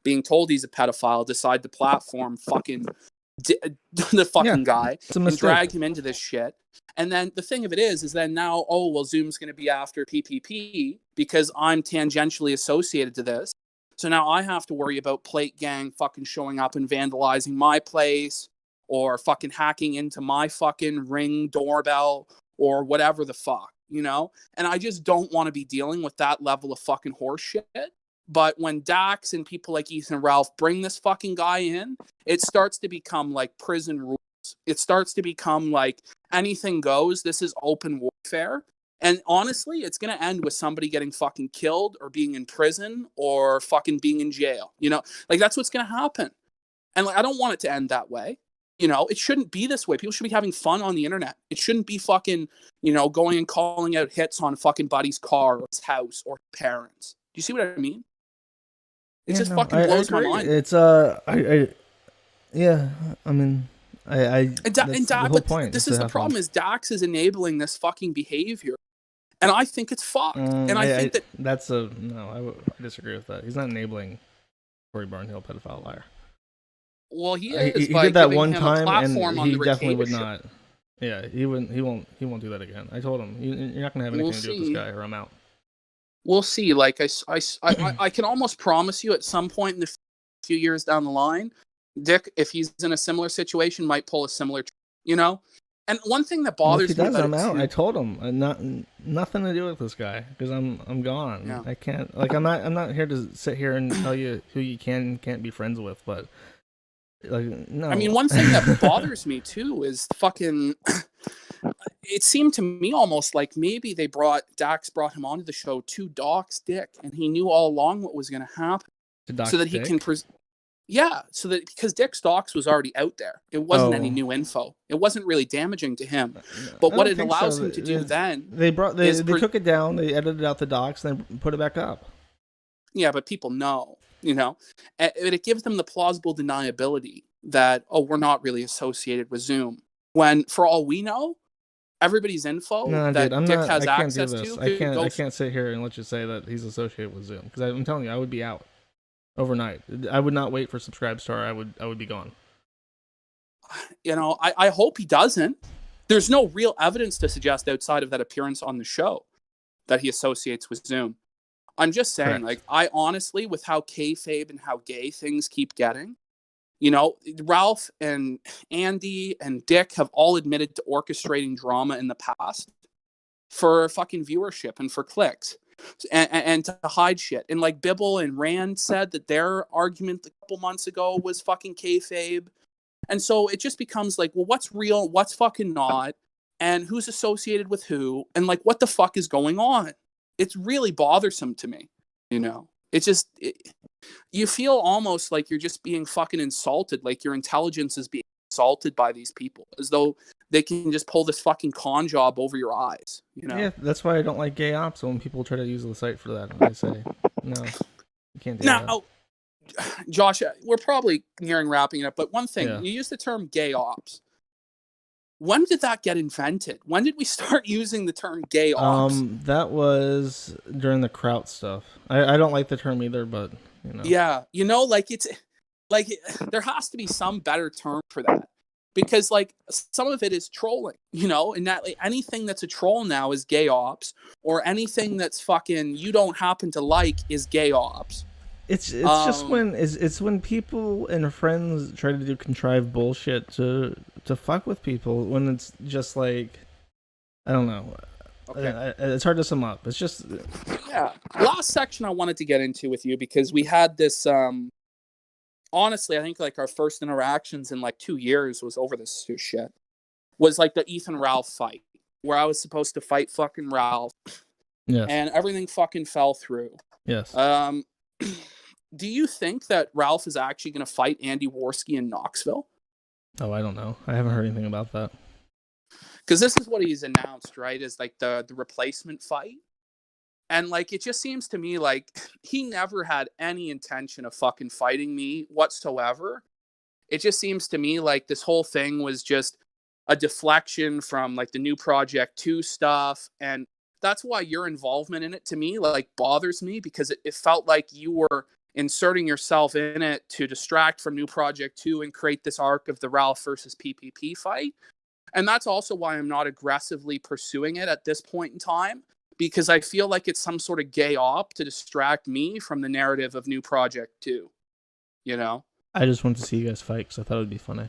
being told he's a pedophile, decide to platform the fucking guy and drag him into this shit. And then the thing of it is then now, Zoom's going to be after PPP because I'm tangentially associated to this. So now I have to worry about Plate Gang fucking showing up and vandalizing my place or fucking hacking into my fucking Ring doorbell or whatever the fuck, And I just don't want to be dealing with that level of fucking horse shit. But when Dax and people like Ethan Ralph bring this fucking guy in, it starts to become like prison rules. It starts to become like anything goes. This is open warfare. And honestly, it's going to end with somebody getting fucking killed or being in prison or fucking being in jail. Like that's what's going to happen. And like, I don't want it to end that way. It shouldn't be this way. People should be having fun on the internet. It shouldn't be fucking, going and calling out hits on fucking buddy's car or his house or his parents. Do you see what I mean? It just fucking blows my mind. It's the whole point. This is the problem: is Dax is enabling this fucking behavior, And I think it's fucked. And I think that's a no. I disagree with that. He's not enabling Corey Barnhill, pedophile liar. Well, he is. He did that one time, and he definitely would not. Yeah, he wouldn't. He won't do that again. I told him, you're not gonna have anything to do with this guy, or I'm out. We'll see. Like I can almost promise you, at some point in the few years down the line, Dick, if he's in a similar situation, might pull a similar. And one thing that bothers me about I'm out. I told him nothing to do with this guy because I'm gone. Yeah. I can't. Like I'm not here to sit here and tell you who you can't be friends with, but. Like, no. I mean, one thing that bothers me too is fucking. It seemed to me almost like maybe Dax brought him onto the show to dox Dick, and he knew all along what was going to happen, so that he can. So that because Dick's dox was already out there, it wasn't any new info. It wasn't really damaging to him, but what it allows him to do then they took it down, they edited out the dox, and then put it back up. Yeah, but people know. It gives them the plausible deniability that, we're not really associated with Zoom. When, for all we know, everybody's info Dick has access to. I can't sit here and let you say that he's associated with Zoom because I'm telling you, I would be out overnight. I would not wait for Subscribestar. I would be gone. I hope he doesn't. There's no real evidence to suggest outside of that appearance on the show that he associates with Zoom. I'm just saying, like, I honestly, with how kayfabe and how gay things keep getting, Ralph and Andy and Dick have all admitted to orchestrating drama in the past for fucking viewership and for clicks and to hide shit. And like Bibble and Rand said that their argument a couple months ago was fucking kayfabe. And so it just becomes like, well, what's real? What's fucking not? And who's associated with who? And like, what the fuck is going on? It's really bothersome to me, It's just, you feel almost like you're just being fucking insulted, like your intelligence is being assaulted by these people, as though they can just pull this fucking con job over your eyes, Yeah, that's why I don't like gay ops. When people try to use the site for that, I say, no, you can't do that. Josh, we're probably nearing wrapping it up, but one thing, you use the term gay ops. When did that get invented? When did we start using the term gay ops? That was during the Kraut stuff. I don't like the term either, but Yeah, it's like there has to be some better term for that, because like some of it is trolling, and that like, anything that's a troll now is gay ops, or anything that's fucking you don't happen to like is gay ops. It's just when people and friends try to do contrived bullshit to fuck with people, when it's just like, I don't know. Okay. It's hard to sum up. It's just last section I wanted to get into with you, because we had this honestly, I think like our first interactions in like 2 years was over this shit. Was like the Ethan Ralph fight, where I was supposed to fight fucking Ralph. Yes. And everything fucking fell through. Yes. Do you think that Ralph is actually going to fight Andy Worski in Knoxville? Oh, I don't know. I haven't heard anything about that. Because this is what he's announced, right? Is like the replacement fight. And like, it just seems to me like he never had any intention of fucking fighting me whatsoever. It just seems to me like this whole thing was just a deflection from like the new Project 2 stuff. And that's why your involvement in it, to me, like bothers me, because it felt like you were inserting yourself in it to distract from new Project 2 and create this arc of the Ralph versus PPP fight. And that's also why I'm not aggressively pursuing it at this point in time, because I feel like it's some sort of gay op to distract me from the narrative of new Project 2. I just wanted to see you guys fight because I thought it would be funny.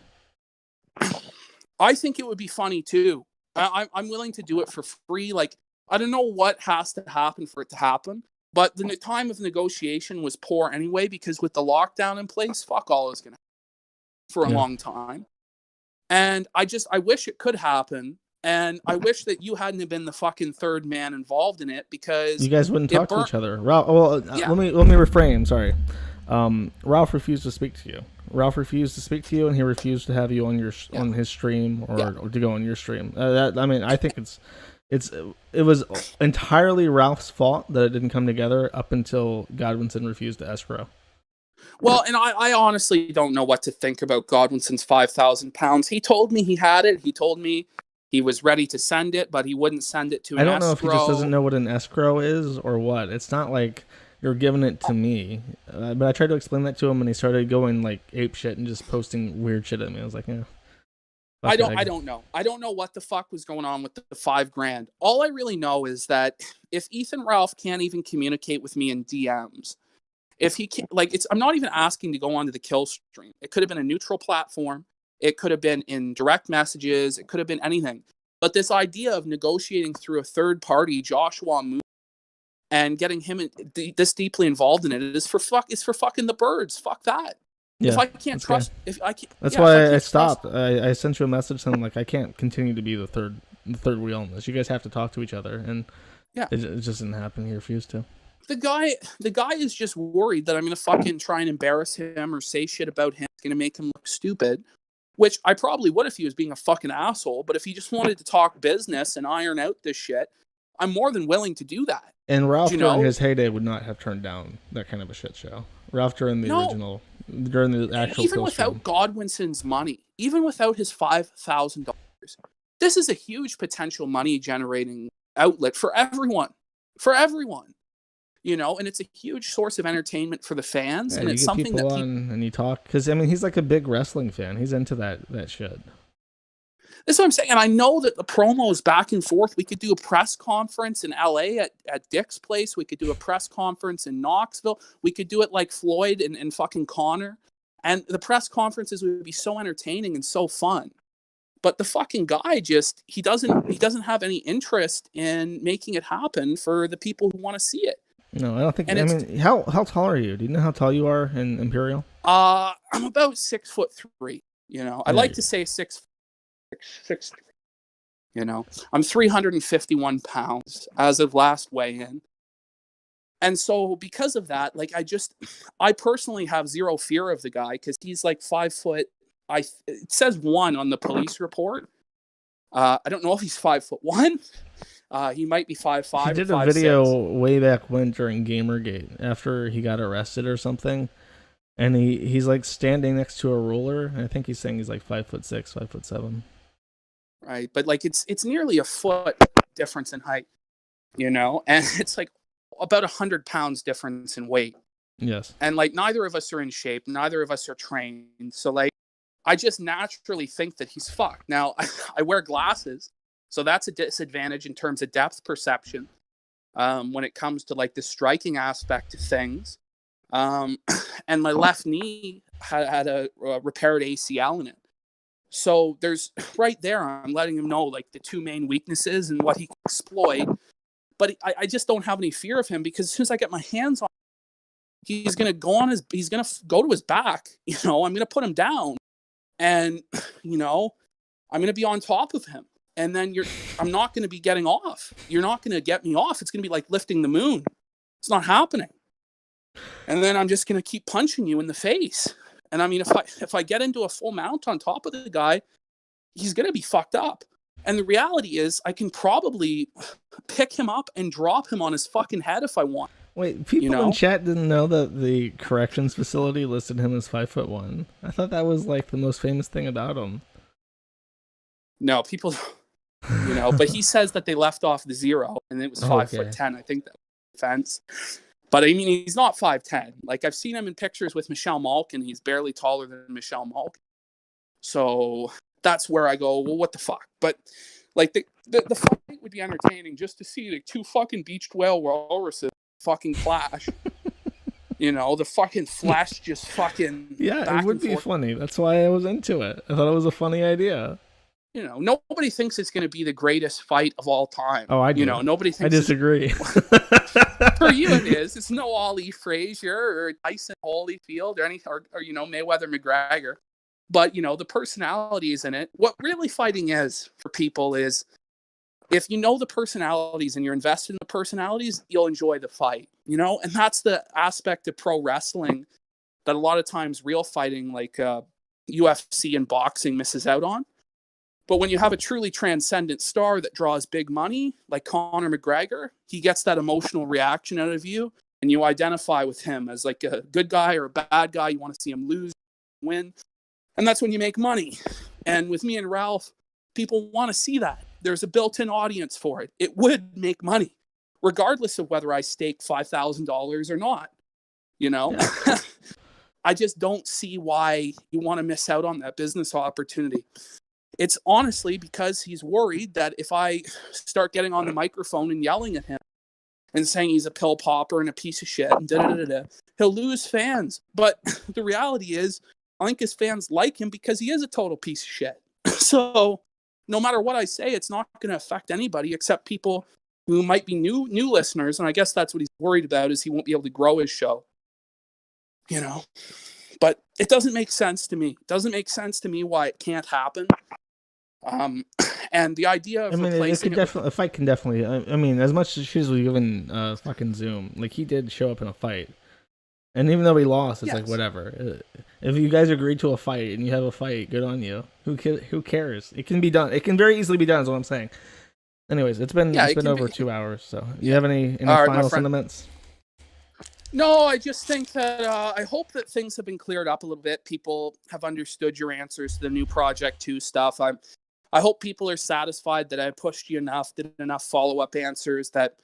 I think it would be funny too. I'm willing to do it for free. Like, I don't know what has to happen for it to happen. But the time of negotiation was poor anyway, because with the lockdown in place, fuck all is going to happen for a long time. And I wish it could happen. And I wish that you hadn't have been the fucking third man involved in it, because you guys wouldn't talk to each other. Ralph, let me reframe. Sorry. Ralph refused to speak to you. And he refused to have you on on his stream or to go on your stream. I think it was entirely Ralph's fault that it didn't come together up until Godwinson refused to escrow. Well, and I honestly don't know what to think about Godwinson's 5,000 pounds. He told me he had it. He told me Yeah. He was ready to send it, but he wouldn't send it to an I don't know if he just escrow. doesn't know what an escrow is or what. It's not like you're giving it to me. But I tried to explain that to him, and he started going like ape shit and just posting weird shit at me. I was like, yeah. I don't know. I don't know what the fuck was going on with the $5,000. All I really know is that if Ethan Ralph can't even communicate with me in DMs, if he can't, like, I'm not even asking to go onto the kill stream. It could have been a neutral platform. It could have been in direct messages. It could have been anything. But this idea of negotiating through a third party, Joshua Moon, and getting him this deeply involved in it is for fucking the birds. Fuck that. Yeah, if I can't trust, good. if I can't, that's yeah, why I stopped. I sent you a message saying like I can't continue to be the third wheel in this. You guys have to talk to each other, and yeah, it just didn't happen. He refused to. The guy is just worried that I'm gonna fucking try and embarrass him or say shit about him. It's gonna make him look stupid, which I probably would if he was being a fucking asshole. But if he just wanted to talk business and iron out this shit, I'm more than willing to do that. And Ralph during his heyday would not have turned down that kind of a shit show. Ralph during the original, during the actual, even without Godwinson's money, even without his $5,000, this is a huge potential money generating outlet for everyone. And it's a huge source of entertainment for the fans, and it's something that people and you talk, because I mean he's like a big wrestling fan. He's into that shit. That's what I'm saying. And I know that the promo is back and forth. We could do a press conference in LA at Dick's place. We could do a press conference in Knoxville. We could do it like Floyd and fucking Connor. And the press conferences would be so entertaining and so fun. But the fucking guy he doesn't have any interest in making it happen for the people who want to see it. No, I don't think. I mean, how tall are you? Do you know how tall you are in Imperial? I'm about 6'3". I like to say 6'3". I'm 351 pounds as of last weigh-in. And so because of that, like, I personally have zero fear of the guy because he's like 5 foot. It says 1 on the police report. I don't know if he's 5'1". He might be 5'5". He did a video way back when during Gamergate after he got arrested or something. And he's like standing next to a ruler. And I think he's saying he's like 5'6", 5'7". Right, but like it's nearly a foot difference in height, and it's like about 100 pounds difference in weight. Yes. And like neither of us are in shape, neither of us are trained, so like I just naturally think that he's fucked. Now I wear glasses, so that's a disadvantage in terms of depth perception when it comes to like the striking aspect of things. And my left knee had a repaired ACL in it. So there's right there, I'm letting him know like the two main weaknesses and what he can exploit. But I just don't have any fear of him because as soon as I get my hands on him, he's going to go to his back. I'm going to put him down and, I'm going to be on top of him. And then I'm not going to be getting off. You're not going to get me off. It's going to be like lifting the moon. It's not happening. And then I'm just going to keep punching you in the face. And I mean, if I get into a full mount on top of the guy, he's going to be fucked up. And the reality is I can probably pick him up and drop him on his fucking head if I want. Wait, people in chat didn't know that the corrections facility listed him as 5'1". I thought that was like the most famous thing about him. No, people, but he says that they left off the 0 and it was 5'10". I think that was offense. But I mean, he's not 5'10". Like I've seen him in pictures with Michelle Malkin. He's barely taller than Michelle Malkin. So that's where I go, well, what the fuck? But like the fight would be entertaining just to see the two fucking beached whale walruses fucking clash. The fucking flesh just fucking. Yeah, it would be funny. That's why I was into it. I thought it was a funny idea. Nobody thinks it's going to be the greatest fight of all time. Oh, I do. Nobody thinks. I disagree. For you, it is. It's no Ali Frazier or Tyson Holyfield or Mayweather McGregor. But the personalities in it. What really fighting is for people is if you know the personalities and you're invested in the personalities, you'll enjoy the fight. And that's the aspect of pro wrestling that a lot of times real fighting like UFC and boxing misses out on. But when you have a truly transcendent star that draws big money, like Conor McGregor, he gets that emotional reaction out of you, and you identify with him as like a good guy or a bad guy. You want to see him lose, win. And that's when you make money. And with me and Ralph, People want to see that. There's a built-in audience for it. It would make money, regardless of whether I stake $5,000 or not. You know, yeah. I just don't see why you want to miss out on that business opportunity. It's honestly because he's worried that if I start getting on the microphone and yelling at him and saying he's a pill popper and a piece of shit and he'll lose fans. But the reality is, I think his fans like him because he is a total piece of shit. So no matter what I say, it's not going to affect anybody except people who might be new listeners. And I guess that's what he's worried about, is he won't be able to grow his show. You know, but it doesn't make sense to me. It doesn't make sense to me why it can't happen. And the idea of replacing a fight can definitely. I mean, as much shit as we given fucking Zoom, like he did show up in a fight, and even though he lost, it's like whatever. If you guys agreed to a fight and you have a fight, good on you. Who cares? It can be done. It can very easily be done. Is what I'm saying. Anyways, it's been over 2 hours. So, you have any final sentiments? No, I just think that I hope that things have been cleared up a little bit. People have understood your answers to the new Project 2 stuff. I hope people are satisfied that I pushed you enough, did enough follow-up answers, that,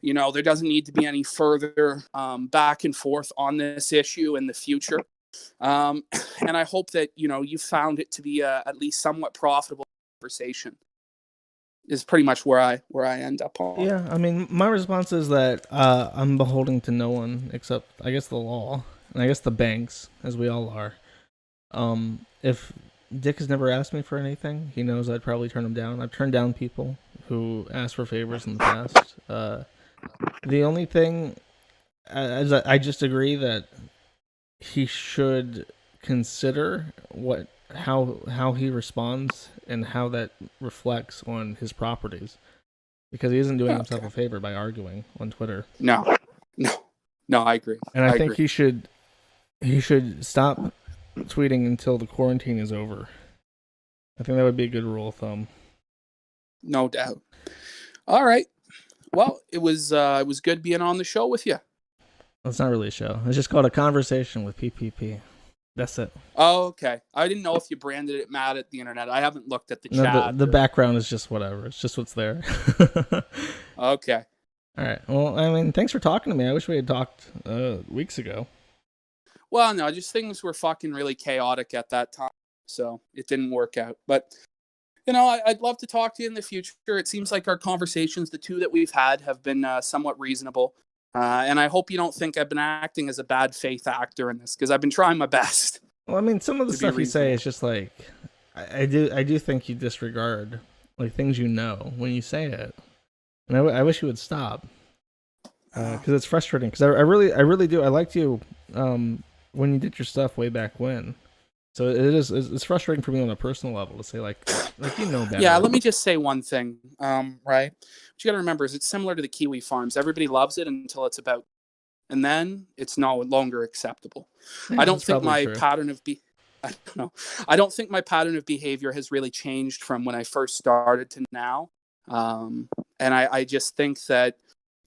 you know, there doesn't need to be any further back and forth on this issue in the future. And I hope that, you know, you found it to be at least somewhat profitable conversation. Is pretty much where I end up on. Yeah, I mean, my response is that I'm beholden to no one except, I guess, the law, and I guess the banks, as we all are. If Dick has never asked me for anything, he knows I'd probably turn him down. I've turned down people who asked for favors in the past. The only thing, I just agree that he should consider how he responds and how that reflects on his properties, because he isn't doing himself a favor by arguing on Twitter. No, I agree. And I think he should stop tweeting until the quarantine is over. I think that would be a good rule of thumb. No doubt. All right. Well, it was good being on the show with you. It's not really a show. It's just called A Conversation with PPP. That's it. Oh, okay. I didn't know if you branded it Mad at the Internet. I haven't looked at the chat. The background is just whatever. It's just what's there. Okay. All right. Well, I mean, thanks for talking to me. I wish we had talked weeks ago. Well, no, just things were fucking really chaotic at that time, so it didn't work out. But, you know, I'd love to talk to you in the future. It seems like our conversations, the two that we've had, have been somewhat reasonable. And I hope you don't think I've been acting as a bad faith actor in this, because I've been trying my best. Well, I mean, some of the stuff you say is just like, I do think you disregard like things you know when you say it, and I wish you would stop, because it's frustrating. Because I really do. I liked you when you did your stuff way back when. So it's frustrating for me on a personal level to say like you know better. Yeah, let me just say one thing, right? What you got to remember is it's similar to the Kiwi farms. Everybody loves it until it's about, and then it's no longer acceptable. Yeah, I don't think my true. I don't think my pattern of behavior has really changed from when I first started to now. And I just think that,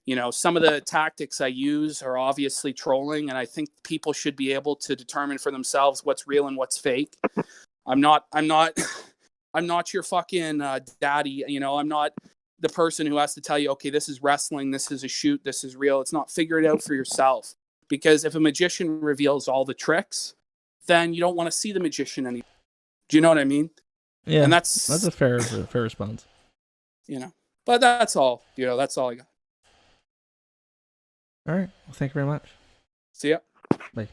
you know, some of the tactics I use are obviously trolling, and I think people should be able to determine for themselves what's real and what's fake. I'm not your fucking daddy. You know, I'm not the person who has to tell you, okay, this is wrestling, this is a shoot, this is real. It's not. Figure it out for yourself. Because if a magician reveals all the tricks, then you don't want to see the magician anymore. Do you know what I mean? Yeah, and that's a fair response. You know, but that's all. You know, that's all I got. All right. Well, thank you very much. See ya. Bye.